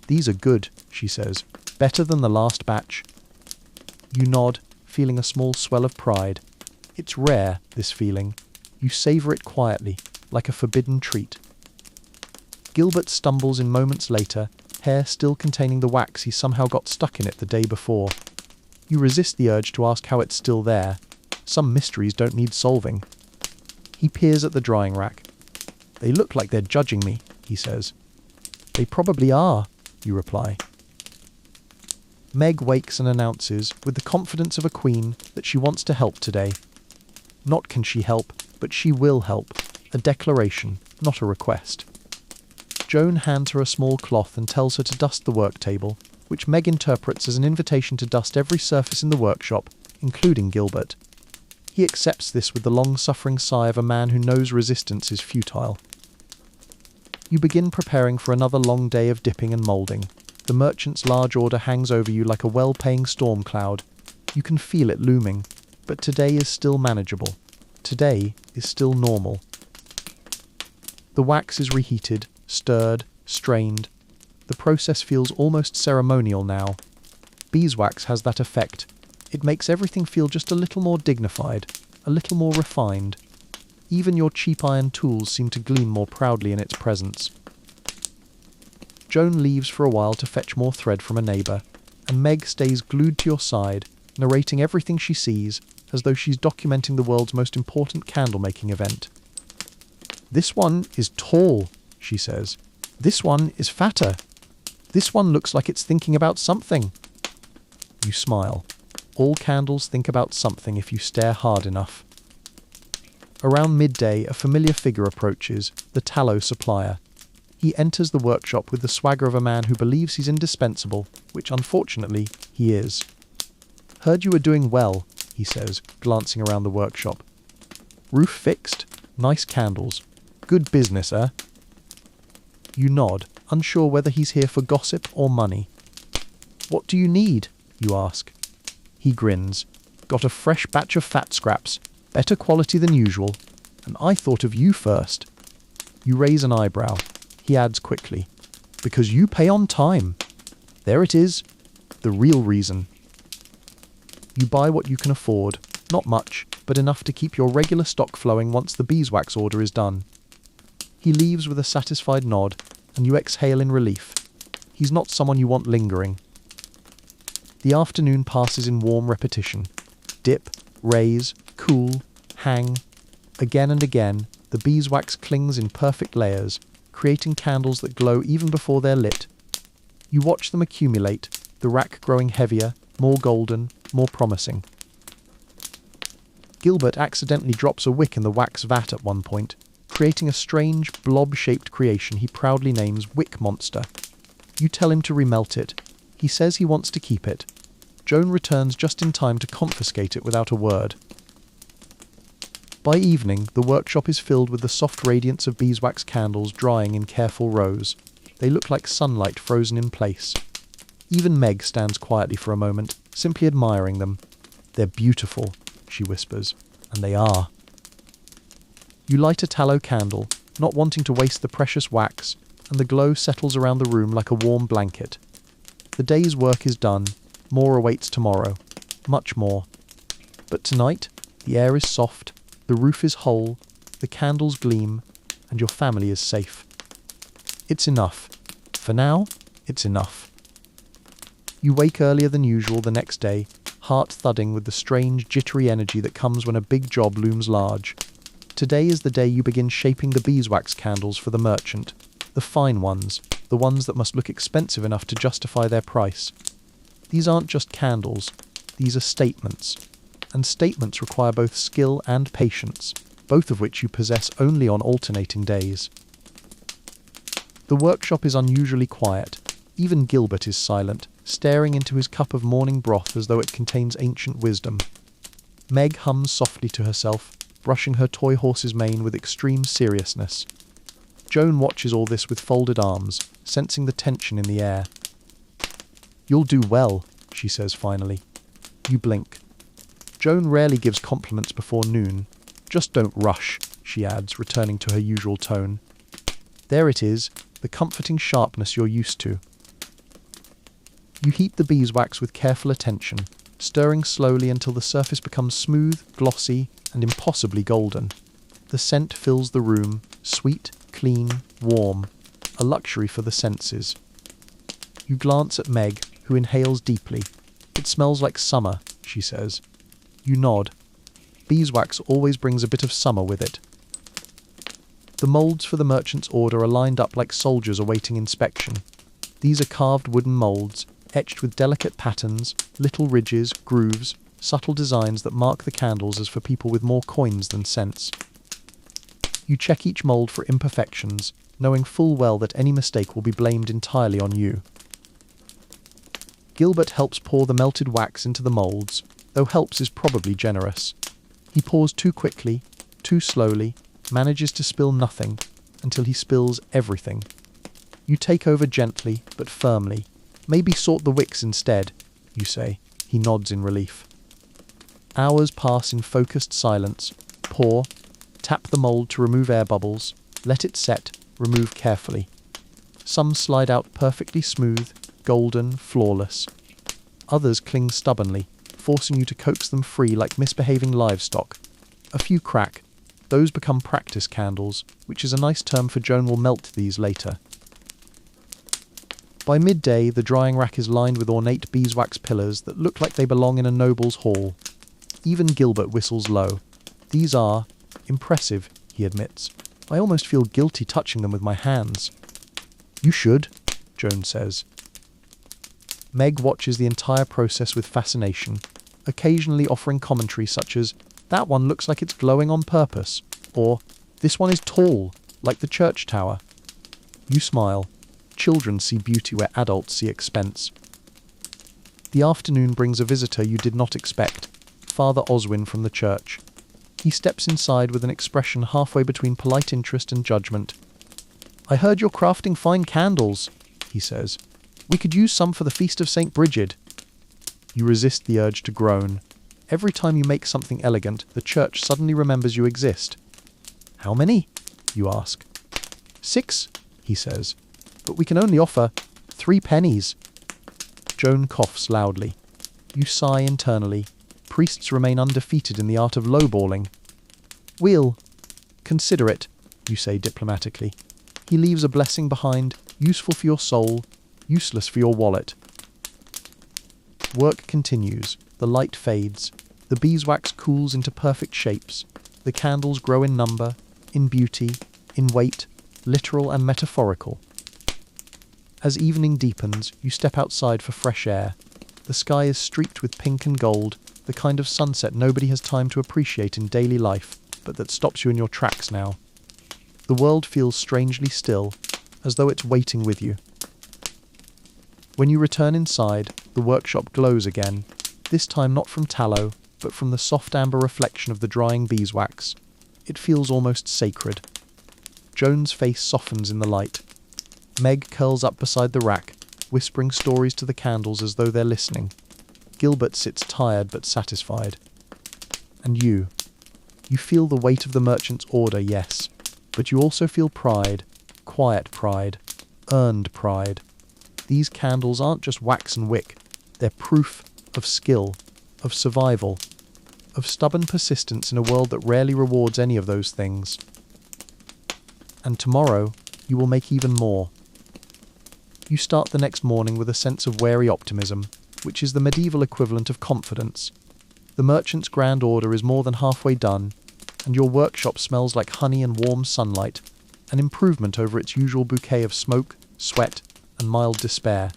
"These are good," she says. "Better than the last batch." You nod, feeling a small swell of pride. It's rare, this feeling. You savour it quietly, like a forbidden treat. Gilbert stumbles in moments later, hair still containing the wax he somehow got stuck in it the day before. You resist the urge to ask how it's still there. Some mysteries don't need solving. He peers at the drying rack. "They look like they're judging me," he says. "They probably are," you reply. Meg wakes and announces, with the confidence of a queen, that she wants to help today. Not can she help, but she will help. A declaration, not a request. Joan hands her a small cloth and tells her to dust the work table, which Meg interprets as an invitation to dust every surface in the workshop, including Gilbert. He accepts this with the long-suffering sigh of a man who knows resistance is futile. You begin preparing for another long day of dipping and moulding. The merchant's large order hangs over you like a well-paying storm cloud. You can feel it looming, but today is still manageable. Today is still normal. The wax is reheated, stirred, strained. The process feels almost ceremonial now. Beeswax has that effect. It makes everything feel just a little more dignified, a little more refined. Even your cheap iron tools seem to gleam more proudly in its presence. Joan leaves for a while to fetch more thread from a neighbour, and Meg stays glued to your side, narrating everything she sees, as though she's documenting the world's most important candlemaking event. "This one is tall," she says. "This one is fatter. This one looks like it's thinking about something." You smile. All candles think about something if you stare hard enough. Around midday, a familiar figure approaches, the tallow supplier. He enters the workshop with the swagger of a man who believes he's indispensable, which unfortunately he is. "Heard you were doing well," he says, glancing around the workshop. "Roof fixed? Nice candles. Good business, eh?" You nod, unsure whether he's here for gossip or money. "What do you need?" you ask. He grins. "Got a fresh batch of fat scraps, better quality than usual, and I thought of you first." You raise an eyebrow. He adds quickly, "Because you pay on time." There it is, the real reason. You buy what you can afford, not much, but enough to keep your regular stock flowing once the beeswax order is done. He leaves with a satisfied nod, and you exhale in relief. He's not someone you want lingering. The afternoon passes in warm repetition. Dip, raise, cool, hang. Again and again, the beeswax clings in perfect layers, creating candles that glow even before they're lit. You watch them accumulate, the rack growing heavier, more golden, more promising. Gilbert accidentally drops a wick in the wax vat at one point, creating a strange, blob-shaped creation he proudly names Wick Monster. You tell him to remelt it. He says he wants to keep it. Joan returns just in time to confiscate it without a word. By evening, the workshop is filled with the soft radiance of beeswax candles drying in careful rows. They look like sunlight frozen in place. Even Meg stands quietly for a moment, simply admiring them. "They're beautiful," she whispers, and they are. You light a tallow candle, not wanting to waste the precious wax, and the glow settles around the room like a warm blanket. The day's work is done. More awaits tomorrow. Much more. But tonight, the air is soft, the roof is whole, the candles gleam, and your family is safe. It's enough. For now, it's enough. You wake earlier than usual the next day, heart thudding with the strange, jittery energy that comes when a big job looms large. Today is the day you begin shaping the beeswax candles for the merchant. The fine ones, the ones that must look expensive enough to justify their price. These aren't just candles, these are statements. And statements require both skill and patience, both of which you possess only on alternating days. The workshop is unusually quiet. Even Gilbert is silent, staring into his cup of morning broth as though it contains ancient wisdom. Meg hums softly to herself, brushing her toy horse's mane with extreme seriousness. Joan watches all this with folded arms, sensing the tension in the air. "You'll do well," she says finally. You blink. Joan rarely gives compliments before noon. "Just don't rush," she adds, returning to her usual tone. There it is, the comforting sharpness you're used to. You heat the beeswax with careful attention, stirring slowly until the surface becomes smooth, glossy, and impossibly golden. The scent fills the room, sweet, clean, warm, a luxury for the senses. You glance at Meg, who inhales deeply. "It smells like summer," she says. You nod. Beeswax always brings a bit of summer with it. The moulds for the merchant's order are lined up like soldiers awaiting inspection. These are carved wooden moulds, etched with delicate patterns, little ridges, grooves, subtle designs that mark the candles as for people with more coins than sense. You check each mould for imperfections, knowing full well that any mistake will be blamed entirely on you. Gilbert helps pour the melted wax into the moulds, though helps is probably generous. He pours too quickly, too slowly, manages to spill nothing, until he spills everything. You take over gently, but firmly. Maybe sort the wicks instead, you say. He nods in relief. Hours pass in focused silence. Pour, tap the mould to remove air bubbles, let it set, remove carefully. Some slide out perfectly smooth, golden, flawless. Others cling stubbornly, forcing you to coax them free like misbehaving livestock. A few crack. Those become practice candles, which is a nice term for Joan will melt these later. By midday, the drying rack is lined with ornate beeswax pillars that look like they belong in a noble's hall. Even Gilbert whistles low. These are impressive, he admits. I almost feel guilty touching them with my hands. You should, Joan says. Meg watches the entire process with fascination, occasionally offering commentary such as, "That one looks like it's glowing on purpose," or "This one is tall, like the church tower." You smile. Children see beauty where adults see expense. The afternoon brings a visitor you did not expect, Father Oswin from the church. He steps inside with an expression halfway between polite interest and judgment. "I heard you're crafting fine candles," he says. "We could use some for the Feast of St. Brigid." You resist the urge to groan. Every time you make something elegant, the church suddenly remembers you exist. "How many?" you ask. "6, he says. "But we can only offer 3 pennies. Joan coughs loudly. You sigh internally. Priests remain undefeated in the art of lowballing. "We'll consider it," you say diplomatically. He leaves a blessing behind, useful for your soul, useless for your wallet. Work continues. The light fades. The beeswax cools into perfect shapes. The candles grow in number, in beauty, in weight, literal and metaphorical. As evening deepens, you step outside for fresh air. The sky is streaked with pink and gold, the kind of sunset nobody has time to appreciate in daily life, but that stops you in your tracks now. The world feels strangely still, as though it's waiting with you. When you return inside, the workshop glows again, this time not from tallow, but from the soft amber reflection of the drying beeswax. It feels almost sacred. Joan's face softens in the light. Meg curls up beside the rack, whispering stories to the candles as though they're listening. Gilbert sits tired but satisfied. And you feel the weight of the merchant's order, yes, but you also feel pride, quiet pride, earned pride. These candles aren't just wax and wick, they're proof of skill, of survival, of stubborn persistence in a world that rarely rewards any of those things. And tomorrow, you will make even more. You start the next morning with a sense of wary optimism, which is the medieval equivalent of confidence. The merchant's grand order is more than halfway done, and your workshop smells like honey and warm sunlight, an improvement over its usual bouquet of smoke, sweat, and mild despair.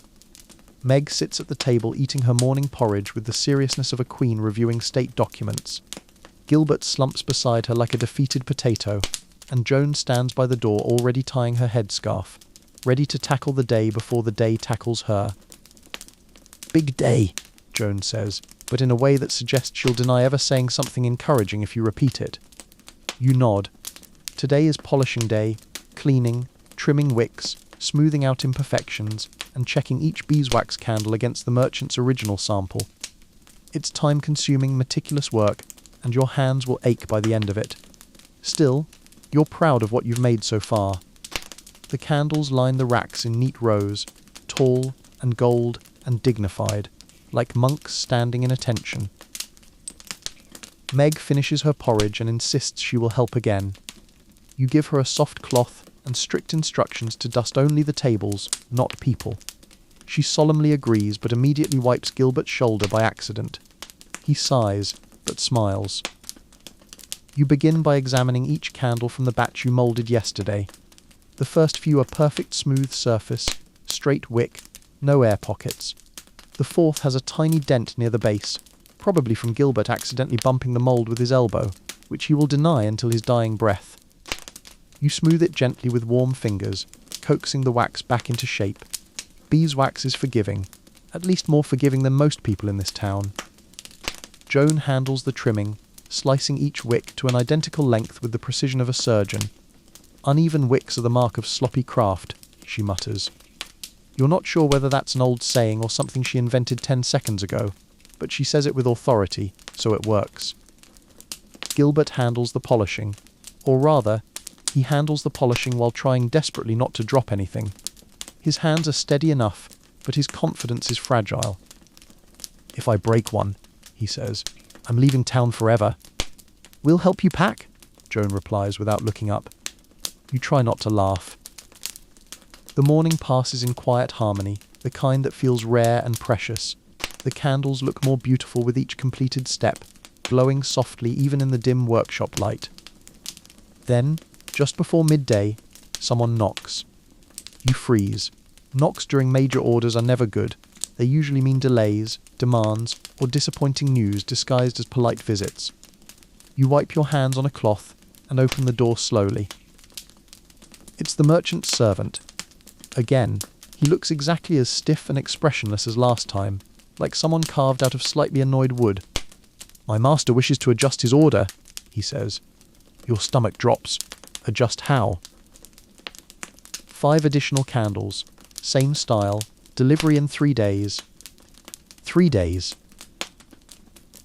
Meg sits at the table eating her morning porridge with the seriousness of a queen reviewing state documents. Gilbert slumps beside her like a defeated potato, and Joan stands by the door already tying her headscarf, ready to tackle the day before the day tackles her. "Big day," Joan says, but in a way that suggests she'll deny ever saying something encouraging if you repeat it. You nod. Today is polishing day, cleaning, trimming wicks, smoothing out imperfections, and checking each beeswax candle against the merchant's original sample. It's time-consuming, meticulous work, and your hands will ache by the end of it. Still, you're proud of what you've made so far. The candles line the racks in neat rows, tall and gold and dignified, like monks standing in attention. Meg finishes her porridge and insists she will help again. You give her a soft cloth and strict instructions to dust only the tables, not people. She solemnly agrees, but immediately wipes Gilbert's shoulder by accident. He sighs, but smiles. You begin by examining each candle from the batch you moulded yesterday. The first few are perfect smooth surface, straight wick, no air pockets. The fourth has a tiny dent near the base, probably from Gilbert accidentally bumping the mould with his elbow, which he will deny until his dying breath. You smooth it gently with warm fingers, coaxing the wax back into shape. Beeswax is forgiving, at least more forgiving than most people in this town. Joan handles the trimming, slicing each wick to an identical length with the precision of a surgeon. Uneven wicks are the mark of sloppy craft, she mutters. You're not sure whether that's an old saying or something she invented 10 seconds ago, but she says it with authority, so it works. Gilbert handles the polishing, or rather, he handles the polishing while trying desperately not to drop anything. His hands are steady enough, but his confidence is fragile. "If I break one," he says, "I'm leaving town forever." "We'll help you pack," Joan replies without looking up. You try not to laugh. The morning passes in quiet harmony, the kind that feels rare and precious. The candles look more beautiful with each completed step, glowing softly even in the dim workshop light. Then, just before midday, someone knocks. You freeze. Knocks during major orders are never good. They usually mean delays, demands, or disappointing news disguised as polite visits. You wipe your hands on a cloth and open the door slowly. It's the merchant's servant. Again, he looks exactly as stiff and expressionless as last time, like someone carved out of slightly annoyed wood. "My master wishes to adjust his order," he says. Your stomach drops. Adjust how? 5 additional candles. Same style. Delivery in 3 days. 3 days.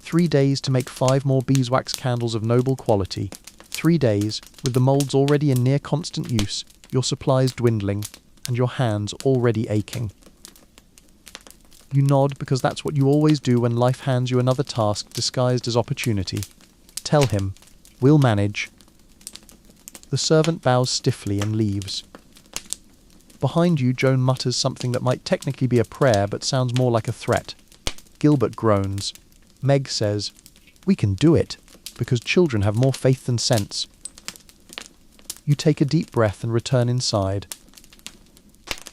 3 days to make 5 more beeswax candles of noble quality. 3 days, with the moulds already in near constant use, your supplies dwindling, and your hands already aching. You nod because that's what you always do when life hands you another task disguised as opportunity. Tell him, "We'll manage." The servant bows stiffly and leaves. Behind you, Joan mutters something that might technically be a prayer but sounds more like a threat. Gilbert groans. Meg says, "We can do it, because children have more faith than sense." You take a deep breath and return inside.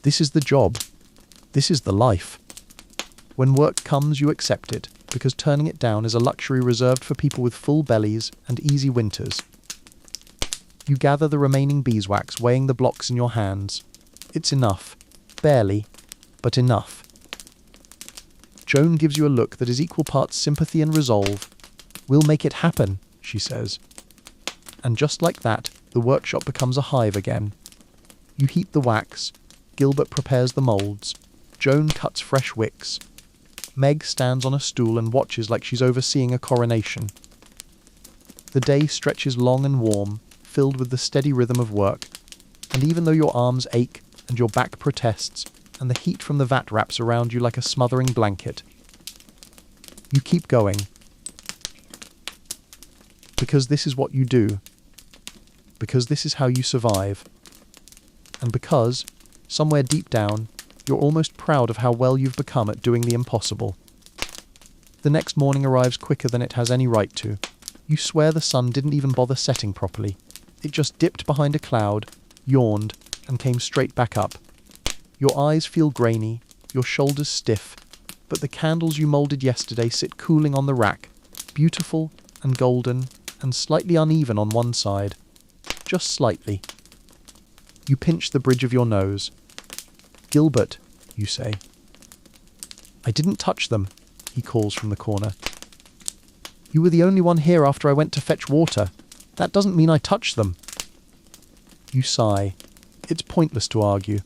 This is the job. This is the life. When work comes, you accept it, because turning it down is a luxury reserved for people with full bellies and easy winters. You gather the remaining beeswax, weighing the blocks in your hands. It's enough. Barely, but enough. Joan gives you a look that is equal parts sympathy and resolve. "We'll make it happen," she says. And just like that, the workshop becomes a hive again. You heat the wax. Gilbert prepares the moulds. Joan cuts fresh wicks. Meg stands on a stool and watches like she's overseeing a coronation. The day stretches long and warm, filled with the steady rhythm of work. And even though your arms ache and your back protests, and the heat from the vat wraps around you like a smothering blanket, you keep going. Because this is what you do. Because this is how you survive. And because, somewhere deep down, you're almost proud of how well you've become at doing the impossible. The next morning arrives quicker than it has any right to. You swear the sun didn't even bother setting properly. It just dipped behind a cloud, yawned, and came straight back up. Your eyes feel grainy, your shoulders stiff, but the candles you moulded yesterday sit cooling on the rack, beautiful and golden and slightly uneven on one side. Just slightly. You pinch the bridge of your nose. "Gilbert," you say. "I didn't touch them," he calls from the corner. "You were the only one here after I went to fetch water. That doesn't mean I touched them." You sigh. It's pointless to argue.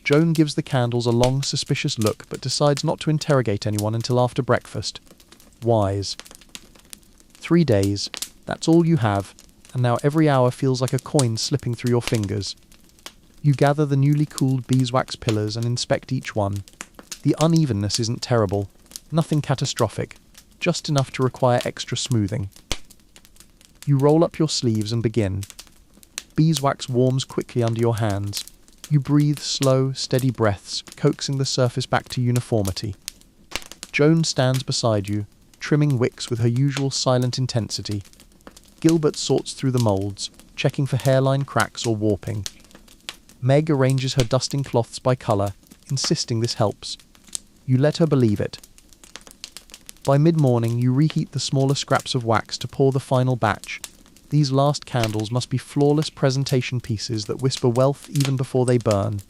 Joan gives the candles a long, suspicious look, but decides not to interrogate anyone until after breakfast. Wise. 3 days. That's all you have, and now every hour feels like a coin slipping through your fingers. You gather the newly cooled beeswax pillars and inspect each one. The unevenness isn't terrible. Nothing catastrophic. Just enough to require extra smoothing. You roll up your sleeves and begin. Beeswax warms quickly under your hands. You breathe slow, steady breaths, coaxing the surface back to uniformity. Joan stands beside you, trimming wicks with her usual silent intensity. Gilbert sorts through the moulds, checking for hairline cracks or warping. Meg arranges her dusting cloths by colour, insisting this helps. You let her believe it. By mid-morning, you reheat the smaller scraps of wax to pour the final batch. These last candles must be flawless presentation pieces that whisper wealth even before they burn.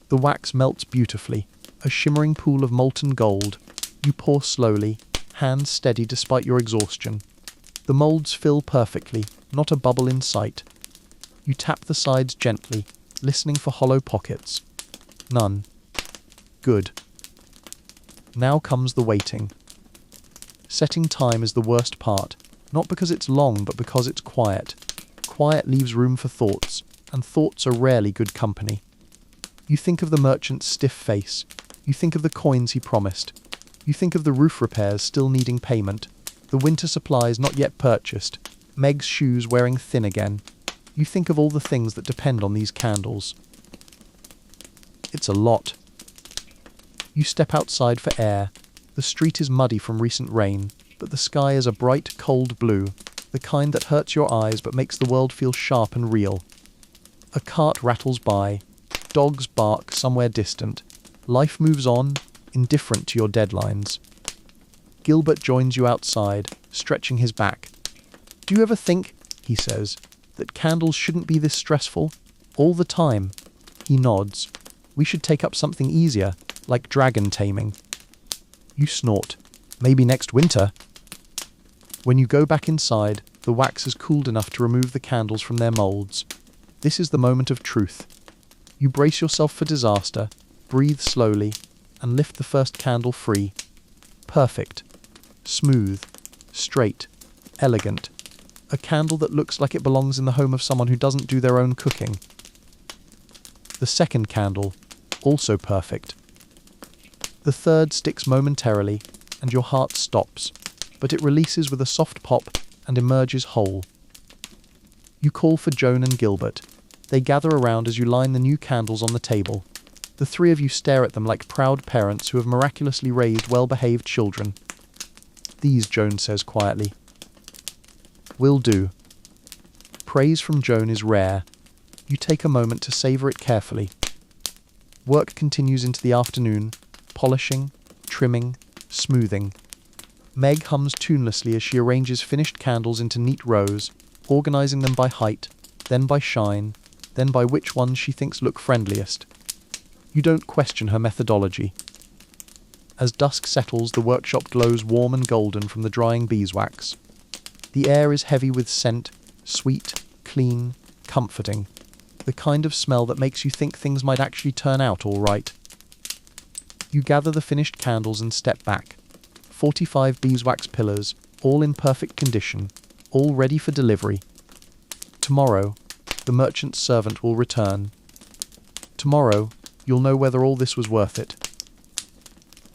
The wax melts beautifully, a shimmering pool of molten gold. You pour slowly, hands steady despite your exhaustion. The molds fill perfectly, not a bubble in sight. You tap the sides gently, listening for hollow pockets. None. Good. Now comes the waiting. Setting time is the worst part, not because it's long but because it's quiet. Quiet leaves room for thoughts, and thoughts are rarely good company. You think of the merchant's stiff face. You think of the coins he promised. You think of the roof repairs still needing payment, the winter supplies not yet purchased, Meg's shoes wearing thin again. You think of all the things that depend on these candles. It's a lot. You step outside for air. The street is muddy from recent rain, but the sky is a bright, cold blue, the kind that hurts your eyes but makes the world feel sharp and real. A cart rattles by. Dogs bark somewhere distant. Life moves on, indifferent to your deadlines. Gilbert joins you outside, stretching his back. "Do you ever think," he says, "that candles shouldn't be this stressful? All the time." He nods. "We should take up something easier, like dragon taming." You snort. "Maybe next winter." When you go back inside, the wax is cooled enough to remove the candles from their molds. This is the moment of truth. You brace yourself for disaster, breathe slowly, and lift the first candle free. Perfect. Smooth. Straight. Elegant. A candle that looks like it belongs in the home of someone who doesn't do their own cooking. The second candle, also perfect. The third sticks momentarily, and your heart stops, but it releases with a soft pop and emerges whole. You call for Joan and Gilbert. They gather around as you line the new candles on the table. The three of you stare at them like proud parents who have miraculously raised well-behaved children. "These," Joan says quietly. "Will do." Praise from Joan is rare. You take a moment to savor it carefully. Work continues into the afternoon, polishing, trimming, smoothing. Meg hums tunelessly as she arranges finished candles into neat rows, organizing them by height, then by shine, then by which ones she thinks look friendliest. You don't question her methodology. As dusk settles, the workshop glows warm and golden from the drying beeswax. The air is heavy with scent, sweet, clean, comforting. The kind of smell that makes you think things might actually turn out all right. You gather the finished candles and step back. 45 beeswax pillars, all in perfect condition, all ready for delivery. Tomorrow, the merchant's servant will return. Tomorrow, you'll know whether all this was worth it.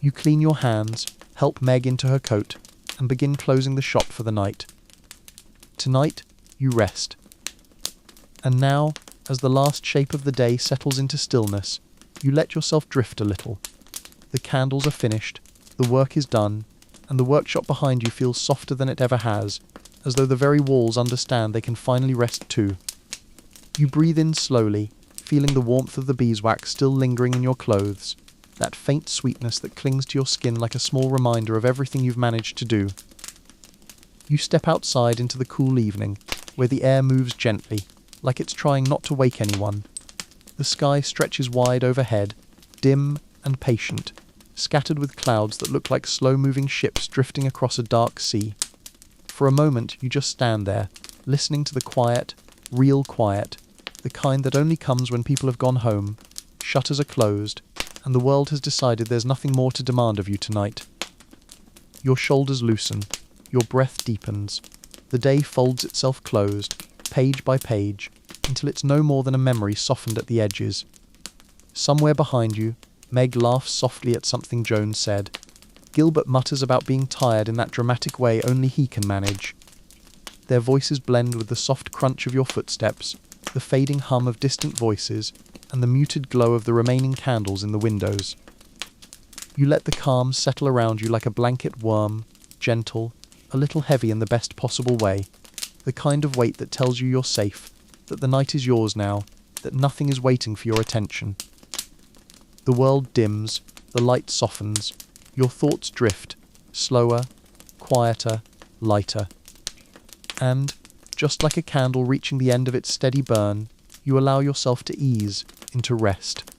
You clean your hands, help Meg into her coat, and begin closing the shop for the night. Tonight, you rest. And now, as the last shape of the day settles into stillness, you let yourself drift a little. The candles are finished, the work is done, and the workshop behind you feels softer than it ever has, as though the very walls understand they can finally rest too. You breathe in slowly, feeling the warmth of the beeswax still lingering in your clothes, that faint sweetness that clings to your skin like a small reminder of everything you've managed to do. You step outside into the cool evening, where the air moves gently, like it's trying not to wake anyone. The sky stretches wide overhead, dim and patient, scattered with clouds that look like slow-moving ships drifting across a dark sea. For a moment, you just stand there, listening to the quiet, real quiet, the kind that only comes when people have gone home, shutters are closed, and the world has decided there's nothing more to demand of you tonight. Your shoulders loosen, your breath deepens, the day folds itself closed, page by page, until it's no more than a memory softened at the edges. Somewhere behind you, Meg laughs softly at something Joan said. Gilbert mutters about being tired in that dramatic way only he can manage. Their voices blend with the soft crunch of your footsteps, the fading hum of distant voices, and the muted glow of the remaining candles in the windows. You let the calm settle around you like a blanket warm, gentle, a little heavy in the best possible way, the kind of weight that tells you you're safe, that the night is yours now, that nothing is waiting for your attention. The world dims, the light softens, your thoughts drift, slower, quieter, lighter. And, just like a candle reaching the end of its steady burn, you allow yourself to ease into rest.